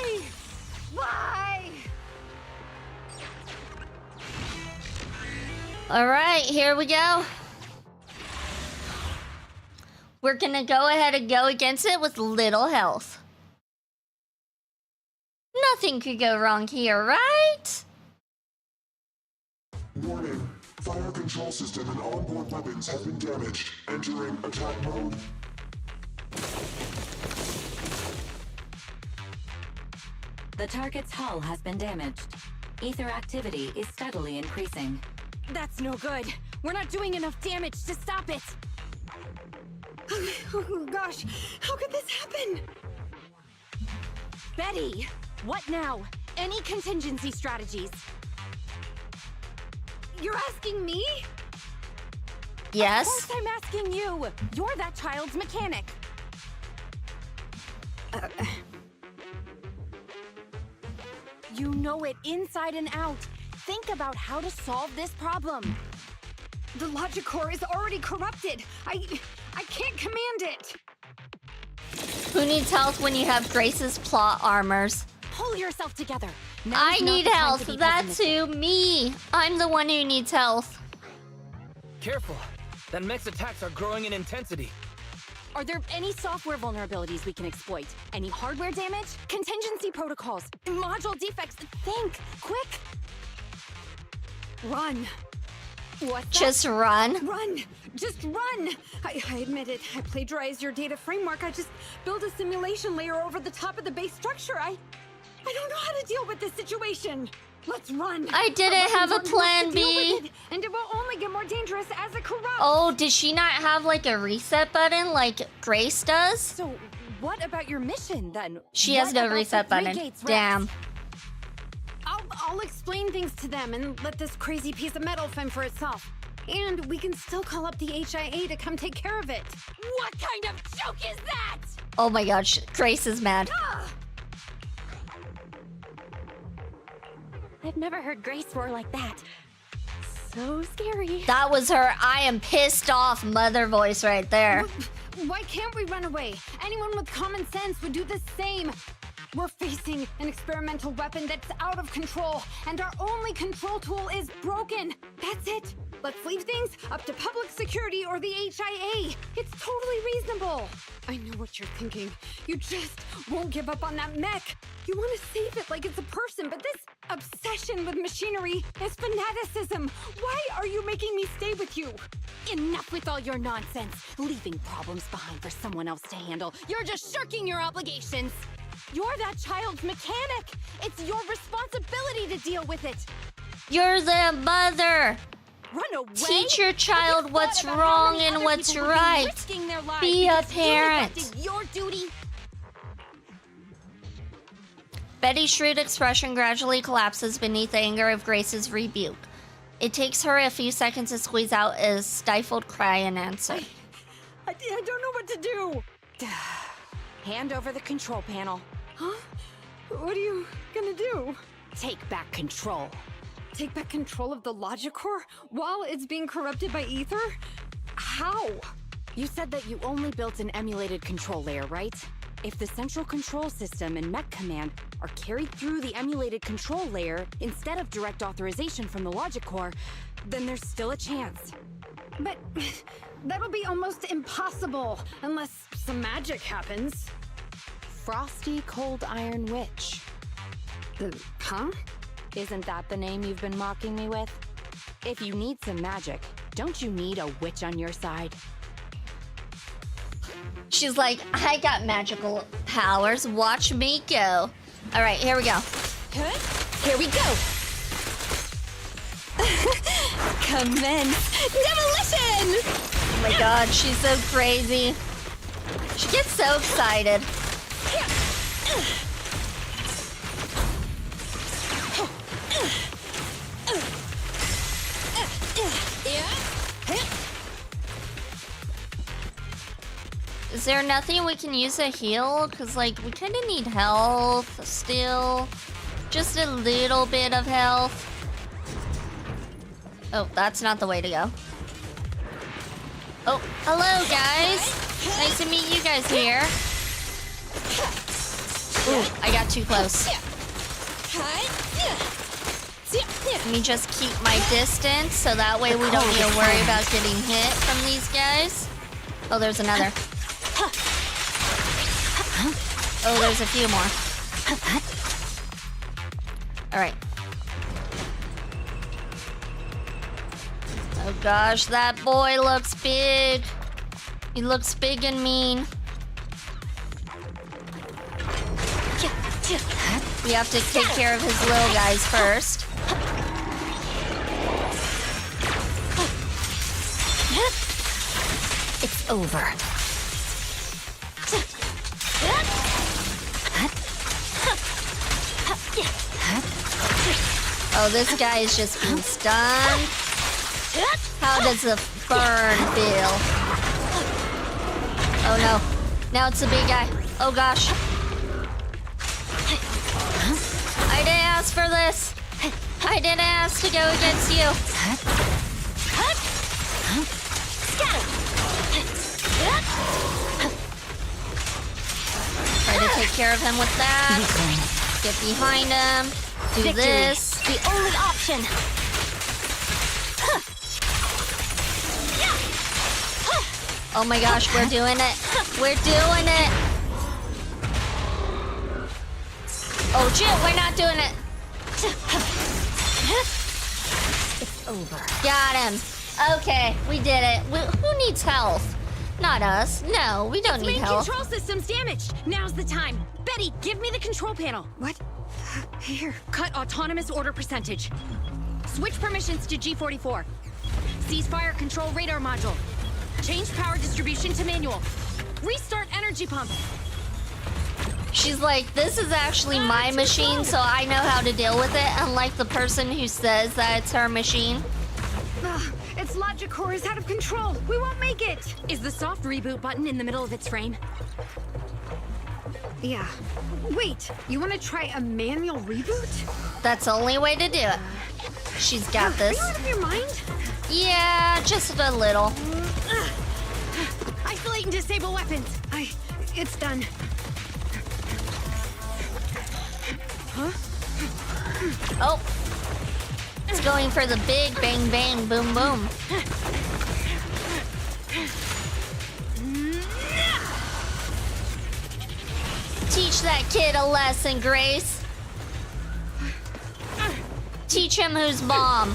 Why? All right, here we go. We're gonna go ahead and go against it with little health. Nothing could go wrong here, right? Warning. Fire control system and onboard weapons have been damaged. Entering attack mode. The target's hull has been damaged. Ether activity is steadily increasing. That's no good. We're not doing enough damage to stop it. Oh gosh, how could this happen? Betty, what now? Any contingency strategies? You're asking me? Yes. Of course I'm asking you. You're that child's mechanic. You know it inside and out. Think about how to solve this problem. The logic core is already corrupted. I can't command it. Who needs health when you have Grace's plot armors? Pull yourself together. I Now's not need the time health. to be That's pessimistic. who, me. I'm the one who needs health. Careful. That mech's attacks are growing in intensity. Are there any software vulnerabilities we can exploit? Any hardware damage? Contingency protocols? Module defects? Think! Quick! Run. What's that? Just run. Run! Just run! I admit it. I plagiarized your data framework. I just built a simulation layer over the top of the base structure. I don't know how to deal with this situation. Let's run. I didn't Our have a weapons aren't plan enough to deal B. with it, and it will only get more dangerous as it corrupts. Oh, does she not have like a reset button like Grace does? So, what about your mission then? She has What no about reset the Three button. Gates Rex? Damn. I'll explain things to them and let this crazy piece of metal fend for itself. And we can still call up the HIA to come take care of it. What kind of joke is that? Oh my gosh, Grace is mad. I've never heard Grace roar like that. So scary. That was her I am pissed off mother voice right there. Why can't we run away? Anyone with common sense would do the same. We're facing an experimental weapon that's out of control, and our only control tool is broken. That's it. Let's leave things up to public security or the HIA. It's totally reasonable. I know what you're thinking. You just won't give up on that mech. You want to save it like it's a person, but this obsession with machinery is fanaticism. Why are you making me stay with you? Enough with all your nonsense. Leaving problems behind for someone else to handle. You're just shirking your obligations. You're that child's mechanic. It's your responsibility to deal with it. You're the mother. Run away? Teach your Have child you what's thought about how wrong many and other what's people would be right. risking their lives Be a because you parent. neglected your duty? Betty's shrewd expression gradually collapses beneath the anger of Grace's rebuke. It takes her a few seconds to squeeze out a stifled cry and answer. I don't know what to do. Hand over the control panel. Huh? What are you gonna do? Take back control. Take back control of the logic core while it's being corrupted by ether? How? You said that you only built an emulated control layer, right? If the central control system and mech command are carried through the emulated control layer instead of direct authorization from the logic core, then there's still a chance. But that'll be almost impossible unless some magic happens. Frosty Cold Iron Witch. Huh? Isn't that the name you've been mocking me with? If you need some magic, don't you need a witch on your side? She's like, I got magical powers. Watch me go. All right, here we go. Here we go! Commence demolition! Oh my god, she's so crazy. She gets so excited. Is there nothing we can use to heal? Because, like, we kind of need health still. Just a little bit of health. Oh, that's not the way to go. Oh, hello, guys. Nice to meet you guys here. Ooh, I got too close. Let me just keep my distance so that way we don't need to worry about getting hit from these guys. Oh, there's another. Oh, there's a few more. All right. Oh gosh, that boy looks big. He looks big and mean. We have to take care of his little guys first. It's over. Oh, this guy is just being stunned. How does the burn feel? Oh no. Now it's the big guy. Oh gosh. I didn't ask for this. I didn't ask to go against you. Try to take care of him with that. Get behind him. Do Victory, this. the only option. Oh my gosh, we're doing it. We're doing it. Oh shit, we're not doing it. It's over. Got him. Okay, we did it. Who needs health? Not us. No, we don't need Main health. control system's damaged. Now's the time. Betty, give me the control panel. What? Here. Cut autonomous order percentage. Switch permissions to G44. Ceasefire control radar module. Change power distribution to manual. Restart energy pump. She's like, this is actually my machine, so I know how to deal with it, unlike the person who says that it's her machine. Its logic core is out of control. We won't make it. Is the soft reboot button in the middle of its frame? Yeah. Wait, you want to try a manual reboot? That's the only way to do it. She's got this. Are you out of your mind? Yeah, just a little. Isolate and disable weapons. It's done. Huh? Oh. It's going for the big bang bang boom boom. Teach that kid a lesson, Grace. Teach him who's mom.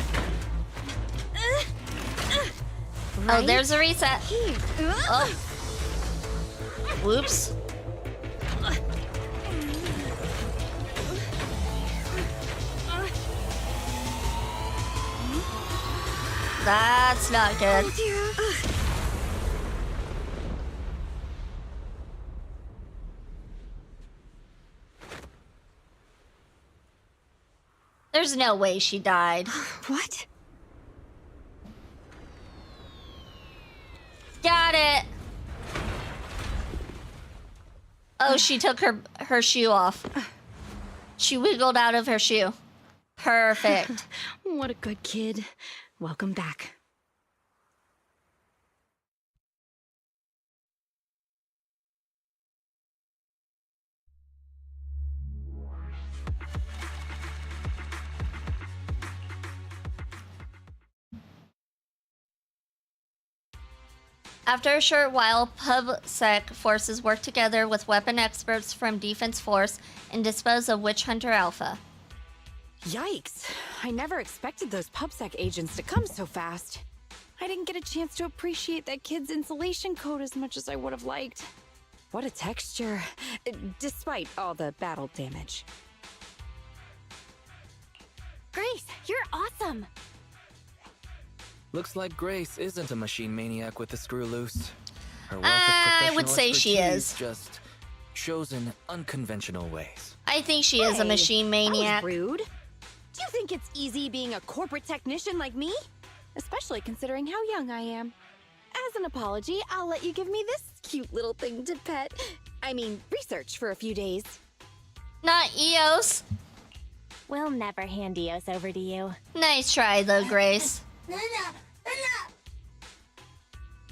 Oh, there's a reset. Oh. Whoops. That's not good. Oh dear. There's no way she died. What? Got it. Oh, she took her shoe off. She wiggled out of her shoe. Perfect. What a good kid. Welcome back. After a short while, PubSec forces work together with weapon experts from Defense Force and dispose of Witch Hunter Alpha. Yikes. I never expected those PubSec agents to come so fast. I didn't get a chance to appreciate that kid's insulation coat as much as I would have liked. What a texture, despite all the battle damage. Grace, you're awesome! Looks like Grace isn't a machine maniac with the screw loose. Her wealth of I would professional say she expertise is. just shows in unconventional ways. I think she is a Hey, machine maniac. That was rude. Do you think it's easy being a corporate technician like me? Especially considering how young I am. As an apology, I'll let you give me this cute little thing to pet. I mean, research for a few days. Not Eos. We'll never hand Eos over to you. Nice try though, Grace.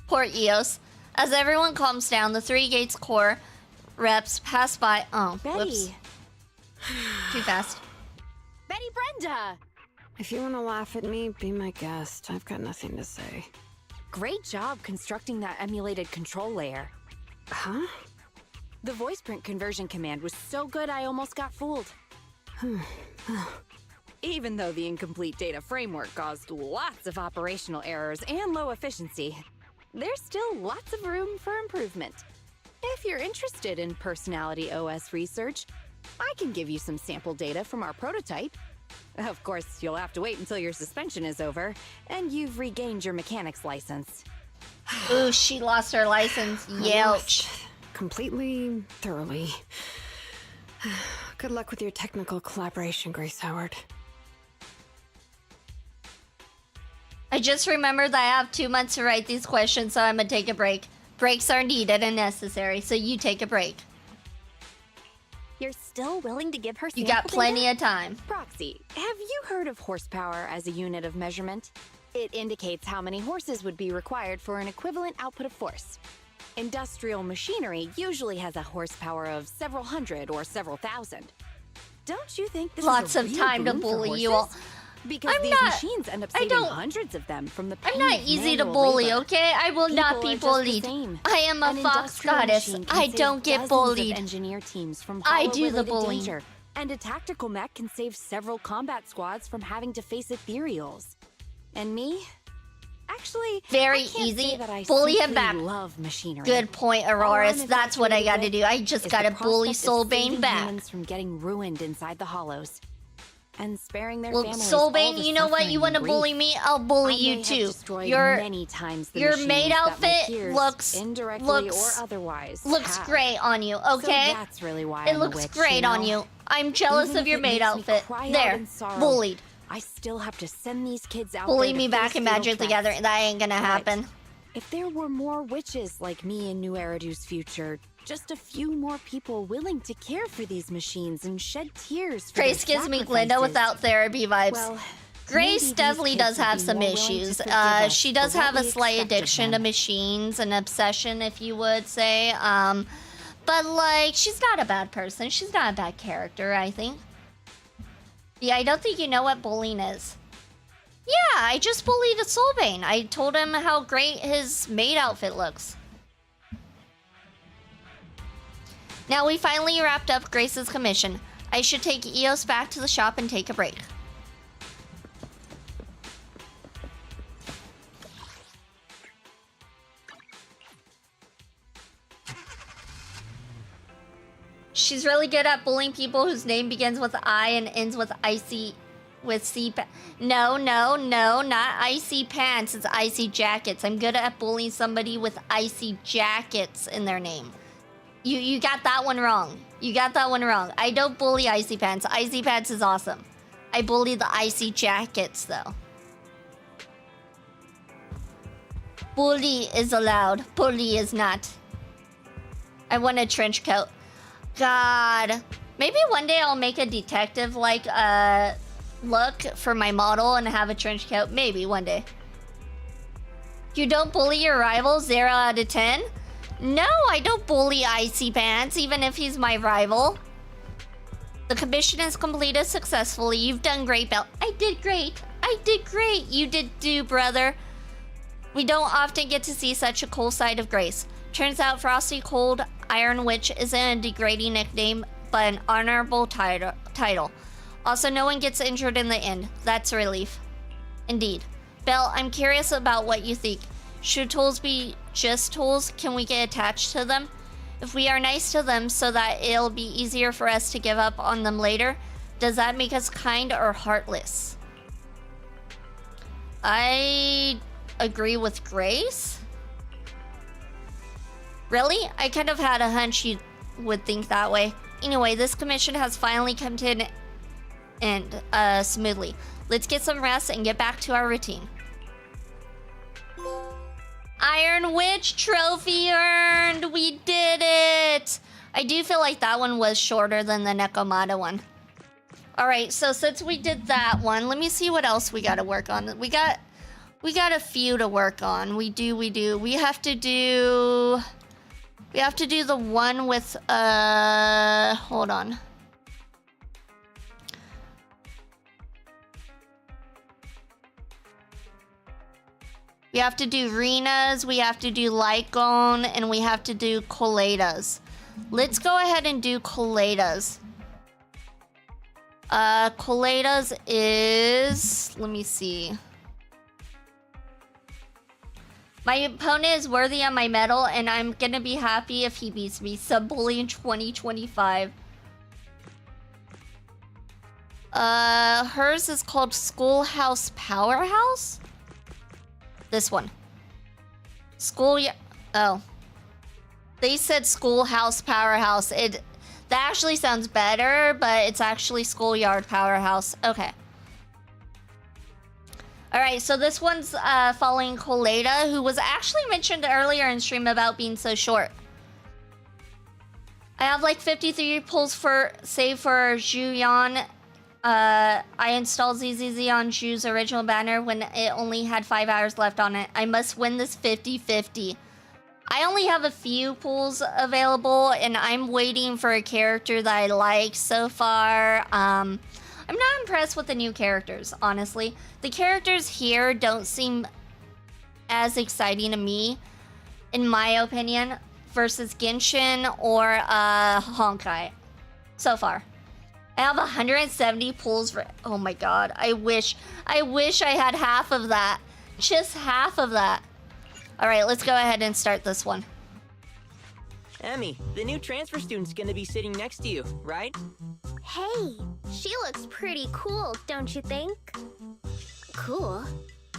Poor Eos. As everyone calms down, the Three Gates Corps reps pass by. Oh, Betty. whoops. Too fast. Betty Brenda! If you want to laugh at me, be my guest. I've got nothing to say. Great job constructing that emulated control layer. Huh? The voice print conversion command was so good I almost got fooled. Even though the incomplete data framework caused lots of operational errors and low efficiency, there's still lots of room for improvement. If you're interested in Personality OS research, I can give you some sample data from our prototype. Of course, you'll have to wait until your suspension is over and you've regained your mechanics license. Ooh, she lost her license. Yelch. Completely, thoroughly. Good luck with your technical collaboration, Grace Howard. I just remembered that I have 2 months to write these questions, so I'm gonna take a break. Breaks are needed and necessary, so you take a break. You're still willing to give her You sample got plenty data? of time. Proxy, have you heard of horsepower as a unit of measurement? It indicates how many horses would be required for an equivalent output of force. Industrial machinery usually has a horsepower of several hundred or several thousand. Don't you think this Lots is a of real time to boon for bully you all. horses? Because I'm these not- machines end up I saving don't- hundreds of them from the I'm pain not of easy to manual bully, labor. okay? I will not be People are just the bullied. same. I am a An fox industrial goddess. machine can I save don't get dozens of bullied. engineer teams from I do the hollow-related bullying. danger, and a tactical mech can save several combat squads from having to face ethereals. And me? Actually, Very I can't easy. say that I Bully him simply back. love machinery. Good point, All I'm Auroras. That's what I gotta infatuated do. I with just is gotta the bully prospect of Soulbane saving back. humans from getting ruined inside the hollows and sparing their Well, families all Soulbane, the you know what? suffering You and want to bully grief. me? I'll bully I you may have too. destroyed Your many times the your machines maid that my outfit peers, looks indirectly looks or otherwise looks have. great on you. Okay, So that's really why it I'm a looks witch, great you on know? you. I'm jealous Even of if your it maid makes me outfit. cry out There, in sorrow, bullied. I still have to send these kids out Bully there to me back face and fatal Magic the threats. Gathering. That ain't gonna But happen. if there were more witches like me in New Eridu's future, just a few more people willing to care for these machines and shed tears for Grace their gives me Glinda sacrifices. without therapy vibes. Well, Grace maybe these definitely kids does would have be some more willing to issues. forgive us She for does what have a we slight expect of addiction to them. machines, an obsession, if you would say. But like, she's not a bad person. She's not a bad character, I think. Yeah, I don't think you know what bullying is. Yeah, I just bullied a Soulbane. I told him how great his maid outfit looks. Now we finally wrapped up Grace's commission. I should take Eos back to the shop and take a break. She's really good at bullying people whose name begins with I and ends with icy, with C. No, not icy pants. It's icy jackets. I'm good at bullying somebody with icy jackets in their name. You got that one wrong. You got that one wrong. I don't bully icy pants. Icy pants is awesome. I bully the icy jackets though. Bully is allowed. Bully is not. I want a trench coat. God. Maybe one day I'll make a detective like look for my model and have a trench coat. Maybe one day. You don't bully your rival? 0 out of 10? No, I don't bully Icy Pants, even if he's my rival. The commission is completed successfully. You've done great, Belle. I did great. I did great. You did too, brother. We don't often get to see such a cool side of Grace. Turns out Frosty Cold Iron Witch isn't a degrading nickname, but an honorable title. Also, no one gets injured in the end. That's a relief. Indeed. Belle, I'm curious about what you think. Should tools be just tools? Can we get attached to them? If we are nice to them so that it'll be easier for us to give up on them later, does that make us kind or heartless? I agree with Grace. Really? I kind of had a hunch you would think that way. Anyway, this commission has finally come to an end smoothly. Let's get some rest and get back to our routine. Iron Witch trophy earned! We did it! I do feel like that one was shorter than the Nekomata one. Alright, so since we did that one, let me see what else we gotta work on. We got a few to work on. We do. We have to do the one with hold on. We have to do Rena's, we have to do Lycone, and we have to do Koleda's. Let's go ahead and do Koleda's. Koleda's is... let me see. My opponent is worthy of my medal, and I'm gonna be happy if he beats me. Sub-bullying 2025. Hers is called Schoolhouse Powerhouse? This one. Oh. They said Schoolhouse Powerhouse. That actually sounds better, but it's actually Schoolyard Powerhouse. Okay. Alright, so this one's following Koleda, who was actually mentioned earlier in stream about being so short. I have like 53 pulls save for Juyan. I installed ZZZ on Ju's original banner when it only had 5 hours left on it. I must win this 50-50. I only have a few pulls available, and I'm waiting for a character that I like so far. I'm not impressed with the new characters, honestly. The characters here don't seem as exciting to me, in my opinion, versus Genshin or Honkai so far. I have 170 pulls for... oh my god, I wish I had half of that. Just half of that. Alright, let's go ahead and start this one. Emmy, the new transfer student's gonna be sitting next to you, right? Hey, she looks pretty cool, don't you think? Cool?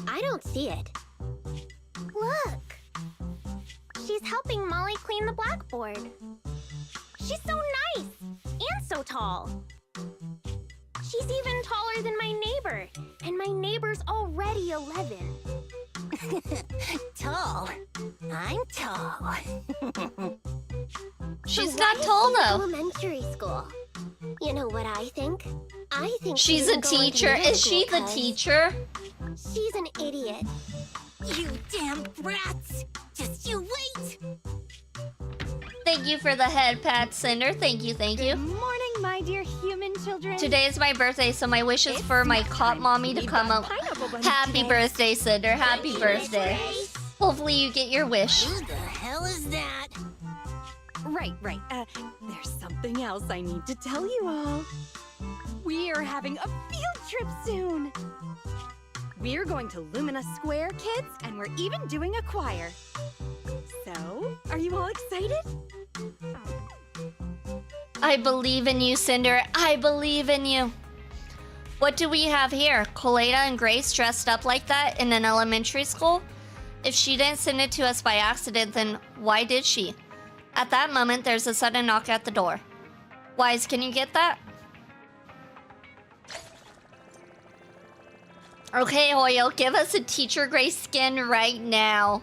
I don't see it. Look! She's helping Molly clean the blackboard. She's so nice! And so tall! She's even taller than my neighbor, and my neighbor's already 11. Tall. I'm tall. She's So not why tall is she in though. Elementary school. You know what I think? I think She's she a should go into teacher. middle Is she school the 'cause teacher? She's an idiot. You damn brats! Just you wait! Thank you for the head pat, Cinder. Thank you. Good morning, my dear human children. Today is my birthday, so my wish is for my cop mommy to We've come got up. pineapple bunnies Happy today. birthday, Cinder. Happy birthday. Hopefully you get your wish. Who the hell is that? Right. There's something else I need to tell you all. We are having a field trip soon. We're going to Lumina Square, kids, and we're even doing a choir. So, are you all excited? I believe in you, Cinder. I believe in you. What do we have here? Koleda and Grace dressed up like that in an elementary school? If she didn't send it to us by accident, then why did she? At that moment, there's a sudden knock at the door. Wise, can you get that? Okay, Hoyo, give us a Teacher Grace skin right now.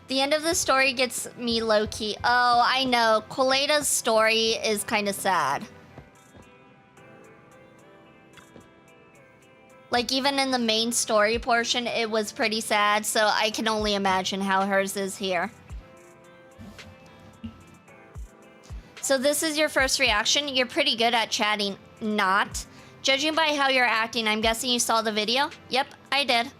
The end of the story gets me low-key. Oh, I know. Koleda's story is kind of sad. Like, even in the main story portion, it was pretty sad, so I can only imagine how hers is here. So this is your first reaction? You're pretty good at chatting. Not. Judging by how you're acting, I'm guessing you saw the video? Yep, I did.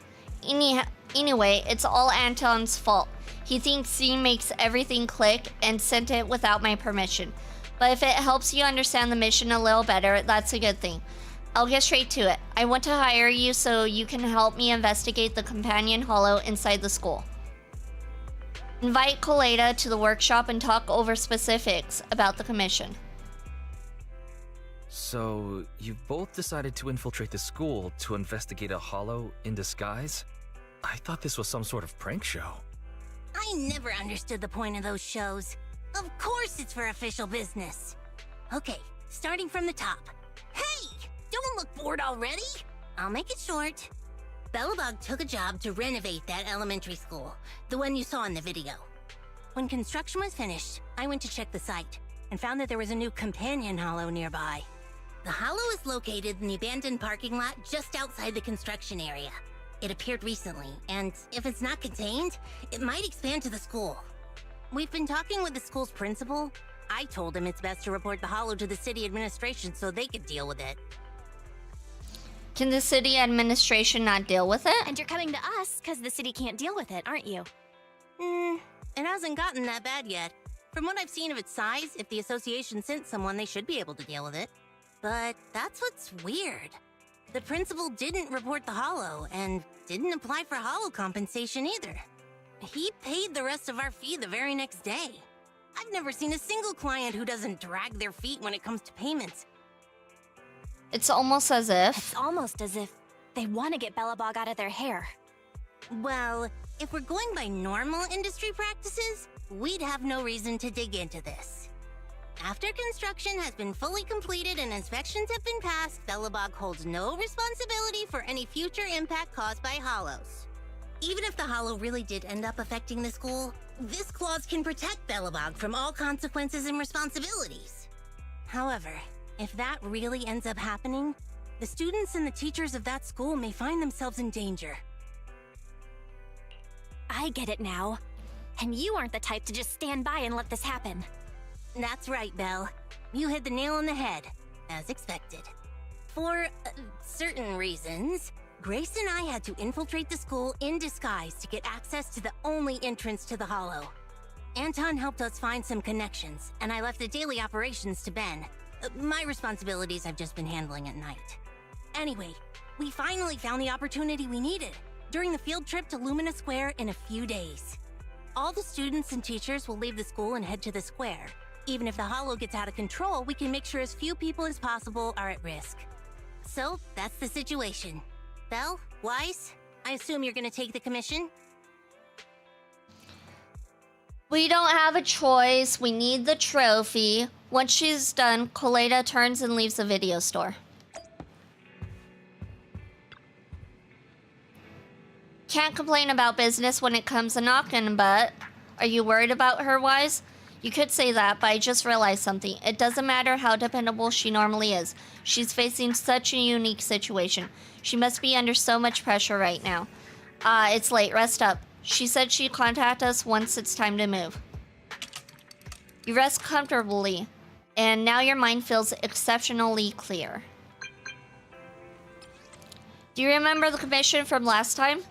Anyway, it's all Anton's fault. He thinks he makes everything click and sent it without my permission. But if it helps you understand the mission a little better, that's a good thing. I'll get straight to it. I want to hire you so you can help me investigate the companion hollow inside the school. Invite Koleda to the workshop and talk over specifics about the commission. So, you've both decided to infiltrate the school to investigate a hollow in disguise? I thought this was some sort of prank show. I never understood the point of those shows. Of course it's for official business. Okay, starting from the top. Hey! Don't look bored already! I'll make it short. Belobog took a job to renovate that elementary school, the one you saw in the video. When construction was finished, I went to check the site and found that there was a new companion hollow nearby. The hollow is located in the abandoned parking lot just outside the construction area. It appeared recently, and if it's not contained, it might expand to the school. We've been talking with the school's principal. I told him it's best to report the hollow to the city administration so they could deal with it. Can the city administration not deal with it? And you're coming to us because the city can't deal with it, aren't you? It hasn't gotten that bad yet. From what I've seen of its size, if the association sent someone, they should be able to deal with it. But that's what's weird. The principal didn't report the hollow and didn't apply for hollow compensation either. He paid the rest of our fee the very next day. I've never seen a single client who doesn't drag their feet when it comes to payments. It's almost as if... It's almost as if they want to get Belobog out of their hair. Well, if we're going by normal industry practices, we'd have no reason to dig into this. After construction has been fully completed and inspections have been passed, Belobog holds no responsibility for any future impact caused by hollows. Even if the hollow really did end up affecting the school, this clause can protect Belobog from all consequences and responsibilities. However, if that really ends up happening, the students and the teachers of that school may find themselves in danger. I get it now. And you aren't the type to just stand by and let this happen. That's right, Belle. You hit the nail on the head, as expected. For certain reasons, Grace and I had to infiltrate the school in disguise to get access to the only entrance to the hollow. Anton helped us find some connections, and I left the daily operations to Ben. My responsibilities I've just been handling at night. Anyway, we finally found the opportunity we needed during the field trip to Lumina Square in a few days. All the students and teachers will leave the school and head to the square. Even if the hollow gets out of control, we can make sure as few people as possible are at risk. So, that's the situation. Belle, Wise, I assume you're gonna take the commission? We don't have a choice. We need the trophy. Once she's done, Koleda turns and leaves the video store. Can't complain about business when it comes to knocking, but are you worried about her, Wise? You could say that, but I just realized something. It doesn't matter how dependable she normally is. She's facing such a unique situation. She must be under so much pressure right now. It's late. Rest up. She said she'd contact us once it's time to move. You rest comfortably, and now your mind feels exceptionally clear. Do you remember the commission from last time?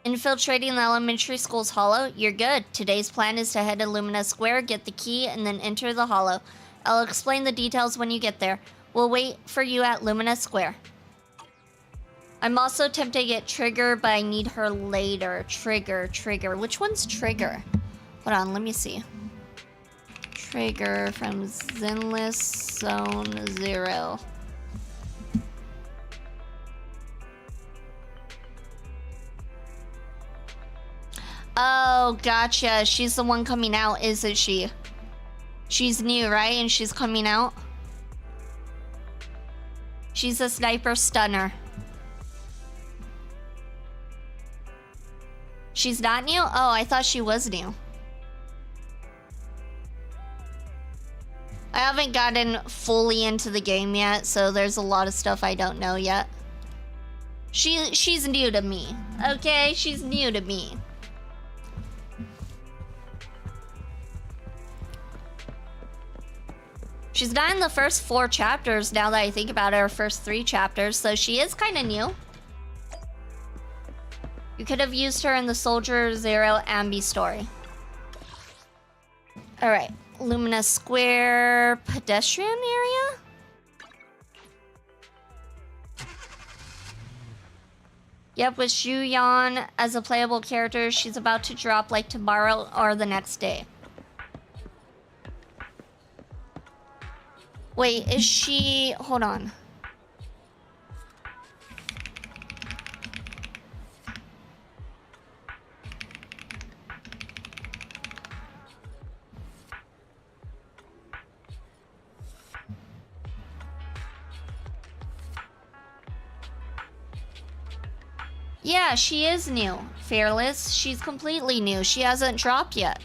Infiltrating the elementary school's hollow? You're good. Today's plan is to head to Lumina Square, get the key, and then enter the hollow. I'll explain the details when you get there. We'll wait for you at Lumina Square. I'm also tempted to get Trigger, but I need her later. Trigger. Which one's Trigger? Hold on, let me see. Trigger from Zenless Zone 0. Oh, gotcha. She's the one coming out, isn't she? She's new, right? And she's coming out? She's a sniper stunner. She's not new? Oh, I thought she was new. I haven't gotten fully into the game yet, so there's a lot of stuff I don't know yet. She's new to me. Okay, she's new to me. She's not in the first 4 chapters now that I think about it, or first 3 chapters, so she is kind of new. You could have used her in the Soldier Zero Ambi story. Alright, Lumina Square pedestrian area? Yep, with Xu Yan as a playable character, she's about to drop like tomorrow or the next day. Wait, is she... Hold on. Yeah, she is new. Fearless, she's completely new. She hasn't dropped yet.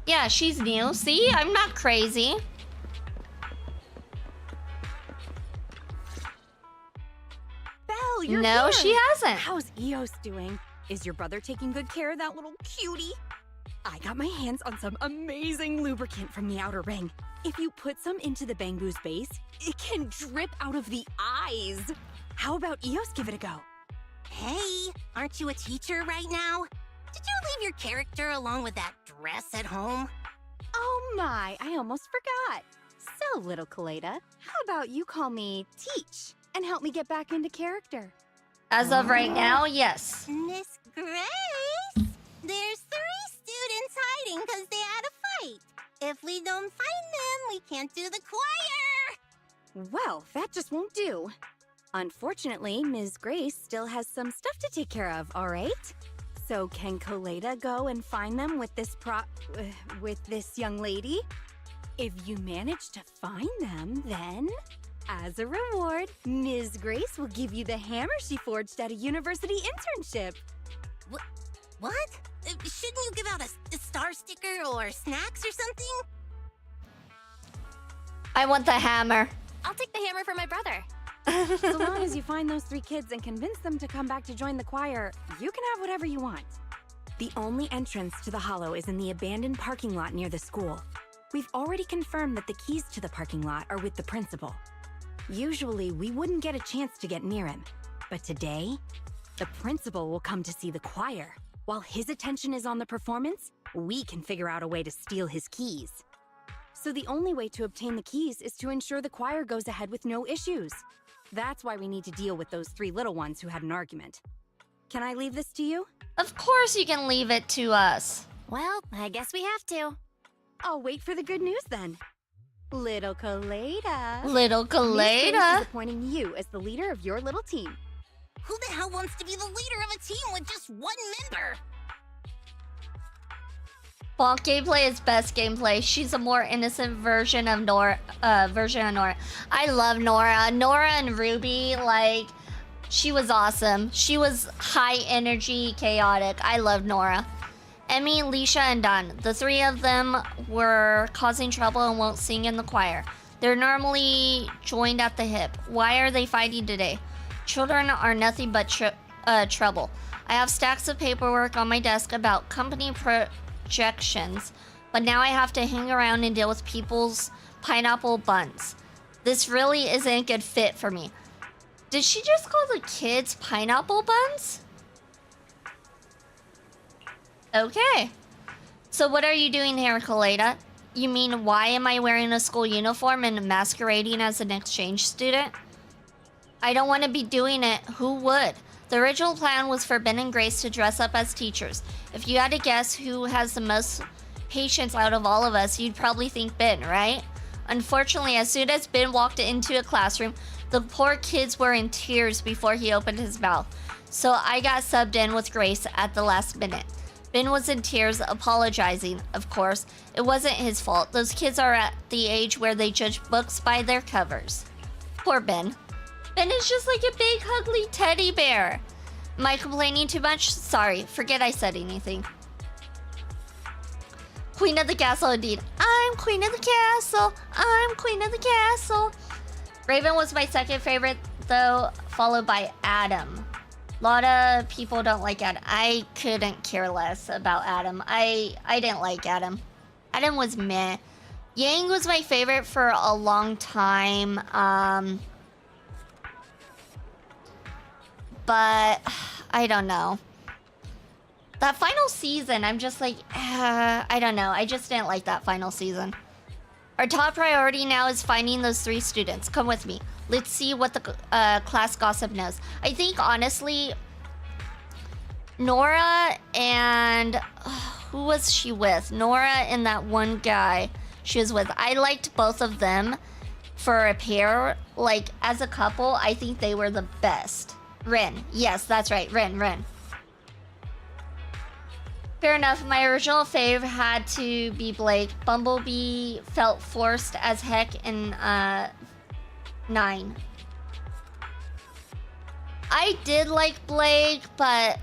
Yeah, she's new. See? I'm not crazy. Belle, you're No, here. she hasn't. How's Eos doing? Is your brother taking good care of that little cutie? I got my hands on some amazing lubricant from the outer ring. If you put some into the Bangu's base, it can drip out of the eyes. How about Eos give it a go? Hey, aren't you a teacher right now? Did you leave your character along with that dress at home? Oh my, I almost forgot. So, little Koleda, how about you call me Teach and help me get back into character? As of right now, yes. Miss Grace, there's 3 students hiding because they had a fight. If we don't find them, we can't do the choir. Well, that just won't do. Unfortunately, Ms. Grace still has some stuff to take care of, all right? So can Koleda go and find them with this young lady? If you manage to find them, then, as a reward, Ms. Grace will give you the hammer she forged at a university internship. What? Shouldn't you give out a star sticker or snacks or something? I want the hammer. I'll take the hammer for my brother. So long as you find those 3 kids and convince them to come back to join the choir, you can have whatever you want. The only entrance to the Hollow is in the abandoned parking lot near the school. We've already confirmed that the keys to the parking lot are with the principal. Usually, we wouldn't get a chance to get near him, but today, the principal will come to see the choir. While his attention is on the performance, we can figure out a way to steal his keys. So the only way to obtain the keys is to ensure the choir goes ahead with no issues. That's why we need to deal with those 3 little ones who had an argument. Can I leave this to you? Of course you can leave it to us. Well, I guess we have to. I'll wait for the good news then. Little Koleda. Little Miss Grace Koleda. is appointing you as the leader of your little team. Who the hell wants to be the leader of a team with just 1 member? Bonk gameplay is best gameplay. She's a more innocent version of Nora. I love Nora. Nora and Ruby, like, she was awesome. She was high energy, chaotic. I love Nora. Emmy, Leisha, and Don. The 3 of them were causing trouble and won't sing in the choir. They're normally joined at the hip. Why are they fighting today? Children are nothing but trouble. I have stacks of paperwork on my desk about company projections, but now I have to hang around and deal with people's pineapple buns. This really isn't a good fit for me. Did she just call the kids pineapple buns? Okay. So what are you doing here, Koleda? You mean, why am I wearing a school uniform and masquerading as an exchange student? I don't want to be doing it. Who would? The original plan was for Ben and Grace to dress up as teachers. If you had to guess who has the most patience out of all of us, you'd probably think Ben, right? Unfortunately, as soon as Ben walked into a classroom, the poor kids were in tears before he opened his mouth. So I got subbed in with Grace at the last minute. Ben was in tears, apologizing, of course. It wasn't his fault. Those kids are at the age where they judge books by their covers. Poor Ben. Ben is just like a big, ugly teddy bear. Am I complaining too much? Sorry, forget I said anything. Queen of the castle, indeed. I'm queen of the castle. I'm queen of the castle. Raven was my second favorite, though, followed by Adam. A lot of people don't like Adam. I couldn't care less about Adam. I didn't like Adam. Adam was meh. Yang was my favorite for a long time. but I don't know. That final season, I'm just like, I don't know. I just didn't like that final season. Our top priority now is finding those 3 students. Come with me. Let's see what the class gossip knows. I think, honestly, Nora and... who was she with? Nora and that one guy she was with. I liked both of them for a pair. Like, as a couple, I think they were the best. Ren. Yes, that's right. Ren. Fair enough. My original fave had to be Blake. Bumblebee felt forced as heck in 9. I did like Blake, but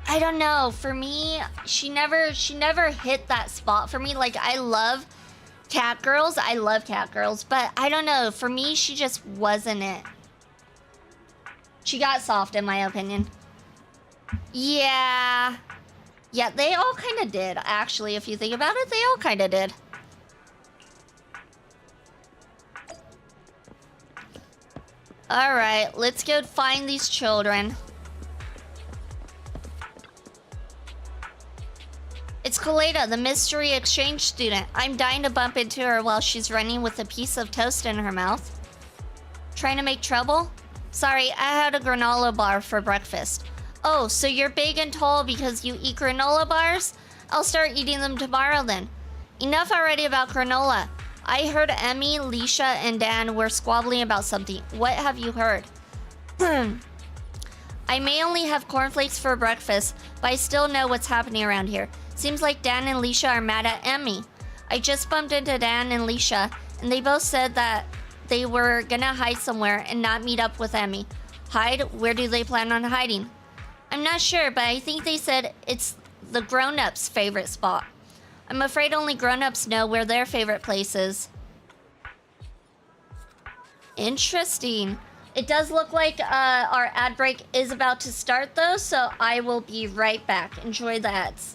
I don't know. For me, she never hit that spot for me. Like, I love cat girls. But I don't know. For me, she just wasn't it. She got soft, in my opinion. Yeah, they all kind of did, actually. If you think about it, they all kind of did. Alright, let's go find these children. It's Koleda, the mystery exchange student. I'm dying to bump into her while she's running with a piece of toast in her mouth. Trying to make trouble? Sorry, I had a granola bar for breakfast. Oh, so you're big and tall because you eat granola bars? I'll start eating them tomorrow then. Enough already about granola. I heard Emmy, Leisha, and Dan were squabbling about something. What have you heard? I may only have cornflakes for breakfast, but I still know what's happening around here. Seems like Dan and Leisha are mad at Emmy. I just bumped into Dan and Leisha, and they both said that they were gonna hide somewhere and not meet up with Emmy. Hide? Where do they plan on hiding? I'm not sure, but I think they said it's the grown-ups' favorite spot. I'm afraid only grown-ups know where their favorite place is. Interesting. It does look like our ad break is about to start, though, so I will be right back. Enjoy the ads.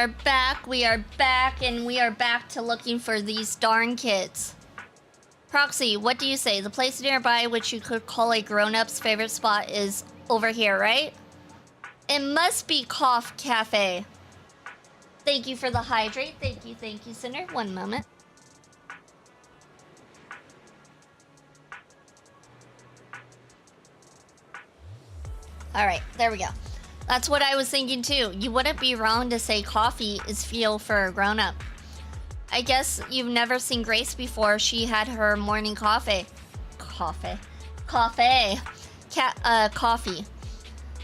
are back, and we are back to looking for these darn kids. Proxy, what do you say? The place nearby which you could call a grown-up's favorite spot is over here, right? It must be Cough Cafe. Thank you for the hydrate. Thank you, Sinner. One moment. Alright, there we go. That's what I was thinking too. You wouldn't be wrong to say coffee is fuel for a grown-up. I guess you've never seen Grace before. She had her morning coffee. Coffee.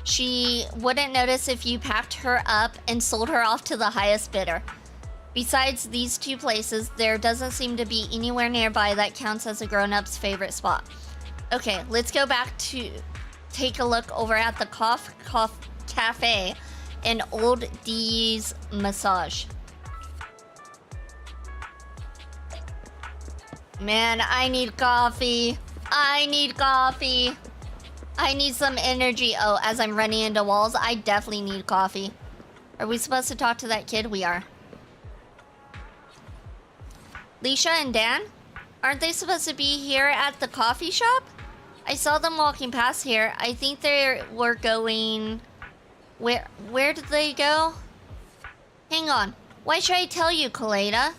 She wouldn't notice if you packed her up and sold her off to the highest bidder. Besides these two places, there doesn't seem to be anywhere nearby that counts as a grown-up's favorite spot. Okay, let's go back to take a look over at the Cough Cafe and Old D's Massage. Man, I need coffee. I need some energy. Oh, as I'm running into walls, I definitely need coffee. Are we supposed to talk to that kid? We are. Leisha and Dan? Aren't they supposed to be here at the coffee shop? I saw them walking past here. I think they were going... Where did they go? Hang on. Why should I tell you, Koleda?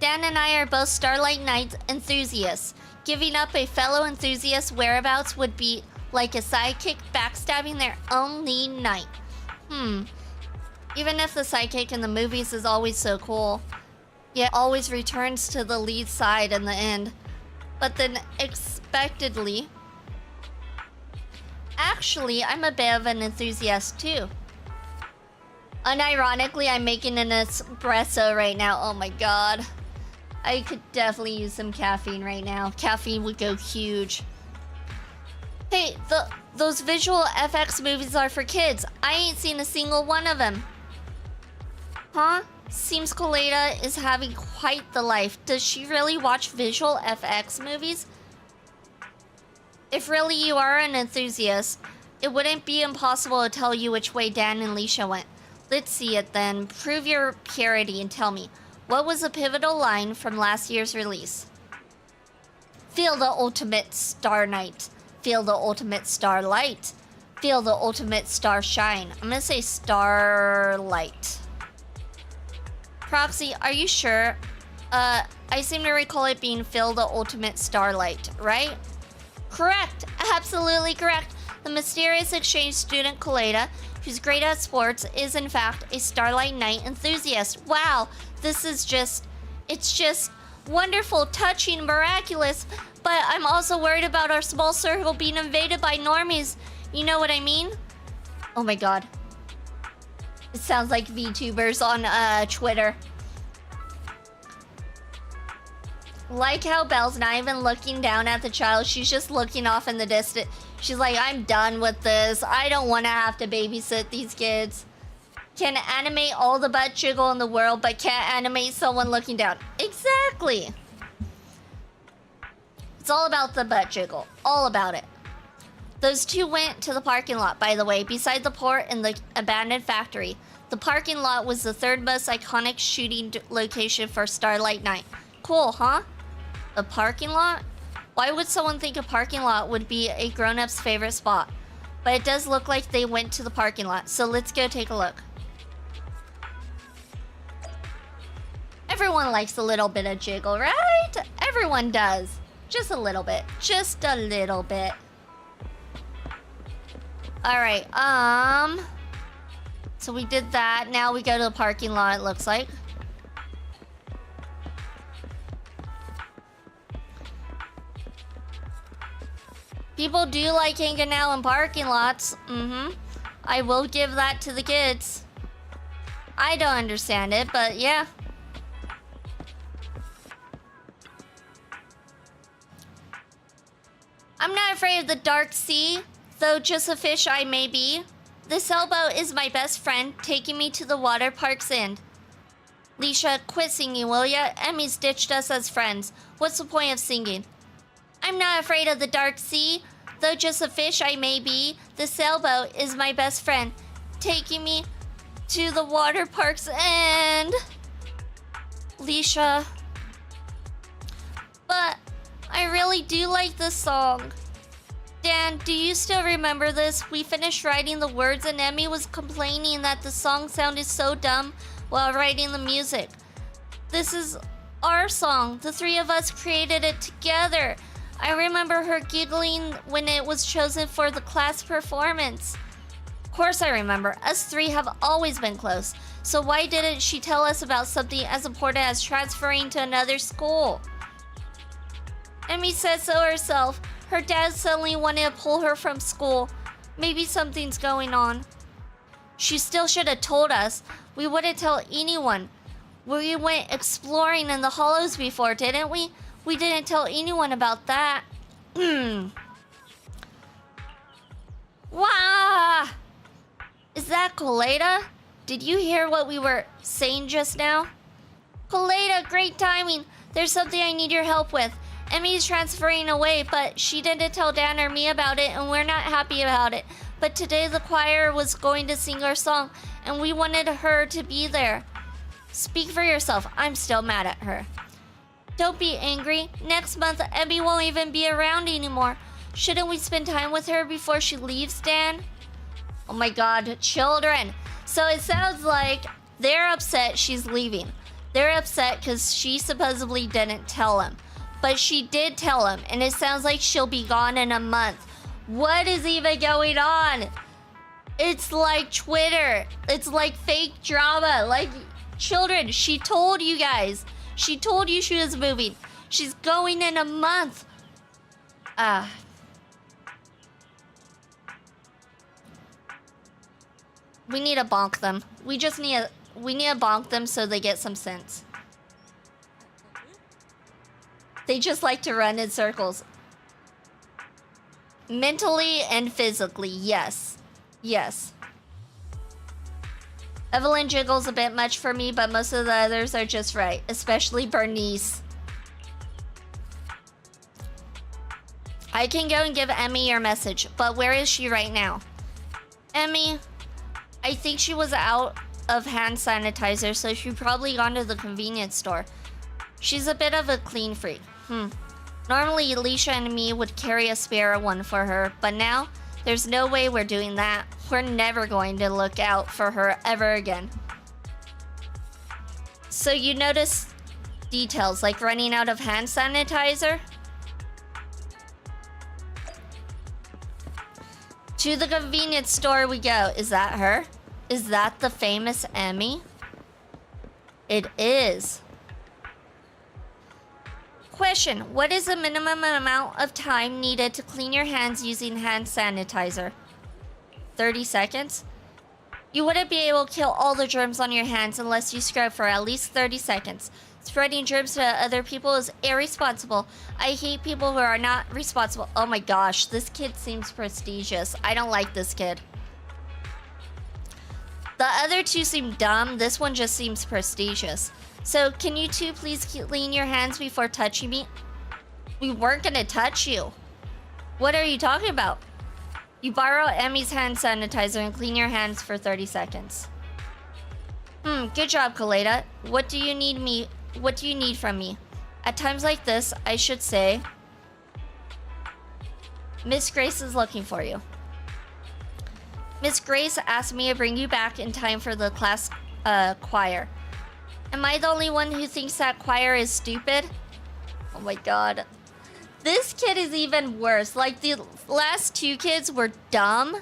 Dan and I are both Starlight Knight enthusiasts. Giving up a fellow enthusiast's whereabouts would be like a sidekick backstabbing their only knight. Even if the sidekick in the movies is always so cool, yet always returns to the lead side in the end. But then expectedly... Actually, I'm a bit of an enthusiast too. Unironically, I'm making an espresso right now. Oh my god. I could definitely use some caffeine right now. Caffeine would go huge. Hey, those visual FX movies are for kids. I ain't seen a single one of them. Huh? Seems Koleda is having quite the life. Does she really watch visual FX movies? If really you are an enthusiast, it wouldn't be impossible to tell you which way Dan and Leisha went. Let's see it then. Prove your purity and tell me, what was a pivotal line from last year's release? Feel the ultimate star night. Feel the ultimate starlight. Feel the ultimate star shine. I'm gonna say starlight. Proxy, are you sure? I seem to recall it being Feel the ultimate starlight, right? Correct. Absolutely correct. The mysterious exchange student Koleda, who's great at sports, is in fact a Starlight Knight enthusiast. Wow, this is it's just wonderful, touching, miraculous. But I'm also worried about our small circle being invaded by normies. You know what I mean? Oh my god. It sounds like VTubers on Twitter. Like how Belle's not even looking down at the child. She's just looking off in the distance. She's like, I'm done with this. I don't want to have to babysit these kids. Can animate all the butt jiggle in the world, but can't animate someone looking down. Exactly. It's all about the butt jiggle. All about it. Those two went to the parking lot, by the way, beside the port and the abandoned factory. The parking lot was the third most iconic shooting location for Starlight Knight. Cool, huh? A parking lot? Why would someone think a parking lot would be a grown-up's favorite spot? But it does look like they went to the parking lot, so let's go take a look. Everyone likes a little bit of jiggle, right? Everyone does. Just a little bit. Just a little bit. Alright, so we did that. Now we go to the parking lot, it looks like. People do like hanging out in parking lots. I will give that to the kids. I don't understand it, but yeah. I'm not afraid of the dark sea, though just a fish I may be. The sailboat is my best friend, taking me to the water park's end. Leisha, quit singing, will ya? Emmy's ditched us as friends. What's the point of singing? I'm not afraid of the dark sea, though just a fish I may be. The sailboat is my best friend, taking me to the water park's end. Leisha. But I really do like this song. Dan, do you still remember this? We finished writing the words and Emmy was complaining that the song sounded so dumb while writing the music. This is our song. The three of us created it together. I remember her giggling when it was chosen for the class performance. Of course I remember. Us three have always been close. So why didn't she tell us about something as important as transferring to another school? Emmy said so herself. Her dad suddenly wanted to pull her from school. Maybe something's going on. She still should have told us. We wouldn't tell anyone. We went exploring in the hollows before, didn't we? We didn't tell anyone about that. Wow! Is that Koleda? Did you hear what we were saying just now? Koleda, great timing. There's something I need your help with. Emmy's transferring away, but she didn't tell Dan or me about it, and we're not happy about it. But today the choir was going to sing our song, and we wanted her to be there. Speak for yourself. I'm still mad at her. Don't be angry. Next month, Emmy won't even be around anymore. Shouldn't we spend time with her before she leaves, Dan? Oh my god, children. So it sounds like they're upset she's leaving. They're upset because she supposedly didn't tell him. But she did tell him, and it sounds like she'll be gone in a month. What is even going on? It's like Twitter. It's like fake drama. Like, children, she told you guys. She told you she was moving. She's going in a month. We need to bonk them. We need to bonk them so they get some sense. They just like to run in circles. Mentally and physically, yes. Yes. Evelyn jiggles a bit much for me, but most of the others are just right. Especially Bernice. I can go and give Emmy your message, but where is she right now? Emmy, I think she was out of hand sanitizer, so she probably gone to the convenience store. She's a bit of a clean freak. Normally, Alicia and me would carry a spare one for her, but now, there's no way we're doing that. We're never going to look out for her ever again. So you notice details, like running out of hand sanitizer? To the convenience store we go. Is that her? Is that the famous Emmy? It is. Question, what is the minimum amount of time needed to clean your hands using hand sanitizer? 30 seconds? You wouldn't be able to kill all the germs on your hands unless you scrub for at least 30 seconds. Spreading germs to other people is irresponsible. I hate people who are not responsible. Oh my gosh, this kid seems prestigious. I don't like this kid. The other two seem dumb. This one just seems prestigious. So, can you two please clean your hands before touching me? We weren't gonna touch you. What are you talking about? You borrow Emmy's hand sanitizer and clean your hands for 30 seconds. Good job, Koleda. What do you need from me? At times like this, I should say, Miss Grace is looking for you. Miss Grace asked me to bring you back in time for the class choir. Am I the only one who thinks that choir is stupid? Oh my god. This kid is even worse. Like, the last two kids were dumb.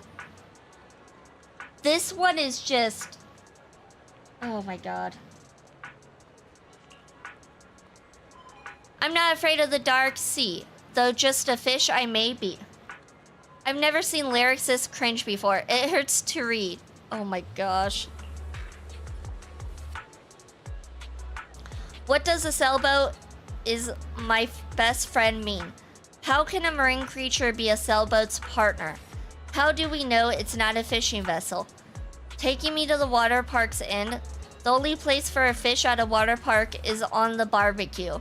This one is just... Oh my god. I'm not afraid of the dark sea, though just a fish I may be. I've never seen lyrics this cringe before. It hurts to read. Oh my gosh. What does a sailboat is my best friend mean? How can a marine creature be a sailboat's partner? How do we know it's not a fishing vessel? Taking me to the water park's end. The only place for a fish at a water park is on the barbecue.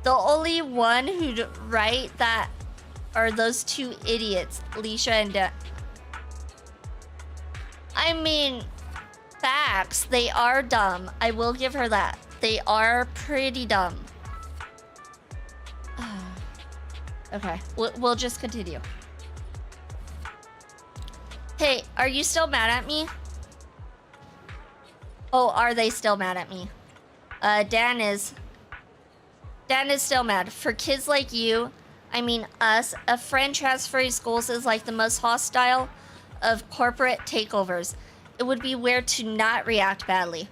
The only one who'd write that are those two idiots, Alicia and I mean, Facts. They are dumb. I will give her that. They are pretty dumb. Okay, we'll just continue. Hey, are you still mad at me? Oh, are they still mad at me? Dan is. Dan is still mad. For kids like you, I mean us, a friend transferring schools is like the most hostile of corporate takeovers. It would be weird to not react badly.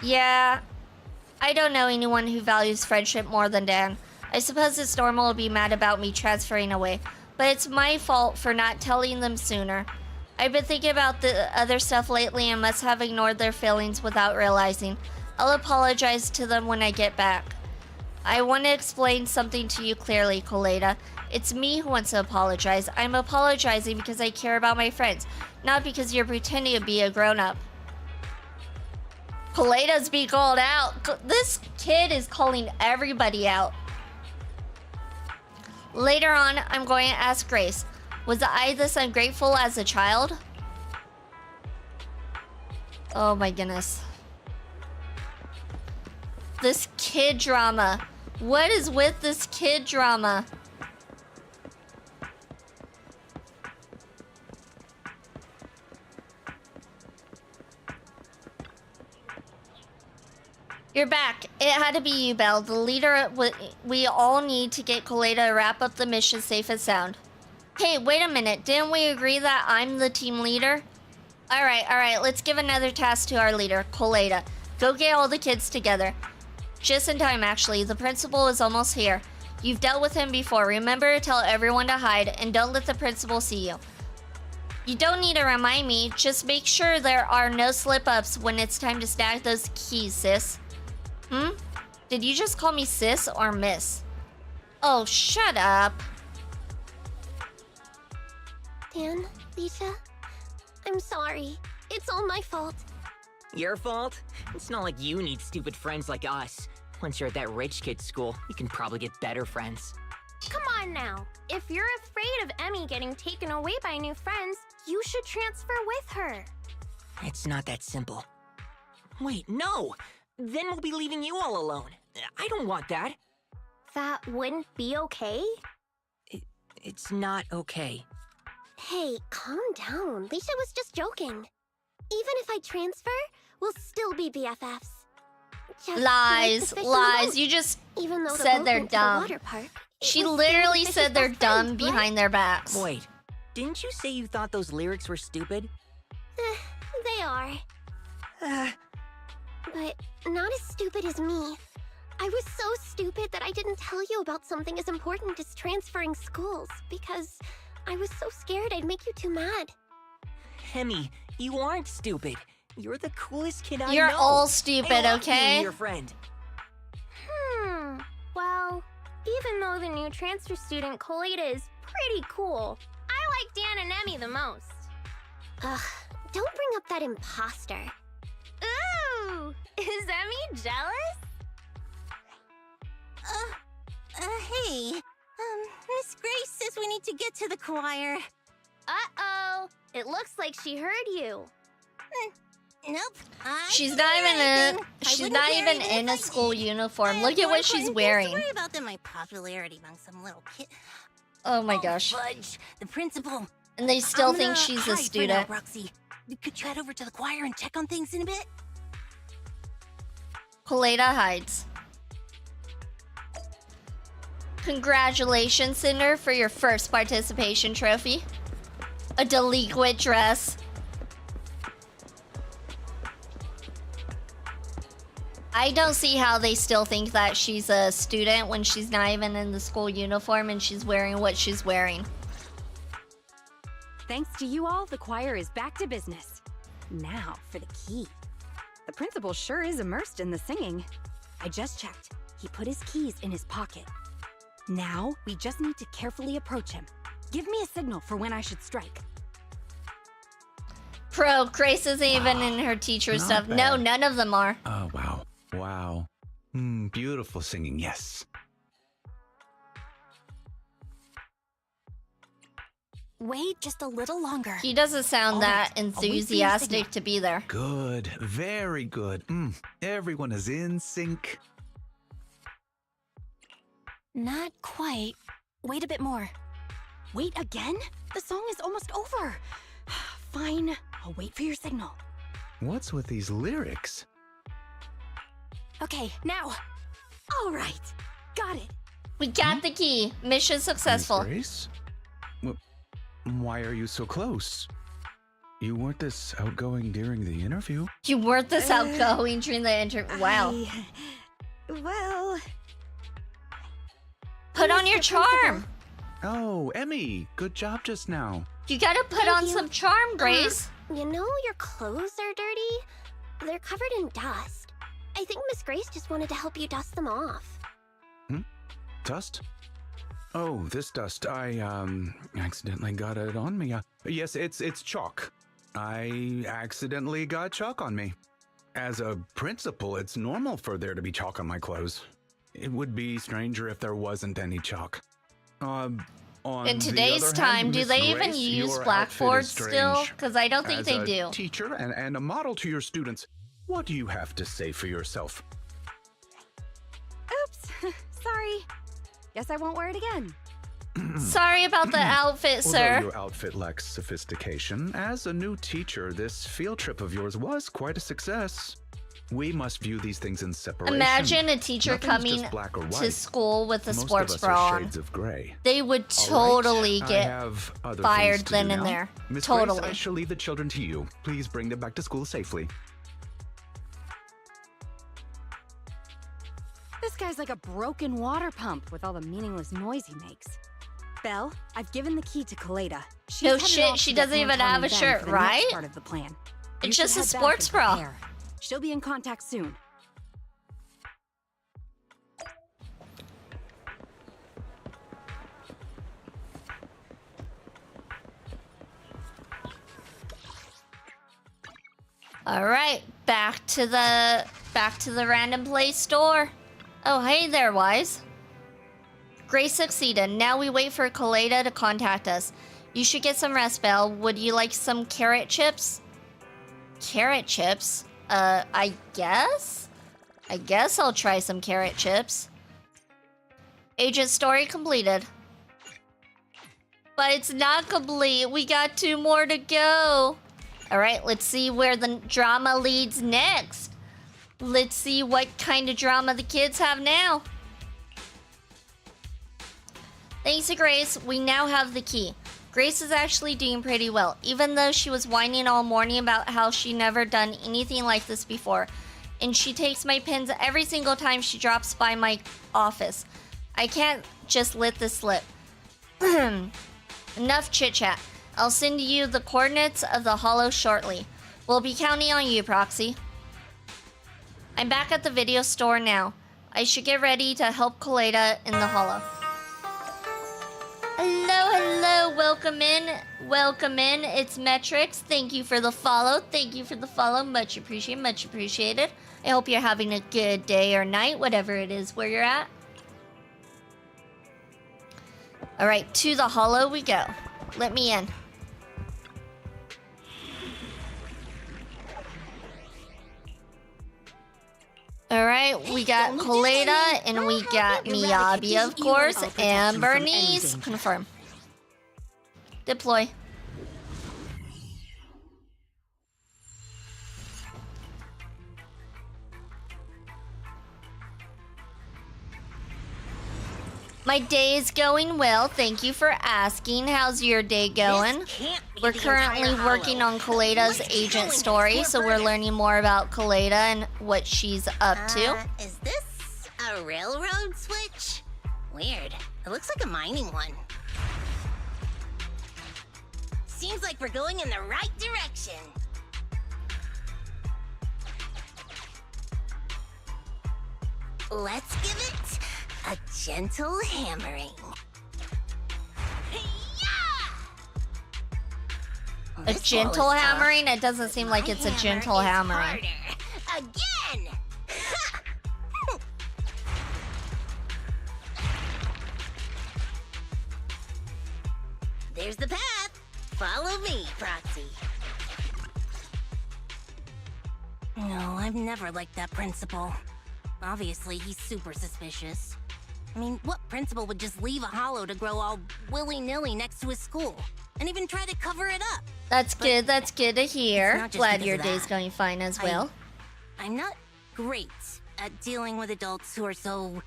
Yeah, I don't know anyone who values friendship more than Dan. I suppose it's normal to be mad about me transferring away, but it's my fault for not telling them sooner. I've been thinking about the other stuff lately and must have ignored their feelings without realizing. I'll apologize to them when I get back. I want to explain something to you clearly, Koleda. It's me who wants to apologize. I'm apologizing because I care about my friends, not because you're pretending to be a grown-up. Koleda's being called out. This kid is calling everybody out. Later on, I'm going to ask Grace, was I this ungrateful as a child? Oh my goodness. This kid drama. What is with this kid drama? You're back. It had to be you, Belle. The leader. We all need to get Koleda to wrap up the mission safe and sound. Hey, wait a minute. Didn't we agree that I'm the team leader? Alright. Let's give another task to our leader, Koleda. Go get all the kids together. Just in time, actually. The principal is almost here. You've dealt with him before. Remember to tell everyone to hide and don't let the principal see you. You don't need to remind me. Just make sure there are no slip-ups when it's time to snag those keys, sis. Did you just call me sis or miss? Oh, shut up. Dan, Lisa, I'm sorry. It's all my fault. Your fault? It's not like you need stupid friends like us. Once you're at that rich kid school, you can probably get better friends. Come on now. If you're afraid of Emmy getting taken away by new friends, you should transfer with her. It's not that simple. Wait, no! Then we'll be leaving you all alone. I don't want that. That wouldn't be okay? It's not okay. Hey, calm down. Lisa was just joking. Even if I transfer, we'll still be BFFs. Just Lies, like the fish in the lies. boat. You just Even though the said boat they're went to the dumb. water park, it She was still literally the fish's said they're best dumb friend, behind their backs. Wait, didn't you say you thought those lyrics were stupid? They are. But not as stupid as me. I was so stupid that I didn't tell you about something as important as transferring schools because I was so scared I'd make you too mad. Hemi, you aren't stupid. You're the coolest kid I know. You're all stupid, I love okay? being your friend. Well, even though the new transfer student Koleda is pretty cool, I like Dan and Emmy the most. Ugh, don't bring up that imposter. Ooh, is Emmy jealous? Hey, Miss Grace says we need to get to the choir. Uh-oh, it looks like she heard you. Nope. She's not even in a school uniform. Look at what she's wearing. Don't worry about them, my popularity among some little kid. Oh my gosh. Fudge, the principal. And they still I'm think gonna she's a hide for student. now, Roxy. Could you head over to the choir and check on things in a bit? Koleda hides. Congratulations, Cinder, for your first participation trophy. A delinquent dress. I don't see how they still think that she's a student when she's not even in the school uniform and she's wearing what she's wearing. Thanks to you all, the choir is back to business. Now for the key. The principal sure is immersed in the singing. I just checked. He put his keys in his pocket. Now, we just need to carefully approach him. Give me a signal for when I should strike. Pro, Grace isn't even in her teacher stuff. No, none of them are. Oh, wow. Wow. Beautiful singing, yes. wait just a little longer. He doesn't sound All that right, I'll wait for your enthusiastic signal. to be there. Good. Very good. Everyone is in sync. Not quite. Wait a bit more. Wait again? The song is almost over. Fine, I'll wait for your signal. What's with these lyrics? Okay, now. All right, got it. We got the key. Mission successful. Miss Grace? Why are you so close? You weren't this outgoing during the interview. You weren't this outgoing during the interview. Wow. Well... Put on your charm. Oh, Emmy, good job just now. You gotta put on some charm, Grace. You know your clothes are dirty? They're covered in dust. I think Miss Grace just wanted to help you dust them off. Dust? Oh, this dust. I, accidentally got it on me. Yes, it's chalk. I accidentally got chalk on me. As a principal, it's normal for there to be chalk on my clothes. It would be stranger if there wasn't any chalk. In today's time, do they even use blackboard still? Because I don't think they do. As a teacher and a model to your students, what do you have to say for yourself? Oops, sorry. Guess I won't wear it again. Sorry about the outfit, sir. Although your outfit lacks sophistication, as a new teacher, this field trip of yours was quite a success. We must view these things in separation. Imagine a teacher Nothing's coming just black or to white. school with a Most sports of us bra are on. shades of gray. They would All totally right, I get have other fired things to then do and now. there. Miss Totally. Grace, I shall leave the children to you. Please bring them back to school safely. This guy's like a broken water pump with all the meaningless noise he makes. Belle, I've given the key to Koleda. She's No headed shit, off she to get doesn't even Anton have a and Ben shirt, for the next right? part of the plan. It's You just should a head back sports and bra. prepare. She'll be in contact soon. All right, back to the random place store. Oh, hey there, Wise. Grace succeeded. Now we wait for Koleda to contact us. You should get some rest, Belle. Would you like some carrot chips? Carrot chips? I guess? I guess I'll try some carrot chips. Agent story completed. But it's not complete. We got 2 more to go. All right, let's see where the drama leads next. Let's see what kind of drama the kids have now. Thanks to Grace, we now have the key. Grace is actually doing pretty well, even though she was whining all morning about how she never done anything like this before. And she takes my pins every single time she drops by my office. I can't just let this slip. Enough chit-chat. I'll send you the coordinates of the hollow shortly. We'll be counting on you, Proxy. I'm back at the video store now. I should get ready to help Koleda in the hollow. Hello, hello, welcome in. Welcome in, it's Metrix. Thank you for the follow. Thank you for the follow. Much appreciated, much appreciated. I hope you're having a good day or night, whatever it is where you're at. Alright, to the hollow we go. Let me in. Alright, we got Koleda and we got Miyabi, of course, and Bernice. Confirm. Deploy. My day is going well. Thank you for asking. How's your day going? We're currently working on Koleda's agent story, so we're learning more about Koleda and what she's up to. Is this a railroad switch? Weird. It looks like a mining one. Seems like we're going in the right direction. Let's give it a gentle hammering. A gentle hammering? It doesn't seem like it's a gentle hammering. Again! There's the path. Follow me, Proxy. No, I've never liked that principal. Obviously, he's super suspicious. I mean, what principal would just leave a hollow to grow all willy-nilly next to his school? And even try to cover it up? That's good to hear. not just Glad because your of day's that. going fine as well. I'm not great at dealing with adults who are so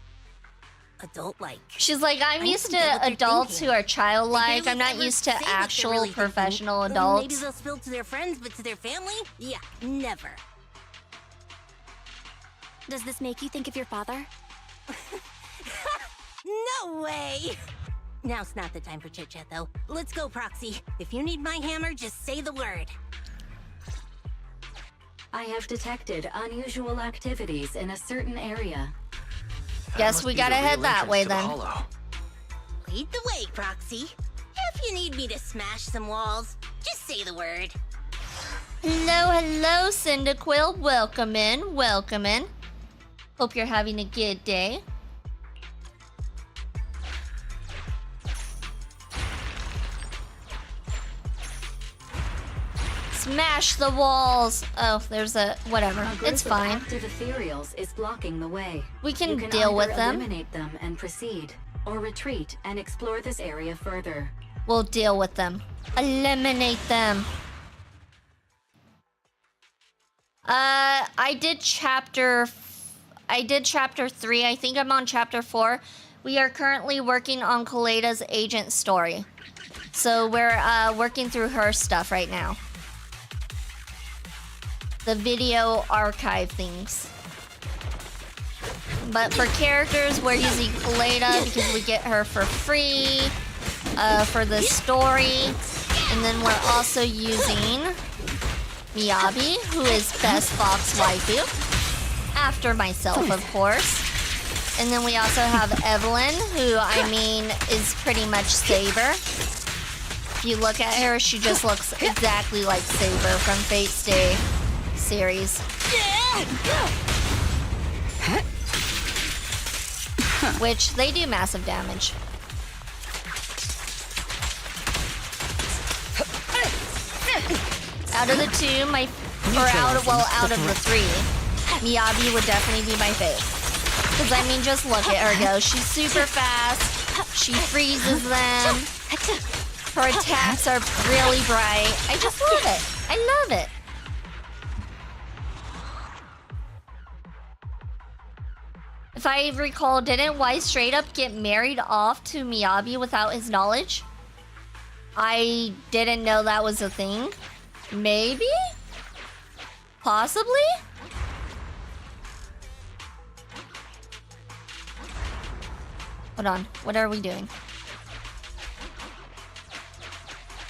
adult-like. She's like, I'm I used don't get to what they're adults thinking. who are childlike. They I'm barely not ever used to say what they're actual really thinking. professional Maybe adults. they'll spill to their friends, but to their family? Yeah, never. Does this make you think of your father? No way! Now's not the time for chit-chat, though. Let's go, Proxy. If you need my hammer, just say the word. I have detected unusual activities in a certain area. Guess must we be gotta the real head that entrance way to the then. hollow. Lead the way, Proxy. If you need me to smash some walls, just say the word. Hello, Cyndaquil. Welcome in. Hope you're having a good day. Smash the walls. Oh, there's a whatever. A group It's of fine. active ethereals is blocking the way. We can You can deal either with them. eliminate them and proceed, or retreat and explore this area further. We'll deal with them. Eliminate them. I did chapter 3. I think I'm on chapter 4. We are currently working on Koleda's agent story. So we're working through her stuff right now. The video archive things. But for characters, we're using Koleda because we get her for free for the story. And then we're also using Miyabi, who is best fox waifu. After myself, of course. And then we also have Evelyn, who, I mean, is pretty much Saber. If you look at her, she just looks exactly like Saber from Fate Stay series. Which, they do massive damage. Out of the two, out of the three, Miyabi would definitely be my fave. Because, I mean, just look at her go. She's super fast. She freezes them. Her attacks are really bright. I just love it. I love it. If I recall, didn't Wise straight up get married off to Miyabi without his knowledge? I didn't know that was a thing. Maybe? Possibly? Hold on. What are we doing?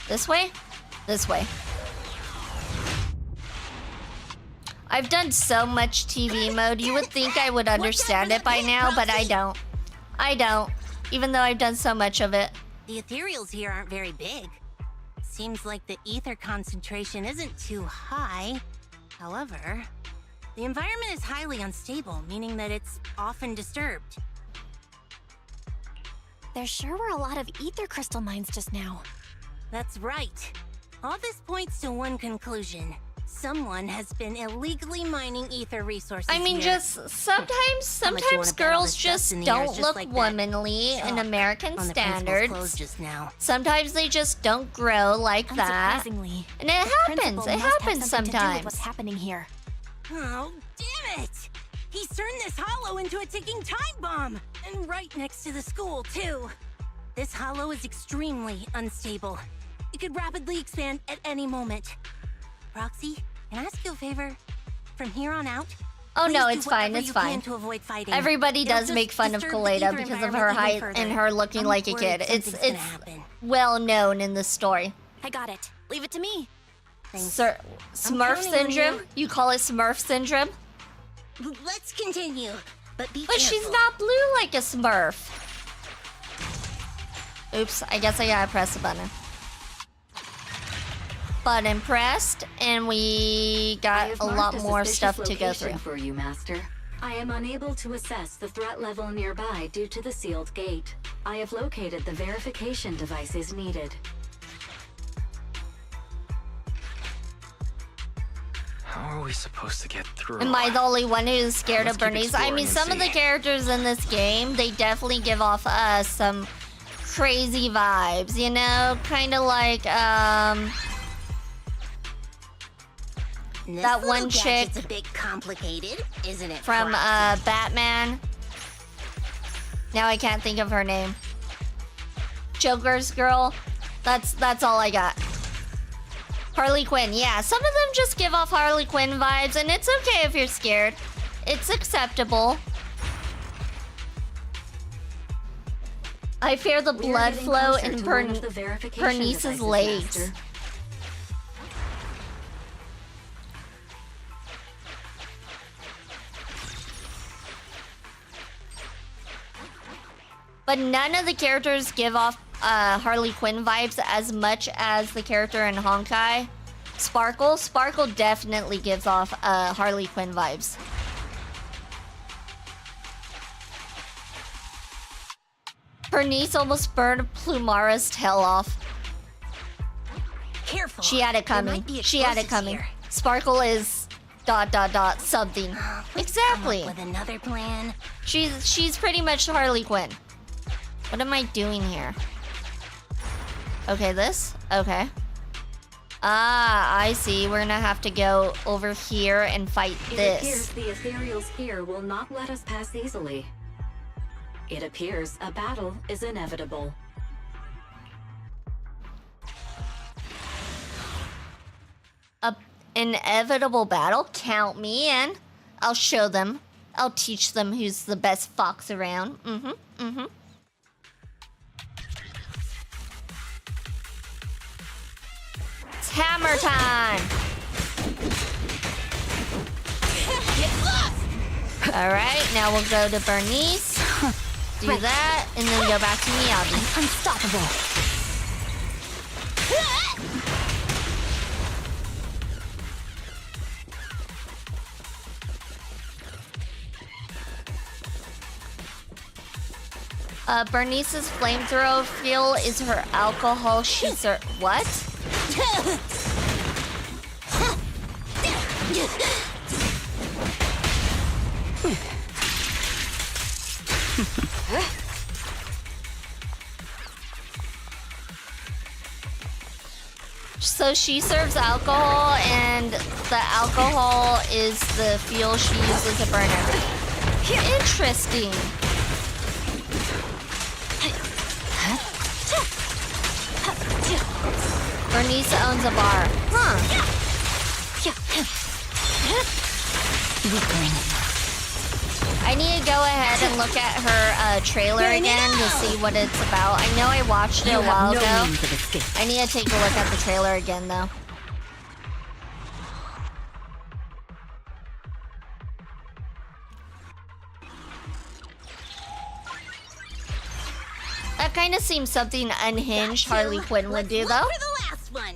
This way? This way. I've done so much TV mode, you would think I would understand it by now, but I don't. I don't. Even though I've done so much of it. The ethereals here aren't very big. Seems like the ether concentration isn't too high. However, the environment is highly unstable, meaning that it's often disturbed. There sure were a lot of ether crystal mines just now. That's right. All this points to one conclusion. Someone has been illegally mining ether resources I mean, here. just How much you sometimes wanna bet all girls this dust just in the air is don't just look like that womanly in chalk American on the principal's clothes standards. just now. Sometimes they just don't grow like that. Unsurprisingly, And it happens. principal It must have happens something to do with sometimes. what's happening here. Oh, damn it! He's turned this hollow into a ticking time bomb! And right next to the school, too. This hollow is extremely unstable. It could rapidly expand at any moment. Proxy, can I ask you a favor? From here on out, Oh no, please do it's fine, whatever it's you can fine. to avoid fighting. Everybody It'll does just make fun of disturb the Koleda ether because of environment her even height further. and her looking I'm like a worried kid. It's something's gonna happen. well known in the story. I got it. Leave it to me. Thanks. Smurf counting on syndrome? You call it Smurf syndrome? Let's continue, but be But careful. she's not blue like a Smurf. Oops, I guess I gotta press the button. Button pressed, and we I got have a marked lot a more suspicious stuff to go location through. for you, Master. I am unable to assess the threat level nearby due to the sealed gate. I have located the verification devices needed. How are we supposed to get through? Am I the only one who's scared Let's of keep Bernice? I mean, exploring and some of the see. characters in this game, they definitely give off some crazy vibes, you know? Kind of like, This that little one chick gadget's a bit complicated, isn't it? from, Frosty? Batman. Now I can't think of her name. Joker's girl. That's all I got. Harley Quinn, yeah. Some of them just give off Harley Quinn vibes, and it's okay if you're scared. It's acceptable. I fear the We're blood getting flow closer in to one of the verification Bernice's devices, legs. Master. But none of the characters give off Harley Quinn vibes as much as the character in Honkai. Sparkle. Sparkle definitely gives off Harley Quinn vibes. Bernice almost burned Plumara's tail off. Careful. She had it There coming. might be She had it explosives coming. here. Sparkle is ... something. Let's come Exactly. up with another plan. She's pretty much Harley Quinn. What am I doing here? Okay, this? Okay. Ah, I see. We're gonna have to go over here and fight It this. appears the ethereals here will not let us pass easily. It appears a battle is inevitable. A inevitable battle? Count me in. I'll show them. I'll teach them who's the best fox around. Mm-hmm. It's hammer time! Alright, now we'll go to Bernice. Do that, and then go back to Miyagi. Unstoppable. Bernice's flamethrower fuel is her alcohol. She's her... What? So she serves alcohol, and the alcohol is the fuel she uses to burn everything. Interesting. Bernice owns a bar. Huh. I need to go ahead and look at her trailer again to see what it's about. I know I watched it a while ago. I need to take a look at the trailer again, though. That kind of seems something unhinged Harley Quinn would do, though. For the last one.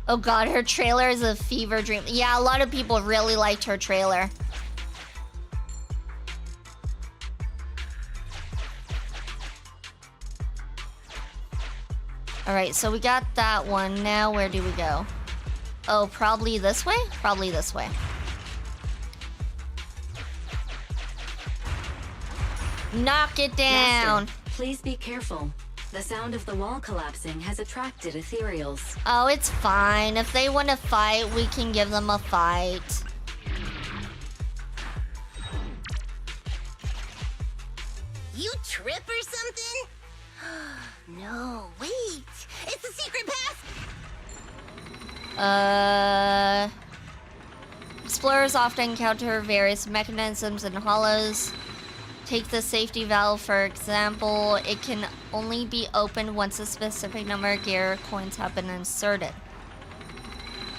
Oh god, her trailer is a fever dream. Yeah, a lot of people really liked her trailer. Alright, so we got that one. Now where do we go? Oh, probably this way? Probably this way. Knock it down! Master, please be careful. The sound of the wall collapsing has attracted ethereals. Oh, it's fine. If they want to fight, we can give them a fight. You trip or something? No, wait. It's a secret pass. Explorers often encounter various mechanisms in hollows. Take the safety valve, for example. It can only be opened once a specific number of gear coins have been inserted.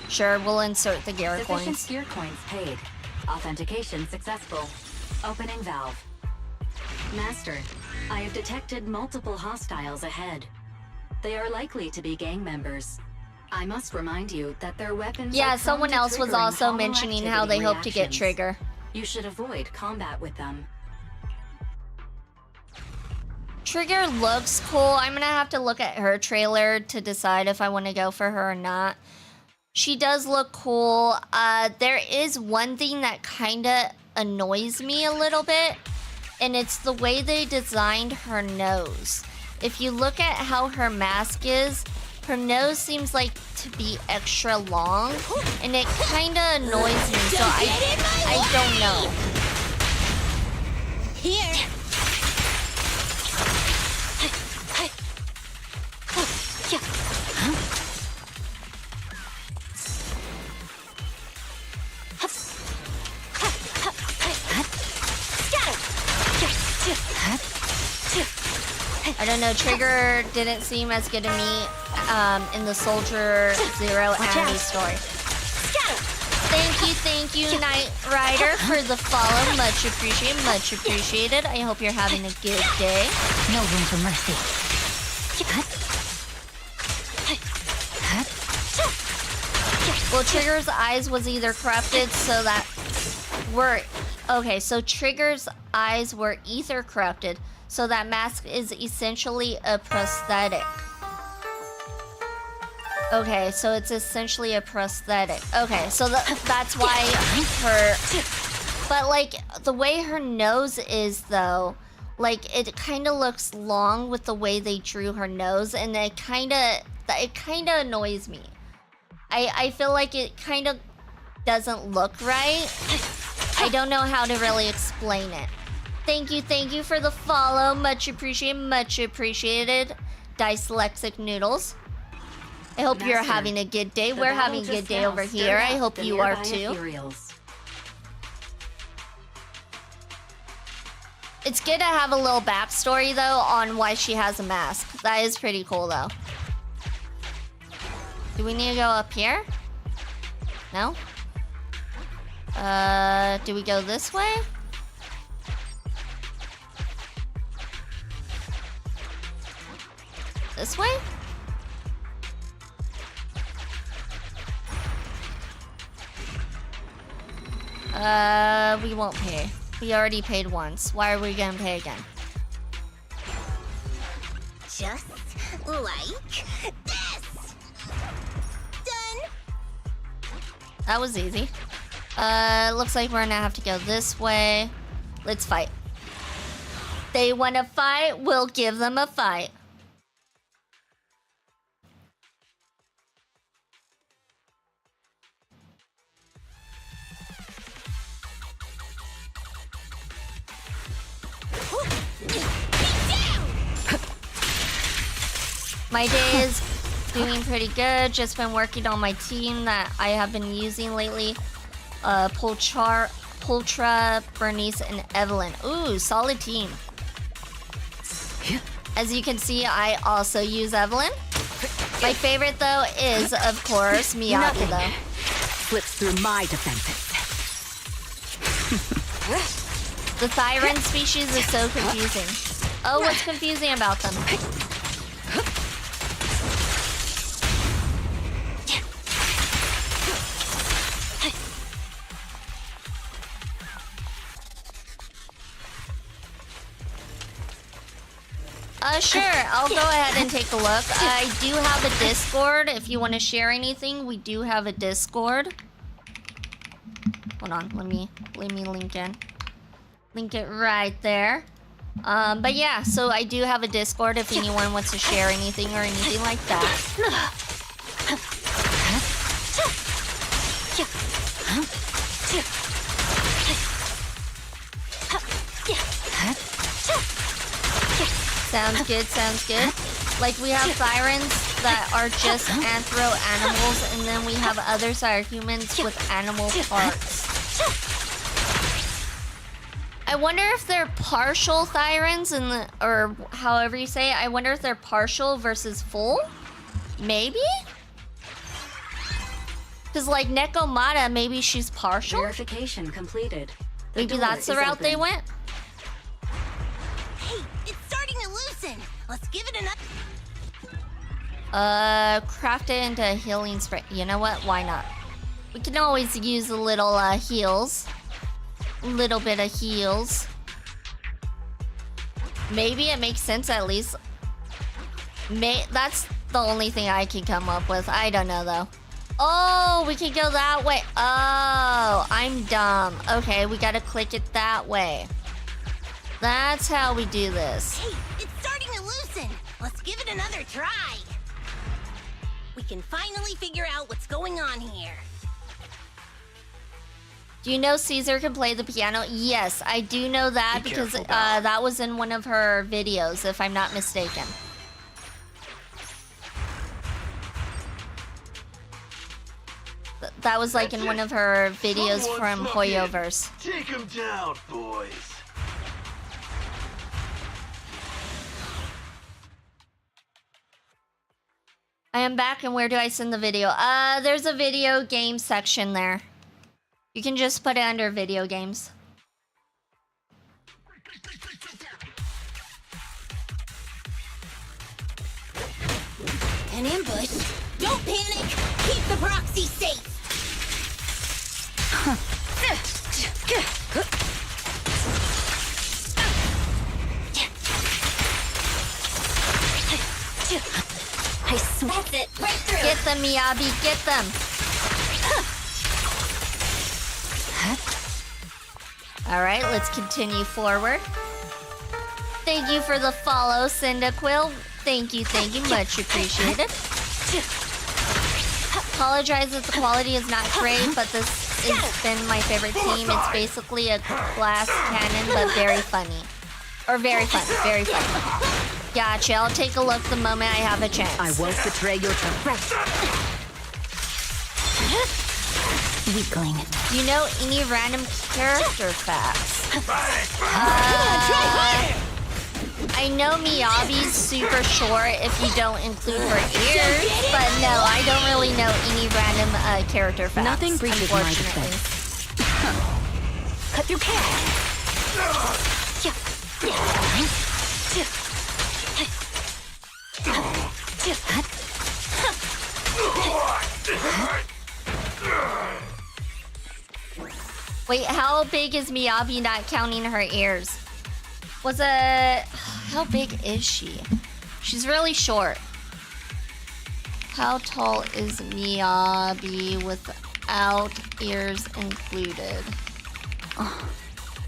Sure, we'll insert the gear Sufficient coins. gear coins paid. Authentication successful. Opening valve. Master, I have detected multiple hostiles ahead. They are likely to be gang members. I must remind you that their weapons Yeah, are someone prone to else was triggering also hollow mentioning how they activity hope to get reactions. Trigger. You should avoid combat with them. Trigger looks cool. I'm gonna have to look at her trailer to decide if I want to go for her or not. She does look cool. There is one thing that kind of annoys me a little bit, and it's the way they designed her nose. If you look at how her mask is, her nose seems like to be extra long, and it kind of annoys me, so I don't know. Here. I don't know, Trigger didn't seem as good to me in the Soldier Zero anime story. Thank you, Knight Rider, for the follow. Much appreciated. I hope you're having a good day. No room for mercy. Well, Trigger's eyes was either corrupted so that were... Okay, so Trigger's eyes were ether corrupted, so that mask is essentially a prosthetic. Okay, so it's essentially a prosthetic. Okay, so that's why her... But, like, the way her nose is, though, like, it kind of looks long with the way they drew her nose, and it kind of annoys me. I feel like it kind of doesn't look right. I don't know how to really explain it. Thank you for the follow. Much appreciated. Dyslexic Noodles. I hope you're having a good day. We're having a good day over here. I hope you are too. It's good to have a little backstory, though, on why she has a mask. That is pretty cool, though. Do we need to go up here? No? Do we go this way? This way? We won't pay. We already paid once. Why are we gonna pay again? Just like this. Done. That was easy. Looks like we're gonna have to go this way. Let's fight. They wanna fight, we'll give them a fight. My day is doing pretty good. Just been working on my team that I have been using lately. Pultra, Bernice, and Evelyn. Ooh, solid team. As you can see, I also use Evelyn. My favorite, though, is, of course, Miyagi, though. Slips through my defenses. The Thyran species is so confusing. Oh, what's confusing about them? Sure, I'll go ahead and take a look. I do have a Discord. If you want to share anything, we do have a Discord. Hold on, let me link in. Link it right there. But yeah, so I do have a Discord if anyone wants to share anything or anything like that. Sounds good, sounds good. Like, we have Thyrans that are just anthro animals, and then we have others that are humans with animal parts. I wonder if they're partial Thyrans, or however you say it. I wonder if they're partial versus full? Maybe? Because, like, Nekomata, maybe she's partial? Verification completed. Maybe that's the route they went? Hey, it's starting to loosen. Let's give it another. Craft it into a healing spray. You know what? Why not? We can always use a little, heals. Little bit of heals. Maybe it makes sense at least. That's the only thing I can come up with. I don't know, though. Oh, we can go that way. Oh, I'm dumb. Okay, we gotta click it that way. That's how we do this. Hey, it's starting to loosen. Let's give it another try. We can finally figure out what's going on here. Do you know Caesar can play the piano? Yes, I do know that because that was in one of her videos, if I'm not mistaken. That was like in one of her videos from Hoyoverse. Take him down, boys. I am back, and where do I send the video? There's a video game section there. You can just put it under video games. An ambush. Don't panic. Keep the proxy safe. I swear. That's it. Right through. Get them, Miyabi. Get them. All right, let's continue forward. Thank you for the follow, Cyndaquil. Thank you, much appreciated. Apologize if the quality is not great, but this has been my favorite team. It's basically a glass cannon, but very funny. Or very fun, very fun. Gotcha, I'll take a look the moment I have a chance. I won't betray your trust. Weakling. Do you know any random character facts? I know Miyabi's super short if you don't include her ears, but no, I don't really know any random character facts. Nothing breaches my defense. Cut through chaos. Wait, how big is Miyabi not counting her ears? How big is she? She's really short. How tall is Miyabi without ears included? Oh,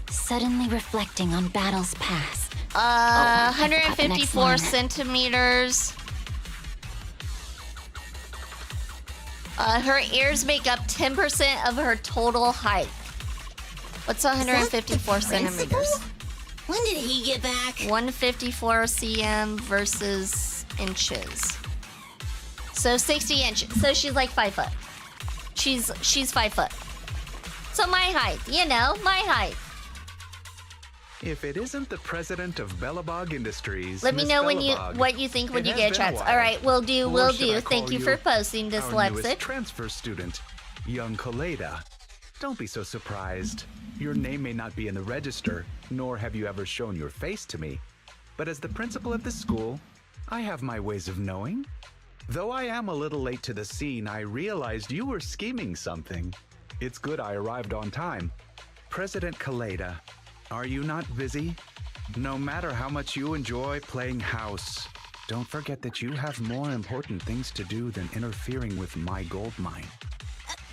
suddenly reflecting on battles past. 154 centimeters. Her ears make up 10% of her total height. What's 154 centimeters? When did he get back? 154 cm versus inches. So 60 inches. So she's like 5 foot. She's 5 foot. So my height, my height. If it isn't the president of Bellabog Industries, Let me Miss know Bellabog, what you think when it you has get a been chance. while. All right, will do. Or should I Thank call you for posting, our newest dyslexic. transfer student, young Koleda. Don't be so surprised. Your name may not be in the register, nor have you ever shown your face to me. But as the principal of the school, I have my ways of knowing. Though I am a little late to the scene, I realized you were scheming something. It's good I arrived on time. President Koleda, are you not busy? No matter how much you enjoy playing house, don't forget that you have more important things to do than interfering with my gold mine.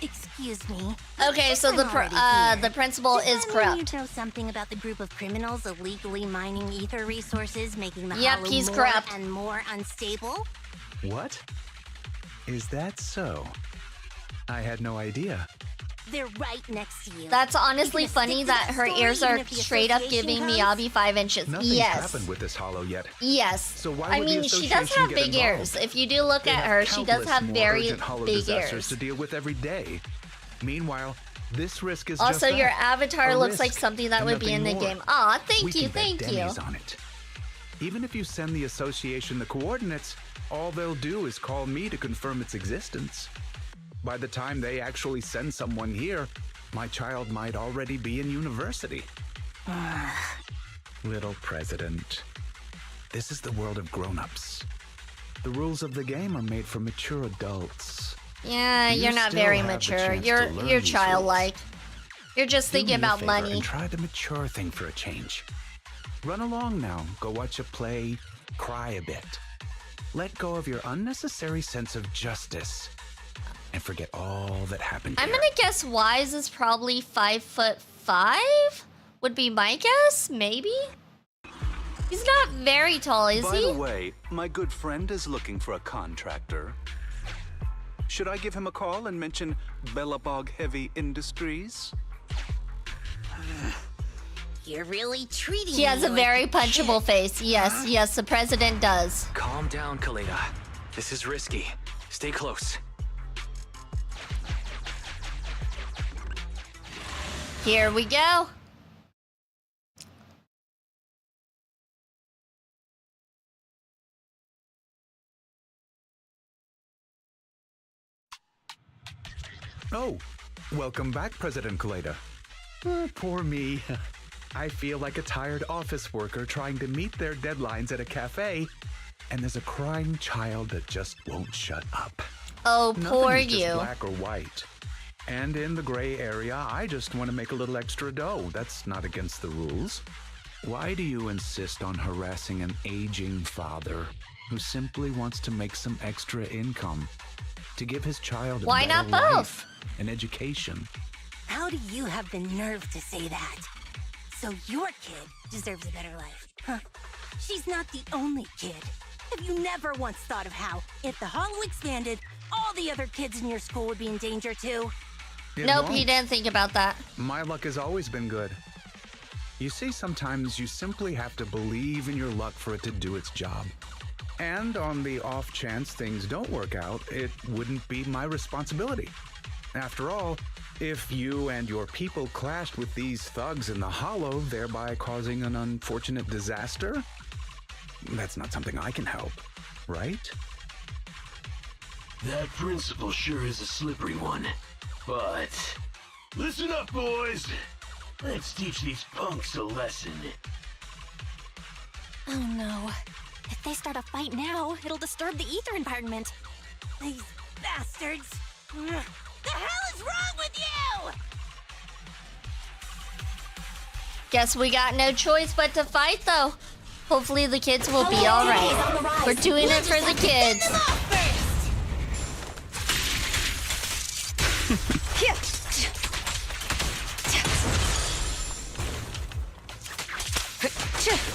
Excuse me. Okay, so the principal is corrupt. You know something about the group of criminals illegally mining ether resources, making the Yep, hollow he's more corrupt. and more unstable? What? Is that so? I had no idea. They're right next to you. That's honestly You gonna funny stick to that her story ears even are if the straight up association giving comes? Miyabi 5 inches. Nothing's Yes. happened with this hollow yet. Yes. So why I would the mean, she does association have get big involved? ears. If you do look They at her, she does countless have more very urgent hollow big disasters ears. to deal with every day. Meanwhile, this risk is Also, just your that, avatar a looks like risk something that and would be in the nothing game. more. Aw, We thank you, can bet thank you. Denny's on it. Even if you send the association the coordinates, all they'll do is call me to confirm its existence. By the time they actually send someone here, my child might already be in university. Little president. This is the world of grown-ups. The rules of the game are made for mature adults. Yeah, You you're not still very have the mature. chance to You're learn you're these childlike. You're just Do thinking me a about favor money. And try the mature thing for a change. Run along now. Go watch a play. Cry a bit. Let go of your unnecessary sense of justice. and forget all that happened I'm here. gonna guess Wise is probably 5'5". Would be my guess, maybe? He's not very tall, is By he? the way, my good friend is looking for a contractor. Should I give him a call and mention Bellabog Heavy Industries? You're really treating He has me a like very a punchable kid. face. Yes, yes, the president does. Calm down, Koleda. This is risky. Stay close. Here we go. Oh, welcome back, President Koleda. Poor me. I feel like a tired office worker trying to meet their deadlines at a cafe, and there's a crying child that just won't shut up. Oh, poor Nothing is just you. black or white. And in the gray area, I just want to make a little extra dough. That's not against the rules. Why do you insist on harassing an aging father who simply wants to make some extra income to give his child a Why better not both? life, an education? How do you have the nerve to say that? So your kid deserves a better life, huh? She's not the only kid. Have you never once thought of how, if the hollow expanded, all the other kids in your school would be in danger too? It Nope, won't. he didn't think about that. My luck has always been good. You see, sometimes you simply have to believe in your luck for it to do its job. And on the off chance things don't work out, it wouldn't be my responsibility. After all, if you and your people clashed with these thugs in the Hollow, thereby causing an unfortunate disaster, that's not something I can help, right? That principle sure is a slippery one. But listen up, boys. Let's teach these punks a lesson. Oh no. If they start a fight now, it'll disturb the ether environment. These bastards! The hell is wrong with you? Guess we got no choice but to fight, though. Hopefully the kids will be alright. We're doing it for the kids.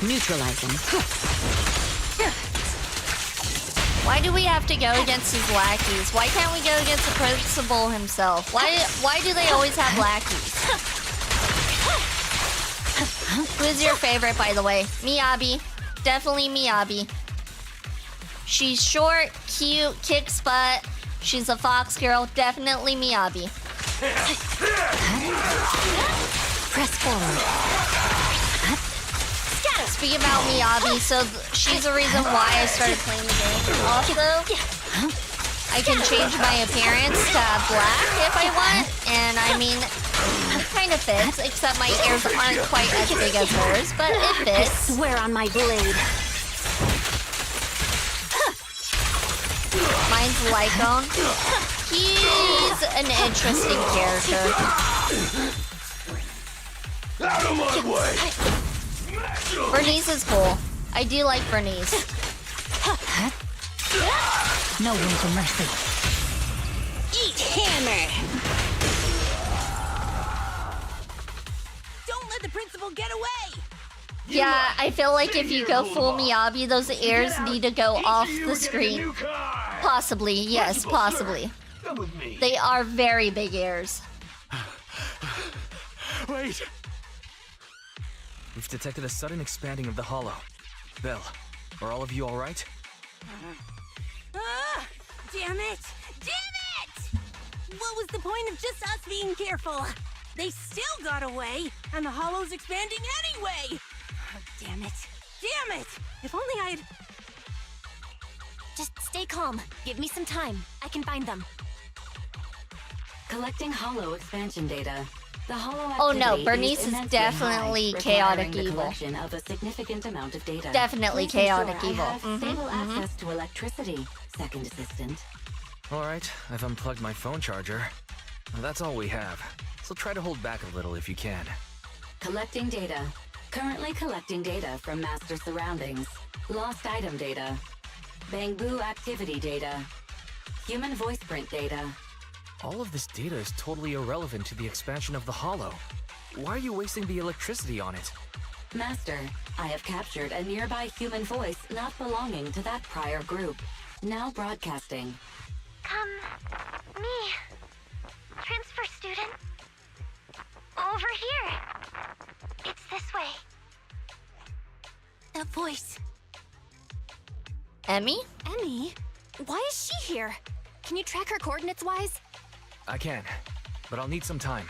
Neutralizing. Why do we have to go against his lackeys? Why can't we go against the principal himself? Why do they always have lackeys? Who's your favorite, by the way? Miyabi. Definitely Miyabi. She's short, cute, kicks butt. She's a fox girl. Definitely Miyabi. Press forward. Speaking about Miyabi, so she's the reason why I started playing the game. Also, I can change my appearance to black if I want, and I mean, it kind of fits, except my ears aren't quite as big as hers, but it fits. I swear on my blade. Mine's Lycone. He's an interesting character. Out of my way! Bernice is cool. I do like Bernice. No room for mercy. Eat hammer! Don't let the principal get away! Yeah, I feel like if you go full Miyabi, those ears need to go off the screen. Possibly, yes, possibly. They are very big ears. Wait! We've detected a sudden expanding of the hollow. Belle, are all of you alright? Ah, damn it! Damn it! What was the point of just us being careful? They still got away, and the hollow's expanding anyway! Oh, damn it. Damn it! If only I'd... Just stay calm. Give me some time. I can find them. Collecting hollow expansion data. The hollow Oh no, activity Bernice is immensely definitely high, chaotic requiring the evil. collection of a significant amount of data. Definitely Please chaotic ensure evil. I have stable access to electricity, second assistant. Alright, I've unplugged my phone charger. That's all we have. So try to hold back a little if you can. Collecting data. Currently collecting data from master surroundings. Lost item data. Bangbu activity data. Human voice print data. All of this data is totally irrelevant to the expansion of the Hollow. Why are you wasting the electricity on it? Master, I have captured a nearby human voice not belonging to that prior group. Now broadcasting. Me. Transfer student. Over here. It's this way. That voice. Emmy? Emmy? Why is she here? Can you track her coordinates-wise? I can, but I'll need some time.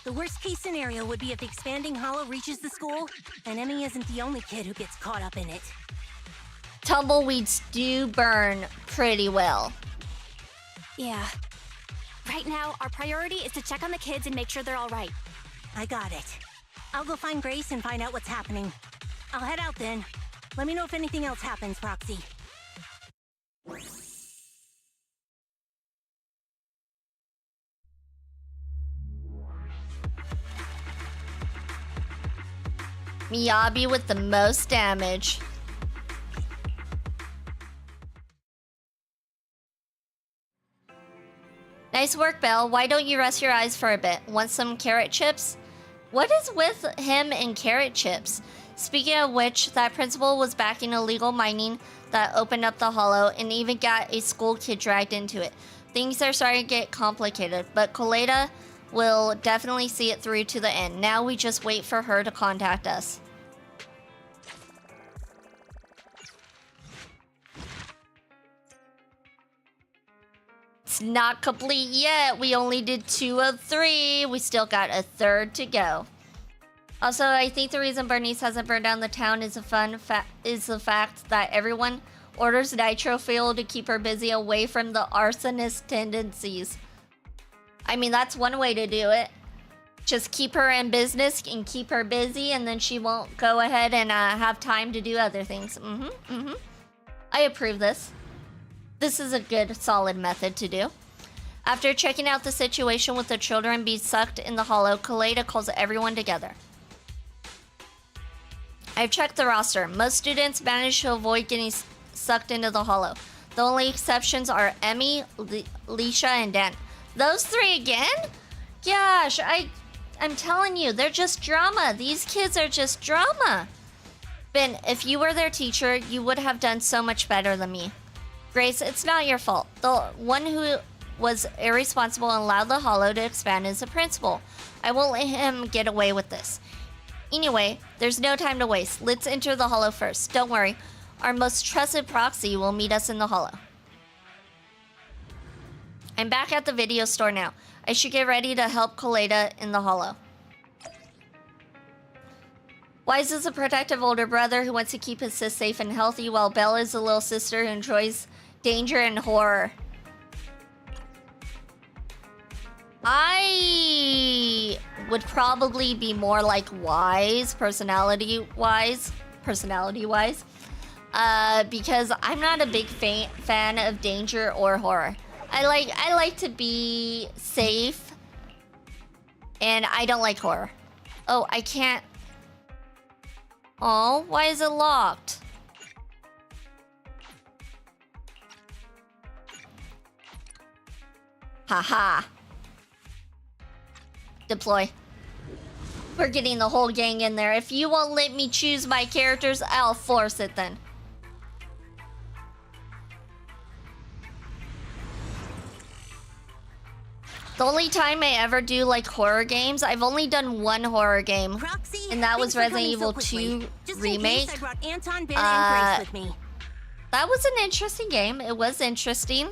The worst case scenario would be if the expanding hollow reaches the school, and Emmy isn't the only kid who gets caught up in it. Tumbleweeds do burn pretty well. Yeah. Right now, our priority is to check on the kids and make sure they're all right. I got it. I'll go find Grace and find out what's happening. I'll head out then. Let me know if anything else happens, Roxy. Miyabi with the most damage. Nice work, Belle. Why don't you rest your eyes for a bit? Want some carrot chips? What is with him and carrot chips? Speaking of which, that principal was backing illegal mining that opened up the hollow and even got a school kid dragged into it. Things are starting to get complicated, but Koleda will definitely see it through to the end. Now we just wait for her to contact us. It's not complete yet. We only did 2 of 3. We still got a third to go. Also, I think the reason Bernice hasn't burned down the town is the fact that everyone orders nitro fuel to keep her busy away from the arsonist tendencies. I mean, that's one way to do it. Just keep her in business and keep her busy, and then she won't go ahead and have time to do other things. I approve this. This is a good, solid method to do. After checking out the situation with the children being sucked in the hollow, Koleda calls everyone together. I've checked the roster. Most students manage to avoid getting sucked into the hollow. The only exceptions are Emmy, Leisha, and Dan. Those 3 again? Gosh, I'm telling you, they're just drama. These kids are just drama. Ben, if you were their teacher, you would have done so much better than me. Grace, it's not your fault. The one who was irresponsible and allowed the hollow to expand is the principal. I won't let him get away with this. Anyway, there's no time to waste. Let's enter the hollow first. Don't worry. Our most trusted proxy will meet us in the hollow. I'm back at the video store now. I should get ready to help Koleda in the hollow. Wise is a protective older brother who wants to keep his sis safe and healthy, while Belle is a little sister who enjoys danger and horror. I would probably be more like Wise, personality-wise, because I'm not a big fan of danger or horror. I like to be safe, and I don't like horror. Oh, I can't. Oh, why is it locked? Haha. Deploy. We're getting the whole gang in there. If you won't let me choose my characters, I'll force it then. The only time I ever do like horror games, I've only done one horror game, Proxy, and that was Resident Evil 2 Remake. I brought Anton, Ben, and Grace with me. That was an interesting game. It was interesting.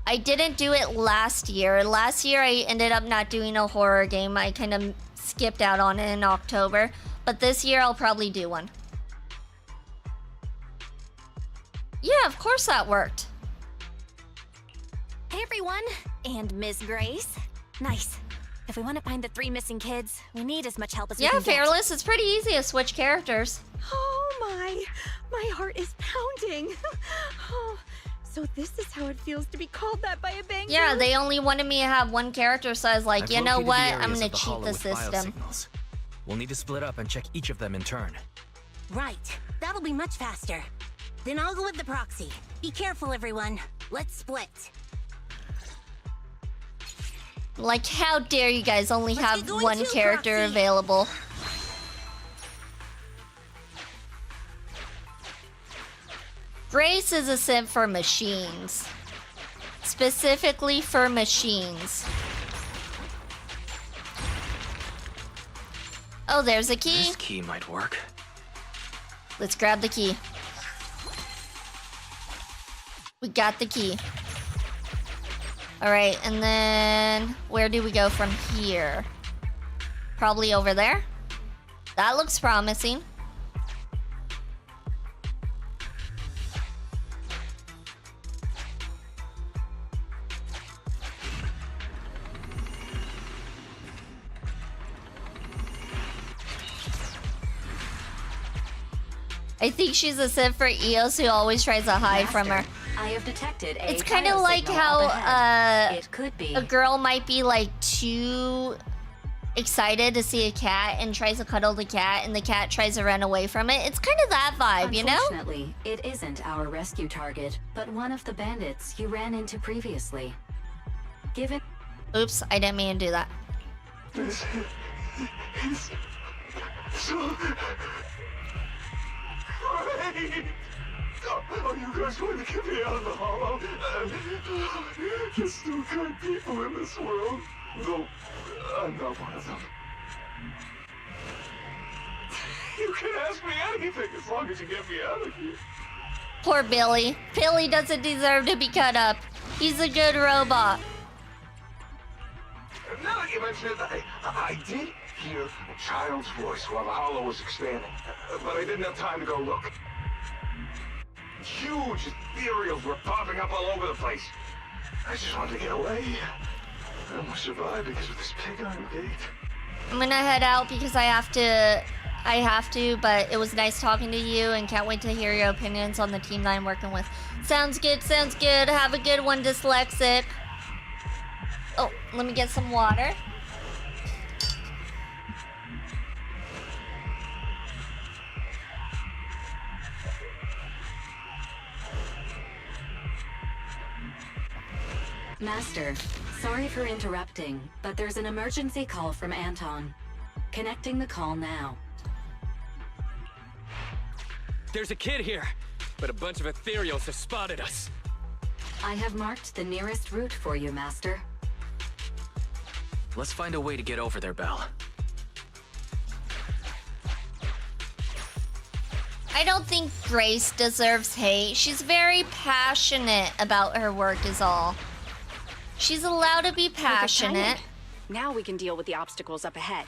I didn't do it last year. Last year, I ended up not doing a horror game. I kind of skipped out on it in October. But this year, I'll probably do one. Yeah, of course that worked. Hey everyone, and Miss Grace. Nice. If we want to find the 3 missing kids, we need as much help as we can get. Yeah, Fearless, it's pretty easy to switch characters. Oh my heart is pounding. Oh, so this is how it feels to be called that by a banger? Yeah, they only wanted me to have one character, so I was like, you know what? I'm gonna cheat the system. We'll need to split up and check each of them in turn. Right. That'll be much faster. Then I'll go with the proxy. Be careful, everyone. Let's split. Like, how dare you guys only Let's have get going one too, character Proxy. available? Grace is a simp for machines. Specifically for machines. Oh, there's a key. This key might work. Let's grab the key. We got the key. Alright, and then where do we go from here? Probably over there? That looks promising. I think she's a simp for Eos who always tries to hide from her. I have detected a It's kind of bio like signal how up ahead. It could be a girl might be like too excited to see a cat and tries to cuddle the cat and the cat tries to run away from it. It's kind of that vibe, you know? Unfortunately, it isn't our rescue target, but one of the bandits you ran into previously. Given... Oops, I didn't mean to do that. This is so great! Are you guys going to get me out of the hollow? There's still good people in this world, though I'm not one of them. You can ask me anything as long as you get me out of here. Poor Billy. Billy doesn't deserve to be cut up. He's a good robot. Now that you mention it, I did hear a child's voice while the hollow was expanding, but I didn't have time to go look. Huge ethereals were popping up all over the place. I just wanted to get away. I almost survived because of this pig iron gate. I'm gonna head out because I have to, but it was nice talking to you and can't wait to hear your opinions on the team that I'm working with. Sounds good, sounds good. Have a good one, dyslexic. Oh, let me get some water. Master, sorry for interrupting, but there's an emergency call from Anton. Connecting the call now. There's a kid here, but a bunch of ethereals have spotted us. I have marked the nearest route for you, Master. Let's find a way to get over there, Belle. I don't think Grace deserves hate. She's very passionate about her work is all. She's allowed to be passionate. Now we can deal with the obstacles up ahead.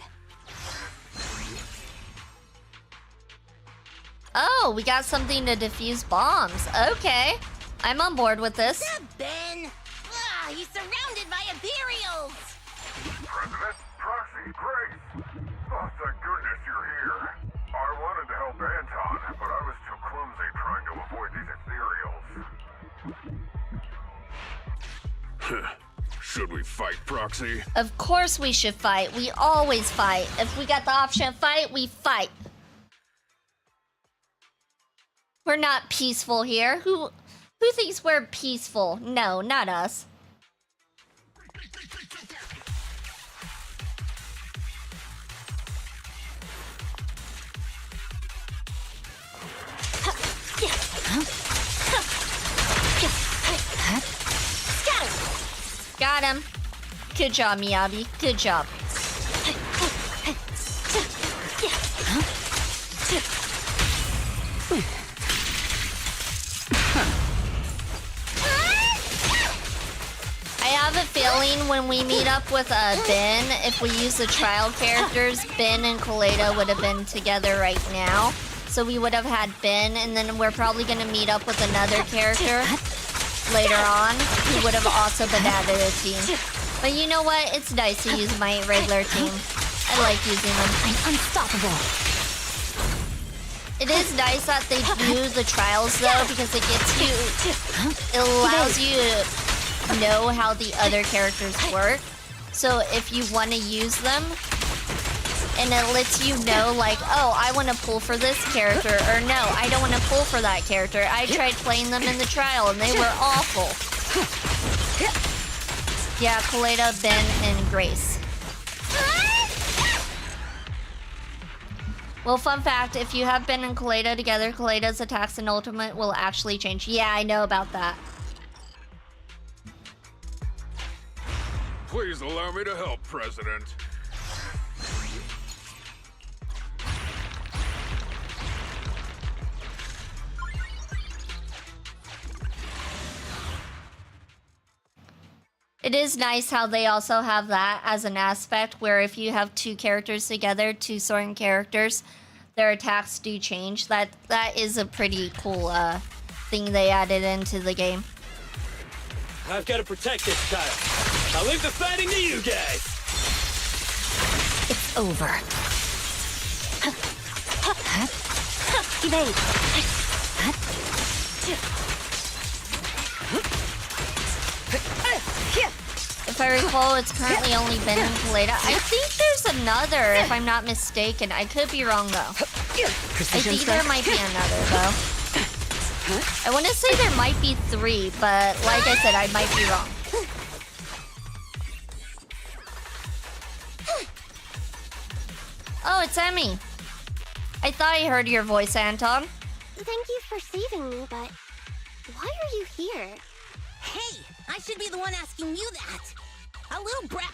Oh, we got something to defuse bombs. Okay. I'm on board with this. What's up, Ben? Ah, he's surrounded by ethereals! President, Proxy, Grace. Oh, thank goodness you're here. I wanted to help Anton, but I was too clumsy trying to avoid these ethereals. Should we fight, Proxy? Of course we should fight. We always fight. If we got the option to fight, we fight. We're not peaceful here. Who thinks we're peaceful? No, not us. Got him. Good job, Miyabi. Good job. I have a feeling when we meet up with Ben, if we use the trial characters, Ben and Koleda would have been together right now. So we would have had Ben, and then we're probably going to meet up with another character later on who would have also been added to the team. But you know what? It's nice to use my regular team. I like using them. I'm unstoppable. It is nice that they do the trials though, because it gets you, it allows you to know how the other characters work. So if you want to use them, and it lets you know, like, oh, I want to pull for this character, or no, I don't want to pull for that character. I tried playing them in the trial, and they were awful. Yeah, Koleda, Ben, and Grace. Well, fun fact, if you have Ben and Koleda together, Koleda's attacks and ultimate will actually change. Yeah, I know about that. Please allow me to help, President. It is nice how they also have that as an aspect where if you have two characters together, two certain characters, their attacks do change. That is a pretty cool thing they added into the game. I've got to protect this child. I'll leave the fighting to you guys. It's over. Evade. If I recall, it's currently only Ben and Koleda. I think there's another, if I'm not mistaken. I could be wrong, though. I think there might be another, though. I want to say there might be 3, but like I said, I might be wrong. Oh, it's Emmy. I thought I heard your voice, Anton. Thank you for saving me, but why are you here? Hey, I should be the one asking you that. A little brat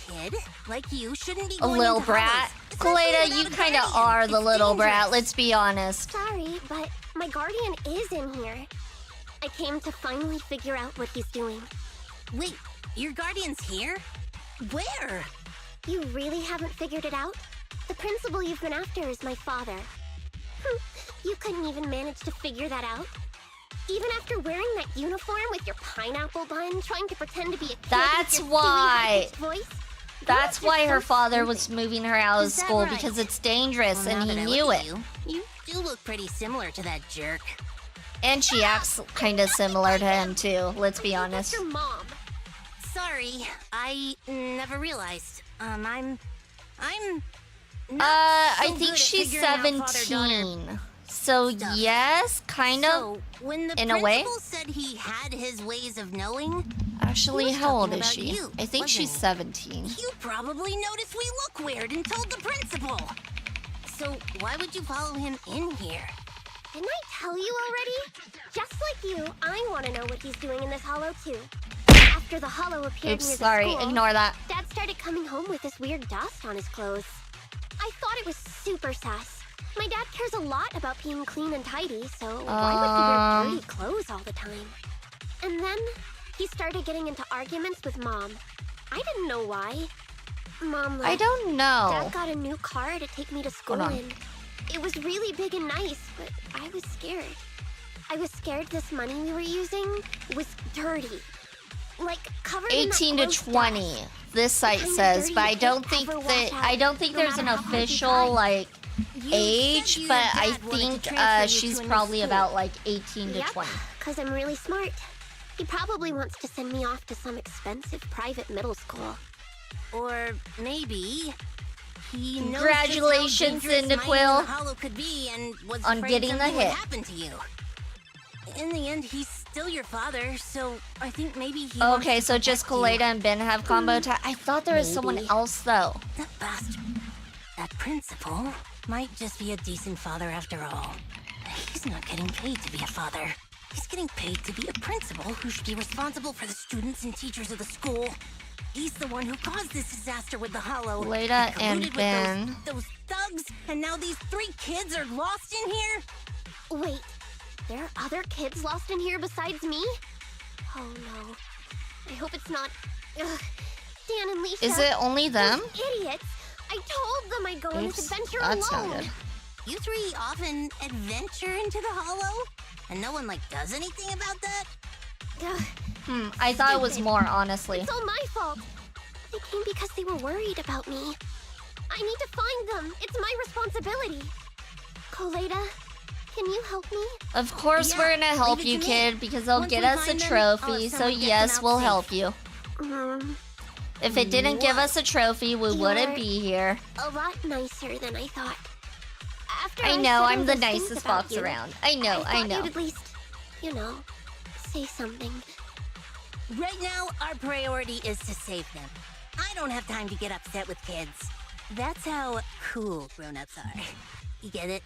kid like you shouldn't be A going little into brat? hollows, Koleda, especially you without a kind of guardian. are the It's little brat, dangerous. let's be honest. Sorry, but my guardian is in here. I came to finally figure out what he's doing. Wait, your guardian's here? Where? You really haven't figured it out? The principal you've been after is my father. You couldn't even manage to figure that out? Even after wearing that uniform with your pineapple bun, trying to pretend to be a kid That's with your silly why. high-pitched voice? That's You're why her so father stupid. was moving her out of Is that school right? because it's dangerous Well, and now he that I knew look it. at you do look pretty similar to that jerk. And she acts kind of similar to him too, let's be honest. Your mom. Sorry, I never realized. I'm not I so think good at she's figuring out father-daughter 17. So stuff. yes, kind of. So, when the in a way. principal said he had his ways of knowing, Actually, he was how old talking is about she? you, I think wasn't she's he? 17. You probably noticed we look weird and told the principal. So why would you follow him in here? Didn't I tell you already? Just like you, I want to know what he's doing in this hollow too. After the hollow appeared Oops, near the sorry, school, ignore that. Dad started coming home with this weird dust on his clothes. I thought it was super sus. My dad cares a lot about being clean and tidy, so why would he wear dirty clothes all the time? And then he started getting into arguments with Mom. I didn't know why. Mom I left. don't know. Dad got a new car to take me to school Hold on. in. It was really big and nice, but I was scared. I was scared this money we were using was dirty. Like covered in that 18 to gross 20. dust. This site kind of says, dirty but I you don't can't think ever wash that out, I don't think no there's an matter how hard you official try. like You age, said your but I dad wanted to think transfer you she's to a new probably school. about like 18 to Yep, 20. because I'm really smart. He probably wants to send me off to some expensive private middle school. Or maybe he knows Congratulations, just how dangerous Cyndaquil, mining in the hollow could be and was on afraid getting the something would hit. happen to you. In the end, he's still your father, so I think maybe he wants Okay, to so just protect you. Koleda and Ben have combo attack. I thought there was someone Maybe. else though. That bastard. That principal might just be a decent father after all. He's not getting paid to be a father. He's getting paid to be a principal who should be responsible for the students and teachers of the school. He's the one who caused this disaster with the hollow. Koleda He and colluded with Ben. Those thugs, and now these 3 kids are lost in here? Wait, there are other kids lost in here besides me? Oh no. I hope it's not... Ugh. Dan and Lisa. Is it only them? Those idiots! I told them I'd go on this Oops, adventure that's not alone! good. You 3 often adventure into the hollow? And no one, does anything about that? Ugh, I thought it was Stupid. more, honestly. it's all my fault! They came because they were worried about me. I need to find them! It's my responsibility! Koleda, can you help me? Of course Yeah, we're gonna help leave it you, to me. kid, because they'll Once get we us a find them, I'll trophy, have so someone get them yes, out we'll safe. help you. If it didn't give us a trophy, we wouldn't You're be here. a lot nicer than I thought. After I I know, said I'm all the those things nicest about fox you, around. I know, I thought know. you'd at least, you know, say something. Right now, our priority is to save them. I don't have time to get upset with kids. That's how cool grown-ups are. You get it?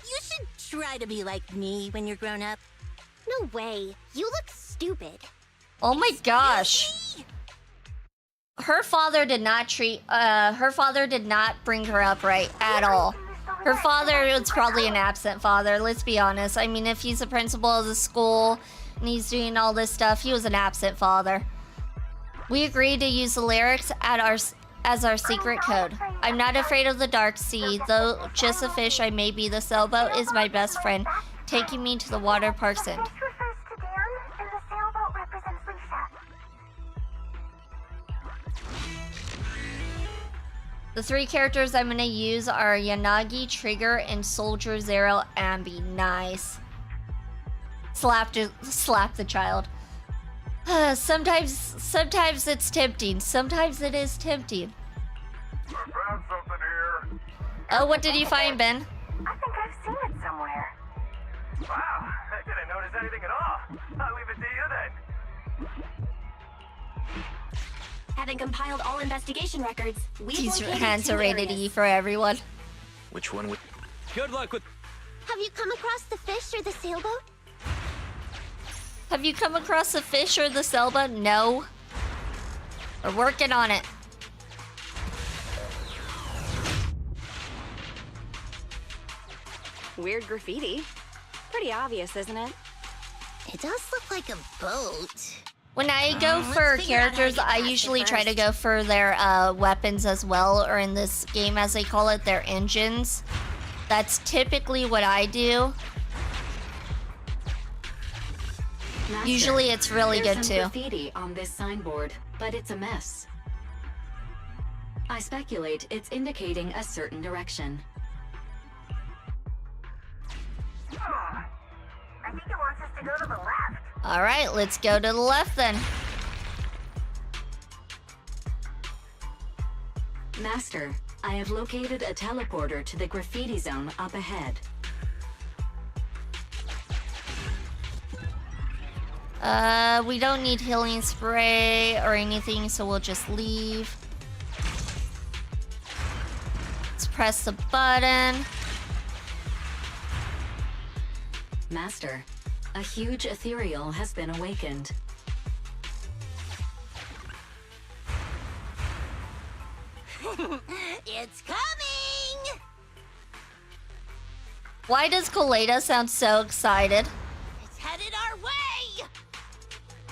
You should try to be like me when you're grown up. No way. You look stupid. Oh my gosh. Her father did not bring her up right at all. Her father was probably an absent father, let's be honest. I mean, if he's the principal of the school and he's doing all this stuff, he was an absent father. We agreed to use the lyrics as our secret code. I'm not afraid of the dark sea, though just a fish I may be. The sailboat is my best friend, taking me to the water park's end. The three characters I'm gonna use are Yanagi, Trigger, and Soldier Zero Ambi. Nice. Slap the child. Sometimes it's tempting. Sometimes it is tempting. I found something here. Oh, what did you find, Ben? I think I've seen it somewhere. Wow, I didn't notice anything at all. I'll leave it to you then. Having compiled all investigation records, These hands are rated E for everyone. Which one would... Good luck with... Have you come across the fish or the sailboat? Have you come across the fish or the sailboat? No. We're working on it. Weird graffiti. Pretty obvious, isn't it? It does look like a boat. When I go for characters, I usually try to go for their weapons as well, or in this game, as they call it, their engines. That's typically what I do. Master, Usually it's really good there's too. some graffiti on this signboard, but it's a mess. I speculate it's indicating a certain direction. I think it wants us to go to the left. Alright, let's go to the left then. Master, I have located a teleporter to the graffiti zone up ahead. We don't need healing spray or anything, so we'll just leave. Let's press the button. Master, a huge ethereal has been awakened. It's coming! Why does Koleda sound so excited? It's headed our way!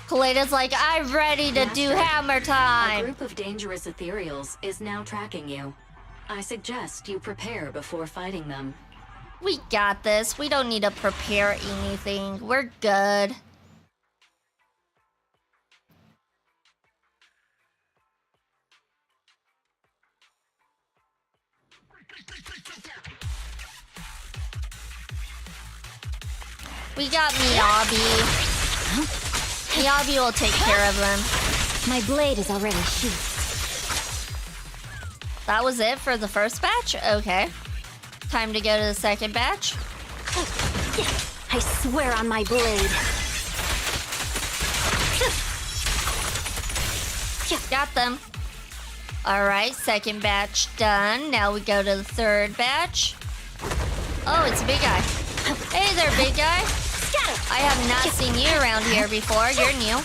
Koleda's like, I'm ready to do hammer A time! group of dangerous ethereals is now tracking you. I suggest you prepare before fighting them. We got this. We don't need to prepare anything. We're good. We got Miyabi. Miyabi will take care of them. My blade is already sheathed. That was it for the first batch? Okay. Time to go to the second batch. I swear on my blade. Got them. Alright, second batch done. Now we go to the third batch. Oh, it's a big guy. Hey there, big guy. I have not seen you around here before. You're new.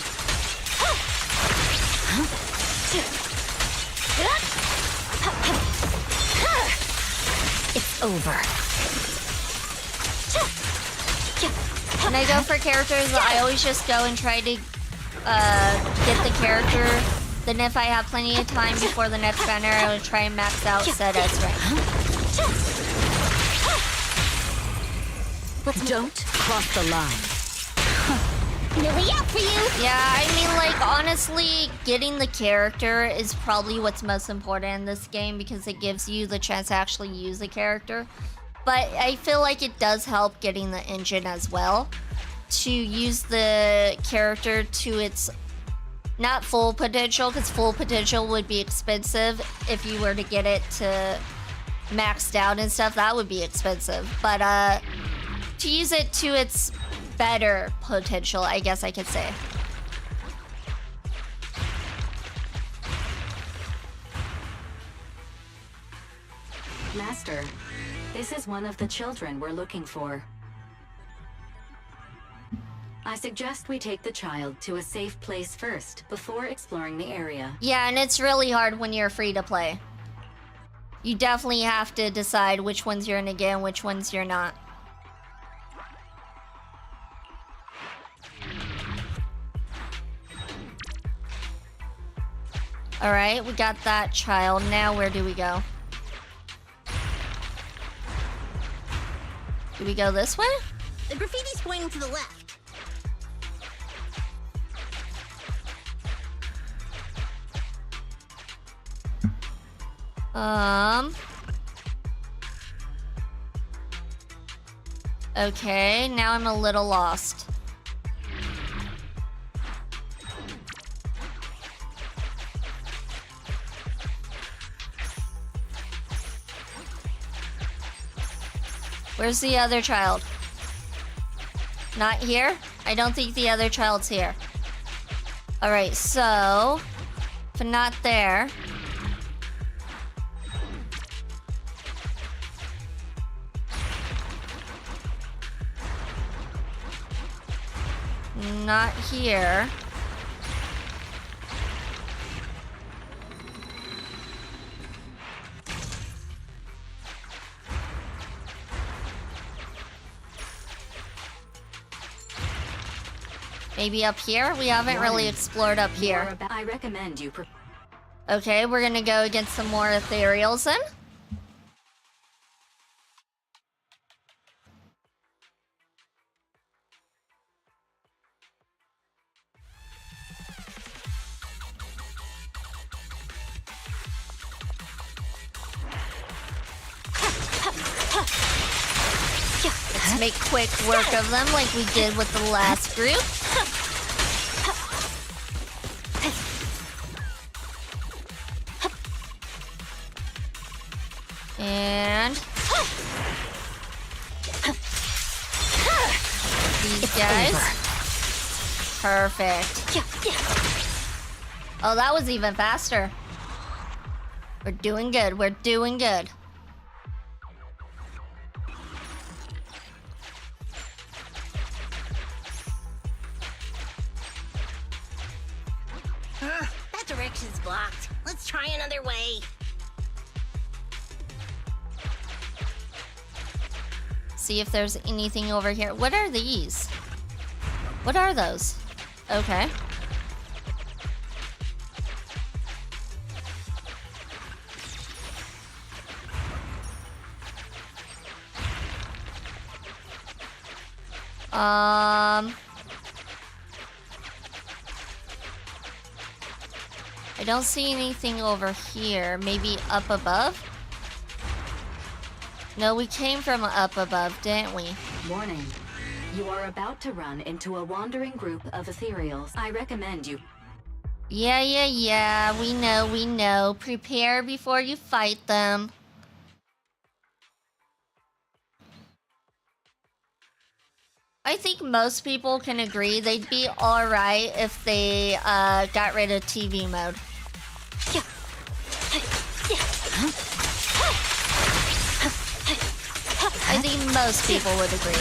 It's over. When I go for characters, I always just go and try to get the character. Then if I have plenty of time before the next banner, I will try and max out Seda's rank. Don't cross the line. Really out for you! Yeah, I mean, like, honestly, getting the character is probably what's most important in this game because it gives you the chance to actually use the character. But I feel like it does help getting the engine as well. To use the character to its Not full potential, because full potential would be expensive. If you were to get it to maxed out and stuff, that would be expensive. But to use it to its better potential, I guess I could say. Master, this is one of the children we're looking for. I suggest we take the child to a safe place first, before exploring the area. Yeah, and it's really hard when you're free to play. You definitely have to decide which ones you're gonna get and which ones you're not. Alright, we got that child. Now where do we go? Do we go this way? The graffiti's pointing to the left. Okay, now I'm a little lost. Where's the other child? Not here? I don't think the other child's here. Alright, so... if not there... not here. Maybe up here? We haven't really explored up here. I recommend you. Okay, we're gonna go against some more ethereals then. Let's make quick work of them like we did with the last group. And... these guys. Perfect. Oh, that was even faster. We're doing good. We're doing good. That direction's blocked. Let's try another way. See if there's anything over here. What are these? What are those? Okay. I don't see anything over here. Maybe up above? No, we came from up above, didn't we? Warning. You are about to run into a wandering group of ethereals. I recommend you. Yeah. We know. Prepare before you fight them. I think most people can agree they'd be alright if they got rid of TV mode. I think most people would agree.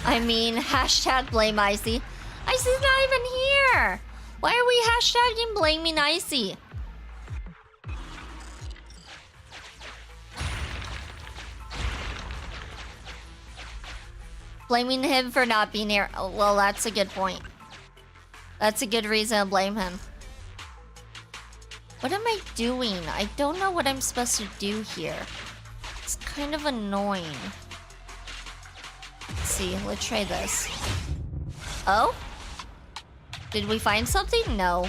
I mean, hashtag blame Icy. Icy's not even here! Why are we hashtagging blaming Icy? Blaming him for not being here. Oh, well, that's a good point. That's a good reason to blame him. What am I doing? I don't know what I'm supposed to do here. It's kind of annoying. see. Let's try this. Oh? Did we find something? No.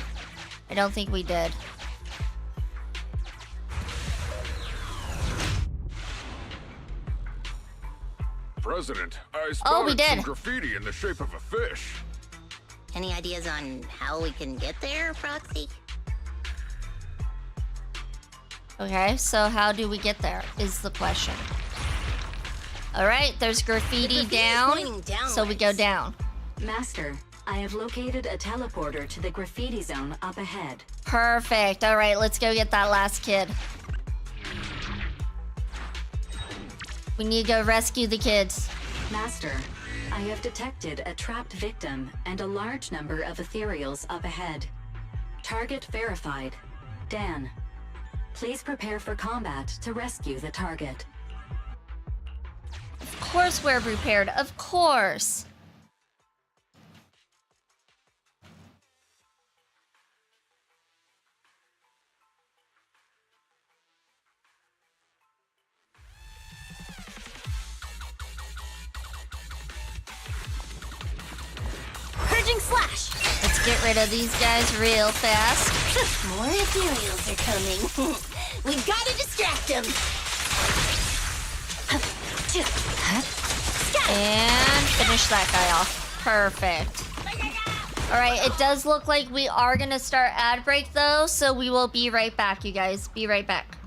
I don't think we did. President, I Oh, we spotted did. some graffiti in the shape of a fish. Any ideas on how we can get there, Proxy? Okay, so how do we get there is the question. Alright, there's graffiti The graffiti's down. pointing So we go down. Master, I have located a teleporter to the graffiti zone up ahead. Perfect. Alright, let's go get that last kid. We need to go rescue the kids. Master, I have detected a trapped victim and a large number of ethereals up ahead. Target verified. Dan, please prepare for combat to rescue the target. Of course we're prepared. Of course. Purging slash! Let's get rid of these guys real fast. More ethereals are coming. We've got to distract them. And finish that guy off. Perfect. Alright, it does look like we are gonna start ad break though, so we will be right back, you guys. Be right back.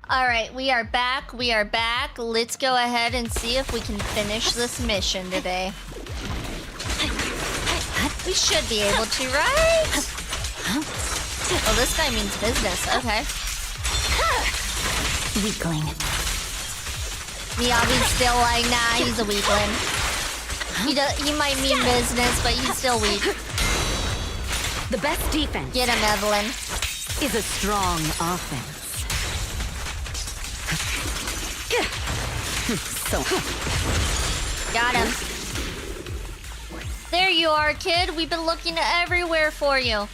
Alright, we are back. We are back. Let's go ahead and see if we can finish this mission today. We should be able to, right? Oh, this guy means business. Okay. Weakling. Miyabi's still like, nah, he's a weakling. He might mean business, but he's still weak. The best defense. Get him, Evelyn. Is a strong offense. So. Got him. There you are, kid. We've been looking everywhere for you.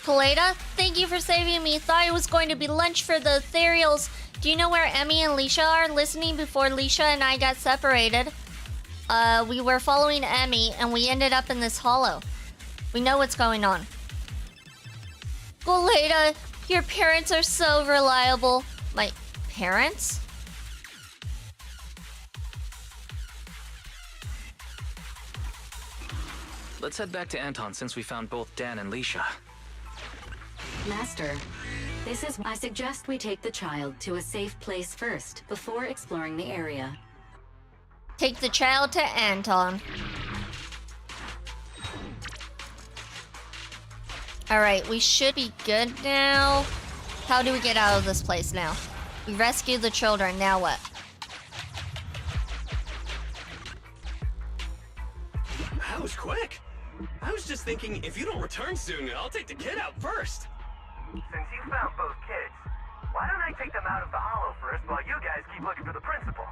Koleda, thank you for saving me. Thought it was going to be lunch for the ethereals. Do you know where Emmy and Leisha are? Listening before Leisha and I got separated. We were following Emmy and we ended up in this hollow. We know what's going on. Koleda, your parents are so reliable. My parents? Let's head back to Anton since we found both Dan and Leisha. Master, I suggest we take the child to a safe place first before exploring the area. Take the child to Anton. Alright, we should be good now. How do we get out of this place now? We rescued the children, now what? That was quick. I was just thinking, if you don't return soon, I'll take the kid out first. Since you found both kids, why don't I take them out of the hollow first while you guys keep looking for the principal?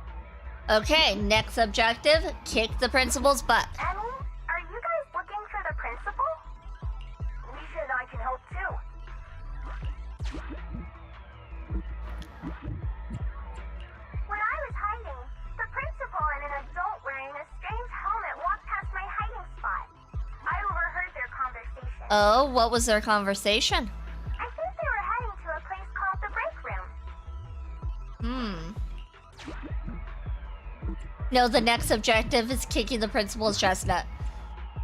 Okay, next objective, kick the principal's butt. Emmy, are you guys looking for the principal? Leisha and I can help too. When I was hiding, the principal and an adult wearing a strange helmet walked past my hiding spot. I overheard their conversation. Oh, what was their conversation? I think they were heading to a place called the break room. No, the next objective is kicking the principal's chestnut.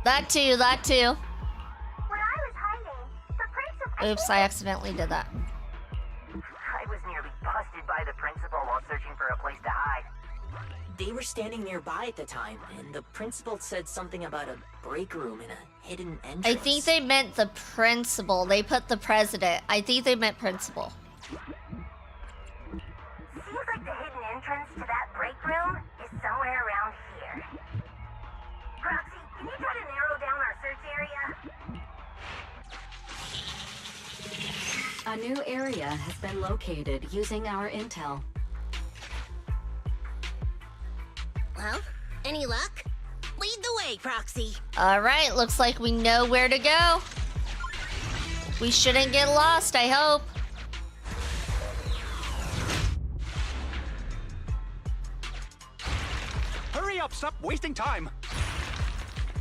That too, that too. When I was hiding, the principal... Oops, I accidentally did that. I was nearly busted by the principal while searching for a place to hide. They were standing nearby at the time, and the principal said something about a break room in a hidden entrance. I think they meant the principal. They put the president. I think they meant principal. Seems like the hidden entrance to that break room is somewhere around here. Proxy, can you try to narrow down our search area? A new area has been located using our intel. Well, any luck? Lead the way, Proxy. Alright, looks like we know where to go. We shouldn't get lost, I hope. Hurry up, stop wasting time.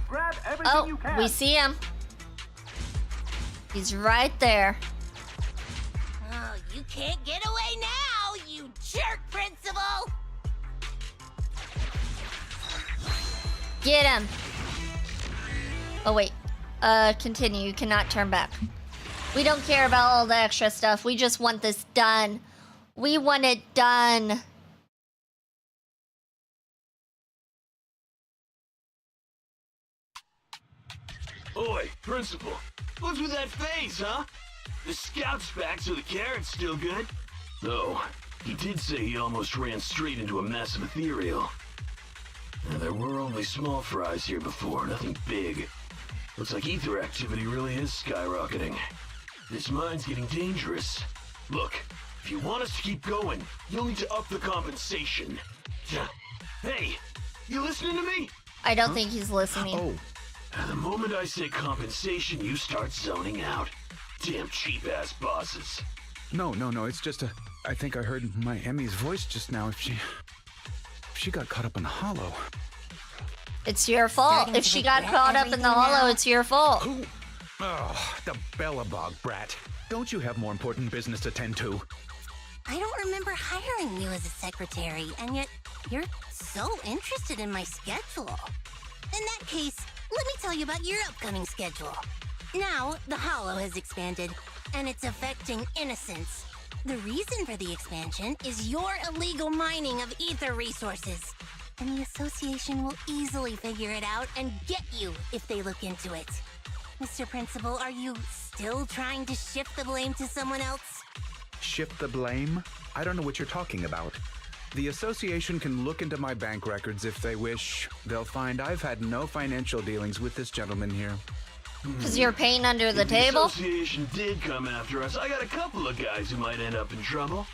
Grab everything you can. We see him. He's right there. Oh, you can't get away now, you jerk, Principal! Get him. Oh, wait. Continue. You cannot turn back. We don't care about all the extra stuff. We just want this done. We want it done. Oi, Principal. What's with that face, huh? The scout's back, so the carrot's still good. Though, he did say he almost ran straight into a massive ethereal. Now, there were only small fries here before, nothing big. Looks like ether activity really is skyrocketing. This mine's getting dangerous. Look, if you want us to keep going, you'll need to up the compensation. Hey, you listening to me? I don't think he's listening. Oh. The moment I say compensation, you start zoning out. Damn cheap-ass bosses. No, it's just I think I heard my Emmy's voice just now. If she got caught up in the hollow. It's your fault. If she got caught up in the hollow, it's your fault. Oh, the Bellabog brat. Don't you have more important business to tend to? I don't remember hiring you as a secretary, and yet you're so interested in my schedule. In that case, let me tell you about your upcoming schedule. Now, the Hollow has expanded, and it's affecting innocents. The reason for the expansion is your illegal mining of ether resources. And the association will easily figure it out and get you if they look into it. Mr. Principal, are you still trying to shift the blame to someone else? Shift the blame? I don't know what you're talking about. The association can look into my bank records if they wish. They'll find I've had no financial dealings with this gentleman here. Because you're paying under the table? The association did come after us. I got a couple of guys who might end up in trouble.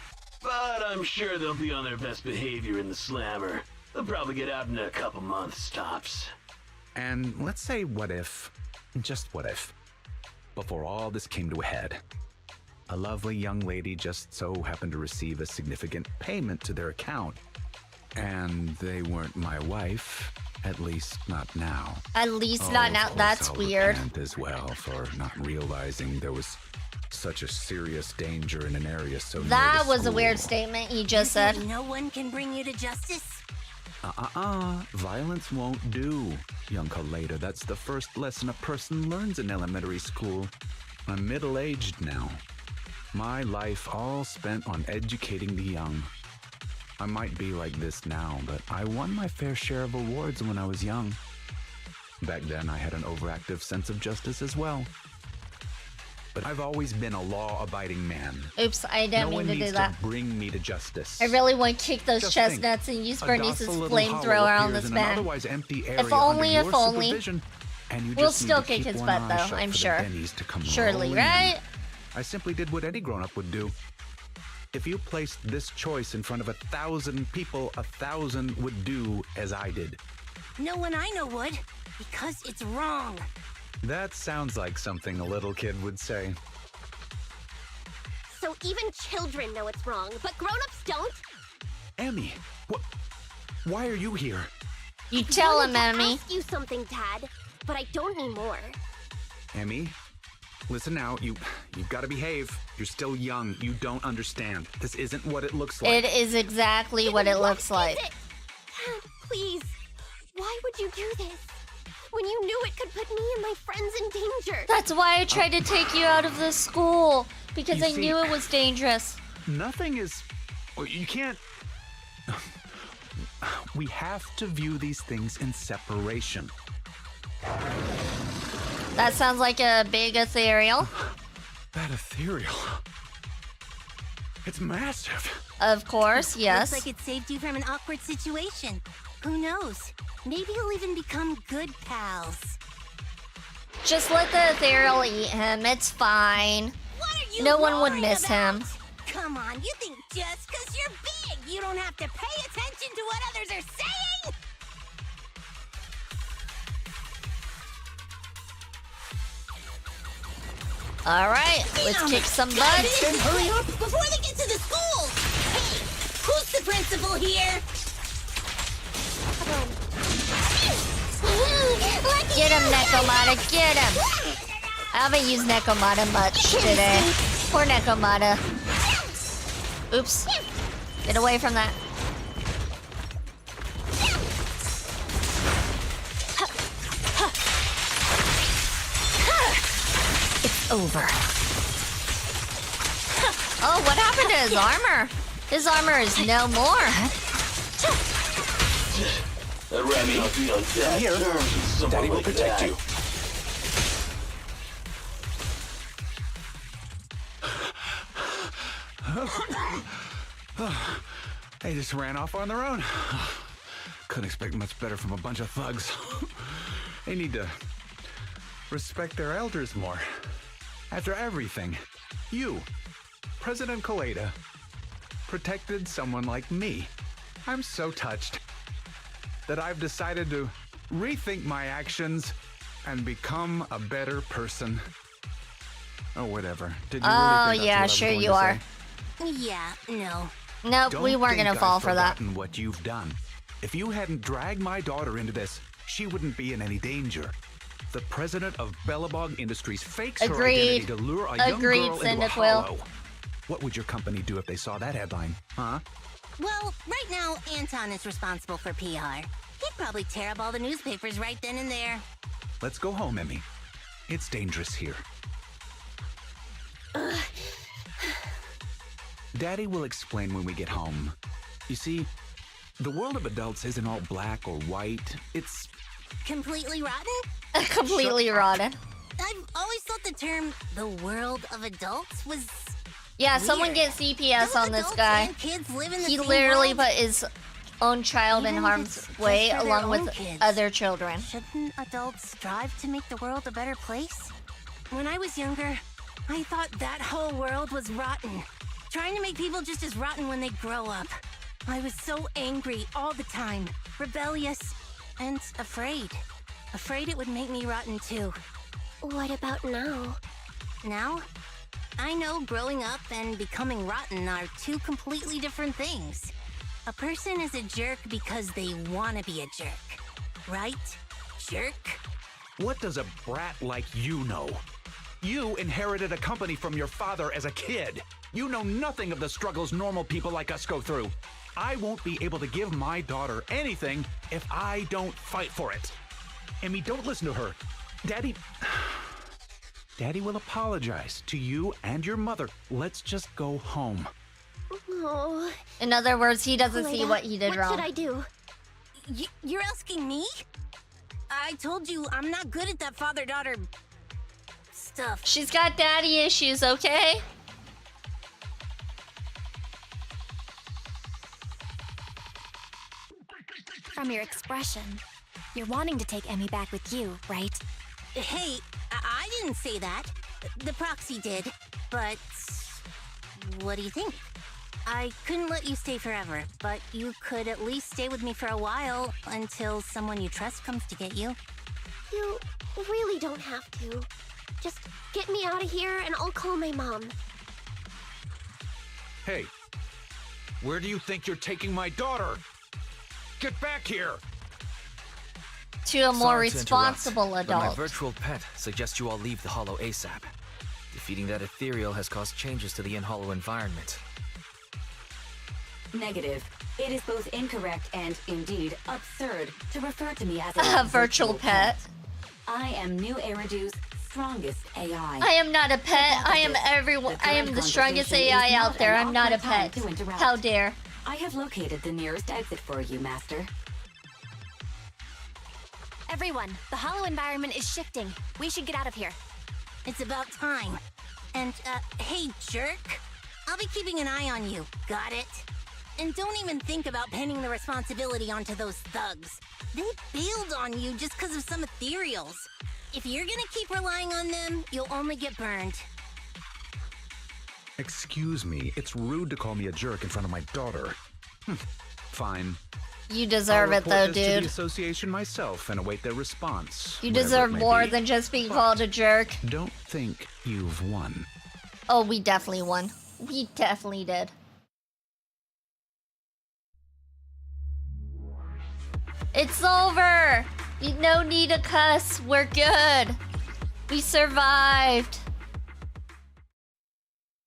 But I'm sure they'll be on their best behavior in the slammer. They'll probably get out in a couple months, tops. And let's say what if, just what if, before all this came to a head, a lovely young lady just so happened to receive a significant payment to their account. And they weren't my wife, at least not now. At least not now. That's weird. As well for not realizing there was such a serious danger in an area so near That the was a school. weird statement he just said. No one can bring you to justice? Violence won't do, young Koleda. That's the first lesson a person learns in elementary school. I'm middle-aged now. My life all spent on educating the young. I might be like this now, but I won my fair share of awards when I was young. Back then, I had an overactive sense of justice as well. But I've always been a law-abiding man. Oops, I didn't mean to do that. No one needs to bring me to justice. I really want to kick those Just chestnuts think, and use a Bernice's docile little flamethrower hollow on this appears in an man. otherwise empty area If only, under if your only. supervision, and you We'll just need still to kick keep his one butt, eye though, shut I'm for the sure. pennies to come Surely, rolling in. right? I simply did what any grown-up would do. If you placed this choice in front of 1,000 people, 1,000 would do as I did. No one I know would, because it's wrong. That sounds like something a little kid would say. So even children know it's wrong, but grown-ups don't? Emmy, why are you here? You tell him, I wanted to Emmy. ask you something, Dad, but I don't anymore. Emmy, listen now, you've got to behave. You're still young. You don't understand. This isn't what it looks like. It is exactly what it looks like. Dad, please, why would you do this? When you knew it could put me and my friends in danger. That's why I tried to take you out of the school. Because You I see, knew it was dangerous. Nothing is... You can't... We have to view these things in separation. That sounds like a big ethereal. That ethereal... It's massive. Of course, yes. Looks like it saved you from an awkward situation. Who knows? Maybe you'll even become good pals. Just let the ethereal eat him. It's fine. You No one would worried miss about? him. Come on, you think just because you're big, you don't have to pay attention to what others are saying? Alright, let's kick some butt. Then hurry up before they get to the school! Hey, who's the principal here? Get him, Nekomata, get him! I haven't used Nekomata much today. Poor Nekomata. Oops. Get away from that. It's over. Oh, what happened to his armor? His armor is no more. I'd rather not be on bad Here, terms with someone Daddy will like protect that. you. They just ran off on their own. Couldn't expect much better from a bunch of thugs. They need to respect their elders more. After everything, you, President Koleda, protected someone like me. I'm so touched that I've decided to rethink my actions and become a better person. Oh, whatever. Did you really think that's yeah, what I was sure going you to are. say? Yeah, no. Nope, we weren't gonna fall for that. Don't think I've forgotten what you've done. If you hadn't dragged my daughter into this, she wouldn't be in any danger. The president of Bellabog Industries fakes her identity to lure a young girl into a hollow. What would your company do if they saw that headline, huh? Well, right now, Anton is responsible for PR. He'd probably tear up all the newspapers right then and there. Let's go home, Emmy. It's dangerous here. Daddy will explain when we get home. You see, the world of adults isn't all black or white. It's Completely rotten? Completely rotten. I've always thought the term "the world of adults" was. Yeah, weird. someone get CPS Don't on this adults guy. and kids live in the He same literally world? put his own child in Even if harm's it's way just for their along with own kids. other children. Shouldn't adults strive to make the world a better place? When I was younger, I thought that whole world was rotten. Trying to make people just as rotten when they grow up. I was so angry all the time, rebellious, and afraid. Afraid it would make me rotten too. What about now? Now? I know growing up and becoming rotten are two completely different things. A person is a jerk because they want to be a jerk. Right? Jerk? What does a brat like you know? You inherited a company from your father as a kid. You know nothing of the struggles normal people like us go through. I won't be able to give my daughter anything if I don't fight for it. Emmy, don't listen to her. Daddy will apologize to you and your mother. Let's just go home. Oh. In other words, he doesn't see Koleda, what he did wrong. What should I do? You're asking me? I told you I'm not good at that father-daughter stuff. She's got daddy issues, okay? From your expression, you're wanting to take Emmy back with you, right? Hey, I didn't say that. The proxy did. But what do you think? I couldn't let you stay forever, but you could at least stay with me for a while until someone you trust comes to get you. You really don't have to. Just get me out of here and I'll call my mom. Hey, where do you think you're taking my daughter? Get back here! To a more Sorry to responsible interrupt, but adult. my virtual pet suggests you all leave the Hollow ASAP. Defeating that ethereal has caused changes to the in-Hollow environment. Negative. It is both incorrect and, indeed, absurd to refer to me as A virtual pet. I am New Eridu's strongest AI. I am not a pet. I am everyone. I am the strongest AI out there. I'm not a pet. How dare. I have located the nearest exit for you, Master. Everyone, the hollow environment is shifting. We should get out of here. It's about time. And, hey, jerk. I'll be keeping an eye on you. Got it? And don't even think about pinning the responsibility onto those thugs. They bailed on you just because of some ethereals. If you're gonna keep relying on them, you'll only get burned. Excuse me, it's rude to call me a jerk in front of my daughter. Fine. You deserve I'll it report though, this to the dude. association myself and await their response. You whatever it deserve may more be. than just being called a jerk. Don't think you've won. Oh, we definitely won. We definitely did. It's over! No need to cuss. We're good. We survived.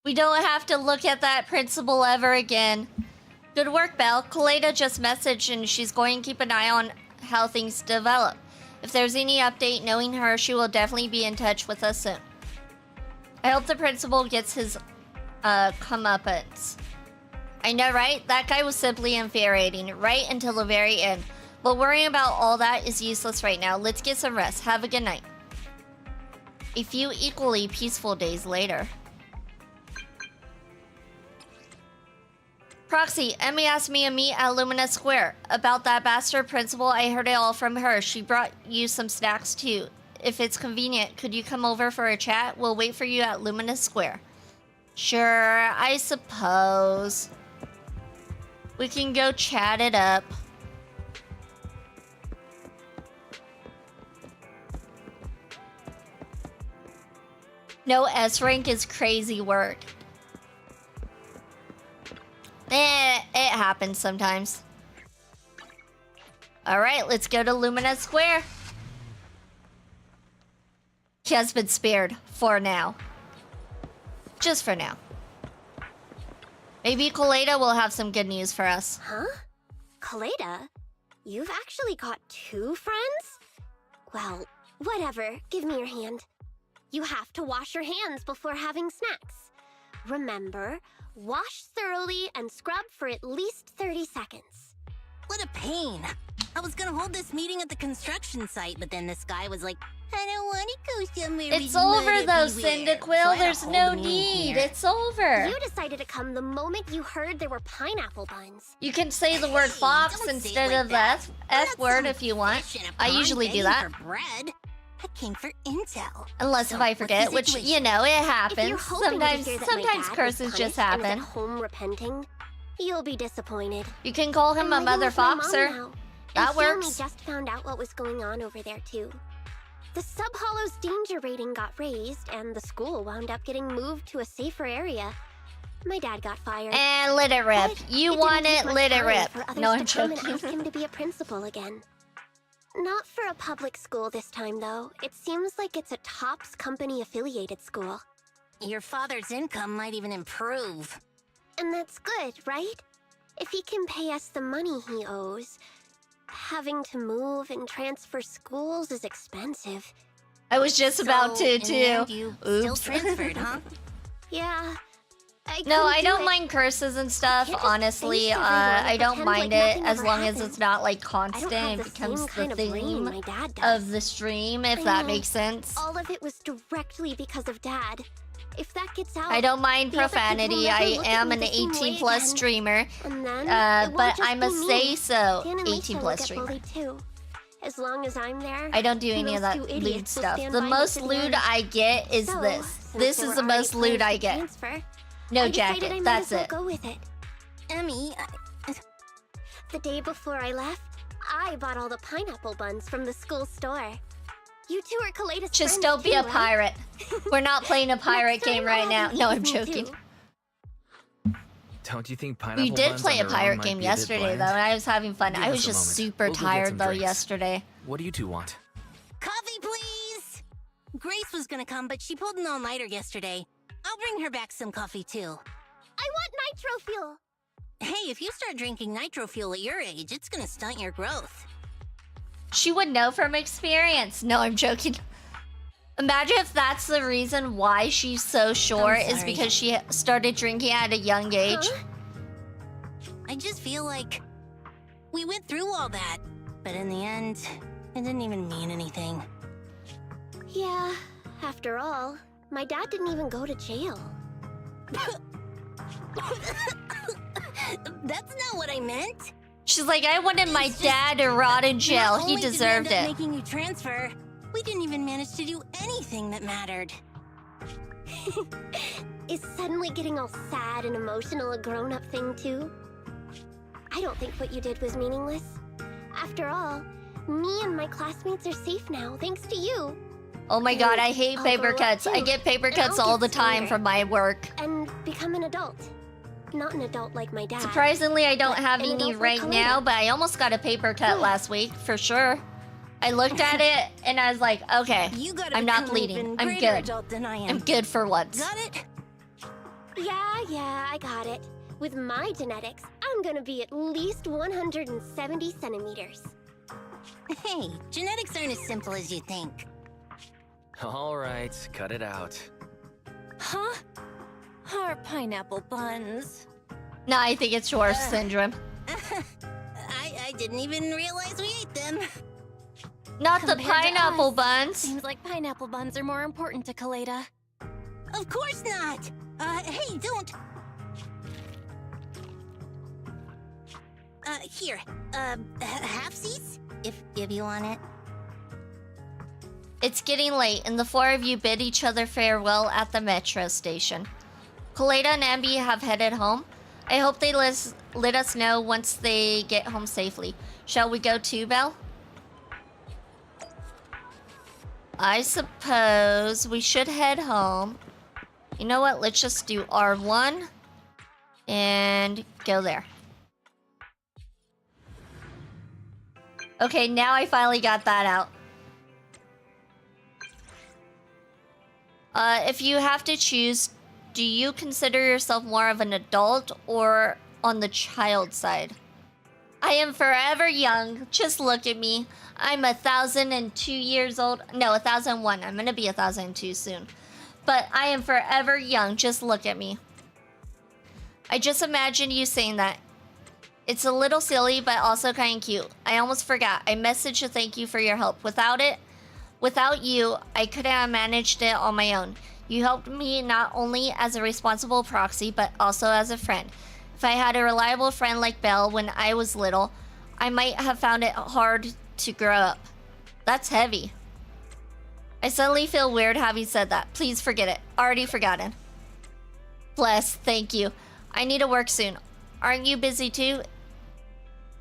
We don't have to look at that principal ever again. Good work, Belle. Koleda just messaged and she's going to keep an eye on how things develop. If there's any update, knowing her, she will definitely be in touch with us soon. I hope the principal gets his comeuppance. I know, right? That guy was simply infuriating right until the very end. But worrying about all that is useless right now. Let's get some rest. Have a good night. A few equally peaceful days later. Proxy, Emmy asked me to meet at Lumina Square. About that bastard principal, I heard it all from her. She brought you some snacks too. If it's convenient, could you come over for a chat? We'll wait for you at Lumina Square. Sure, I suppose. We can go chat it up. No, S rank is crazy work. It happens sometimes. Alright, let's go to Lumina Square. He has been spared for now. Just for now. Maybe Koleda will have some good news for us. Huh? Koleda? You've actually got 2 friends? Well, whatever. Give me your hand. You have to wash your hands before having snacks. Remember, wash thoroughly and scrub for at least 30 seconds. What a pain. I was gonna hold this meeting at the construction site, but then this guy was like, I don't want to go somewhere It's with mud over though, everywhere." Cyndaquil. So I had to There's hold no the meeting need. here. It's over. You decided to come the moment you heard there were pineapple buns. You can say the word fox don't say it instead like of the that. F word if you want. Fish in a I pond usually do begging that. For bread. I came for intel. Unless So, if I what's the forget, which, situation? you know, it If you're happens. hoping to Sometimes hear that my sometimes dad was curses just punished and is happen. at home repenting, you'll be disappointed. You can call him a I'm mother living with my mom foxer. now, That and Sammy works. just found out what was going on over there too. The Sub-Hollow's danger rating got raised, and the school wound up getting moved to a safer area. My dad got fired. And let it rip. But You it want didn't take it, much let it time rip. for others No, to I'm come and joking. ask him to be a principal again. Not for a public school this time, though. It seems like it's a TOPS company-affiliated school. Your father's income might even improve. And that's good, right? If he can pay us the money he owes. Having to move and transfer schools is expensive. I was just about to in the end, too. you still Oops. transferred, huh? Yeah. No, couldn't I do don't it. mind curses and stuff. can't just Honestly, face everyone and I don't pretend mind like it nothing as ever long as happened. it's not like I don't constant. have It the becomes same kind the of brain theme my dad does. of the stream, if I that know. makes sense. All of it was directly because of Dad. If that gets out, I don't mind the other people profanity. never I look at am me an the same 18 way plus again. streamer. And then, it won't But just I'm a be me. say so Dan and 18 Lisa will plus get streamer. bullied too. As long as I'm there, I don't do any of those that two lewd idiots will stuff. stand The by me most to the lewd end. I get is So, this. since This there is were the already most lewd plans I to get. transfer, No I decided jacket. I might That's as well it. go with it. Emmy, The day before I left, I bought all the pineapple buns from the school store. You two are Koleda's Just friends don't be too, a right? pirate. We're not playing a pirate Next time game I'll right have now. you No, eat I'm with me joking. too. Don't you think pineapple We did buns play on a their own pirate might game be a bit yesterday bland? though, and I was having fun. Give I us was a just moment. super We'll go get tired some though drinks. yesterday. What do you two want? coffee, please. Grace was gonna come, but she pulled an all-nighter yesterday. I'll bring her back some coffee too. I want nitro fuel. Hey, if you start drinking nitro fuel at your age, it's gonna stunt your growth. She would know from experience. No, I'm joking. Imagine if that's the reason why she's so short is sorry. because she started drinking at a young age. Huh? I just feel like we went through all that, but in the end, it didn't even mean anything. Yeah, after all, my dad didn't even go to jail. That's not what I meant. She's like, I wanted my dad to rot in jail. Not He only did we deserved end up it. Making you transfer, we didn't even manage to do anything that mattered. Is suddenly getting all sad and emotional a grown-up thing too? I don't think what you did was meaningless. After all, me and my classmates are safe now, thanks to you. Oh my god, I hate I'll paper grow up cuts. I too, get paper and cuts I'll all get the time smarter. from my work. And become an adult. Not an adult like my dad. Surprisingly, I don't but have an any adult right like now, Koleda. but I almost got a paper cut last week, for sure. I looked at it and I was like, okay, You gotta I'm not become an bleeding. even I'm greater good. adult than I am. I'm good for once. Got it? Yeah, I got it. With my genetics, I'm gonna be at least 170 centimeters. Hey, genetics aren't as simple as you think. All right, cut it out. Huh? Our pineapple buns. No, I think it's dwarf syndrome. I didn't even realize we ate them. Not the Compared to pineapple us, buns. Seems like pineapple buns are more important to Koleda. Of course not. Hey, don't. Here. Halfsies? If you want it. It's getting late, and the four of you bid each other farewell at the metro station. Koleda and Ambi have headed home. I hope they let us know once they get home safely. Shall we go too, Belle? I suppose we should head home. You know what? Let's just do R1 and go there. Okay, now I finally got that out. If you have to choose, do you consider yourself more of an adult or on the child side? I am forever young. Just look at me. I'm 1,002 years old. No, 1,001. I'm gonna be 1,002 soon. But I am forever young. Just look at me. I just imagine you saying that. It's a little silly, but also kind of cute. I almost forgot. I messaged to thank you for your help. Without you, I couldn't have managed it on my own. You helped me not only as a responsible proxy, but also as a friend. If I had a reliable friend like Belle when I was little, I might have found it hard to grow up. That's heavy. I suddenly feel weird having said that. Please forget it. Already forgotten. Bless, thank you. I need to work soon. Aren't you busy too?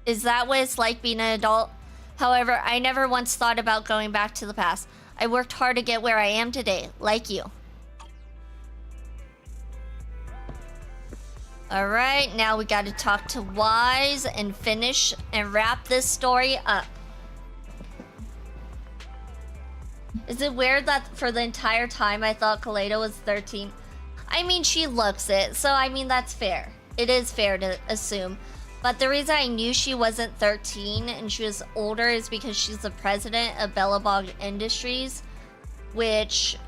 Is that what it's like being an adult? However, I never once thought about going back to the past. I worked hard to get where I am today, like you. Alright, now we gotta talk to Wise and finish and wrap this story up. Is it weird that for the entire time I thought Koleda was 13? I mean, she looks it, so I mean, that's fair. It is fair to assume. But the reason I knew she wasn't 13 and she was older is because she's the president of Bellabog Industries, which...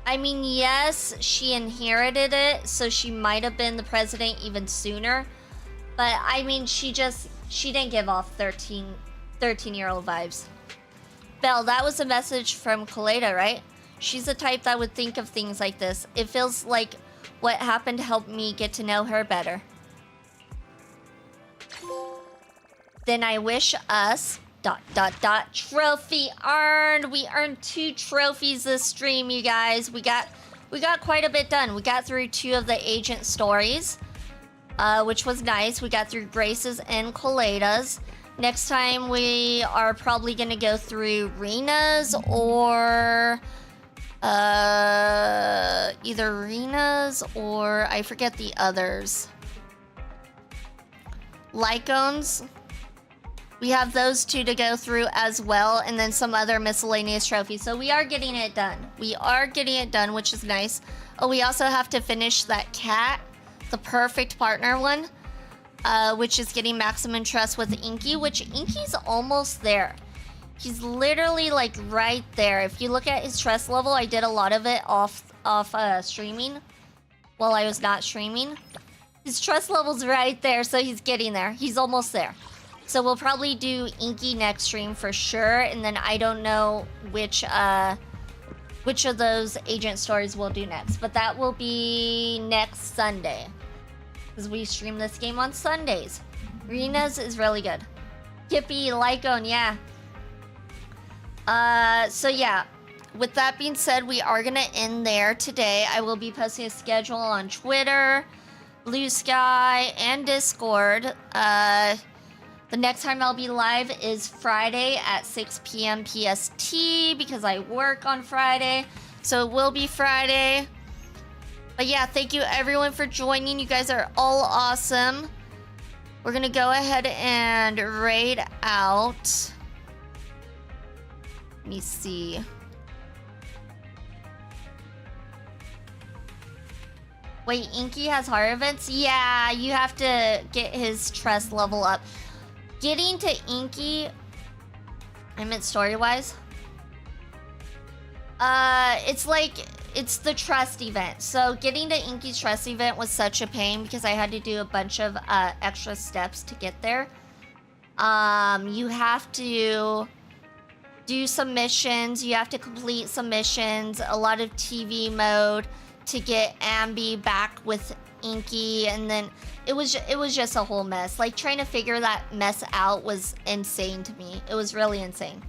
I mean, yes, she inherited it, so she might have been the president even sooner. But, I mean, she didn't give off 13-year-old vibes. Belle, that was a message from Koleda, right? She's the type that would think of things like this. It feels like what happened helped me get to know her better. Then I wish us... ... Trophy earned. We earned 2 trophies this stream, you guys. We got quite a bit done. We got through 2 of the agent stories, which was nice. We got through Grace's and Koleda's. Next time we are probably gonna go through Rena's or either Rena's or I forget the others. Lycones. We have those 2 to go through as well, and then some other miscellaneous trophies. So we are getting it done. We are getting it done, which is nice. Oh, we also have to finish that cat, the perfect partner one, which is getting maximum trust with Inky, which Inky's almost there. He's literally like right there. If you look at his trust level, I did a lot of it off streaming while I was not streaming. His trust level's right there, so he's getting there. He's almost there. So we'll probably do Inky next stream for sure, and then I don't know which of those agent stories we'll do next, but that will be next Sunday, because we stream this game on Sundays. Rena's is really good. Kippy, Lycone, yeah. So yeah, with that being said, we are gonna end there today. I will be posting a schedule on Twitter, Blue Sky, and Discord. The next time I'll be live is Friday at 6 p.m. PST because I work on Friday. So it will be Friday. But yeah, thank you everyone for joining. You guys are all awesome. We're gonna go ahead and raid out. Let me see. Wait, Inky has horror events? Yeah, you have to get his trust level up. Getting to Inky, I meant story-wise. It's the trust event. So getting to Inky's trust event was such a pain because I had to do a bunch of extra steps to get there. You have to do some missions. You have to complete some missions. A lot of TV mode to get Ambi back with Inky, and then it was just a whole mess. Like trying to figure that mess out was insane to me. It was really insane.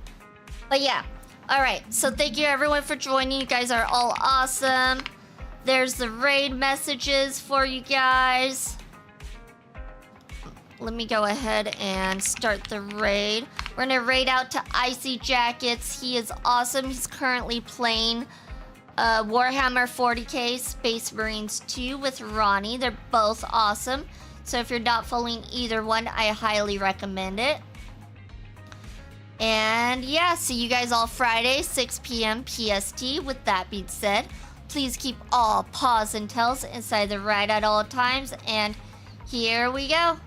But yeah, all right. So thank you everyone for joining. You guys are all awesome. There's the raid messages for you guys. Let me go ahead and start the raid. We're gonna raid out to Icy Jackets. He is awesome. He's currently playing Warhammer 40k Space Marines 2 with Ronnie. They're both awesome. So if you're not following either one, I highly recommend it. And yeah, see you guys all Friday, 6 p.m. PST. With that being said, please keep all paws and tails inside the ride at all times. And here we go.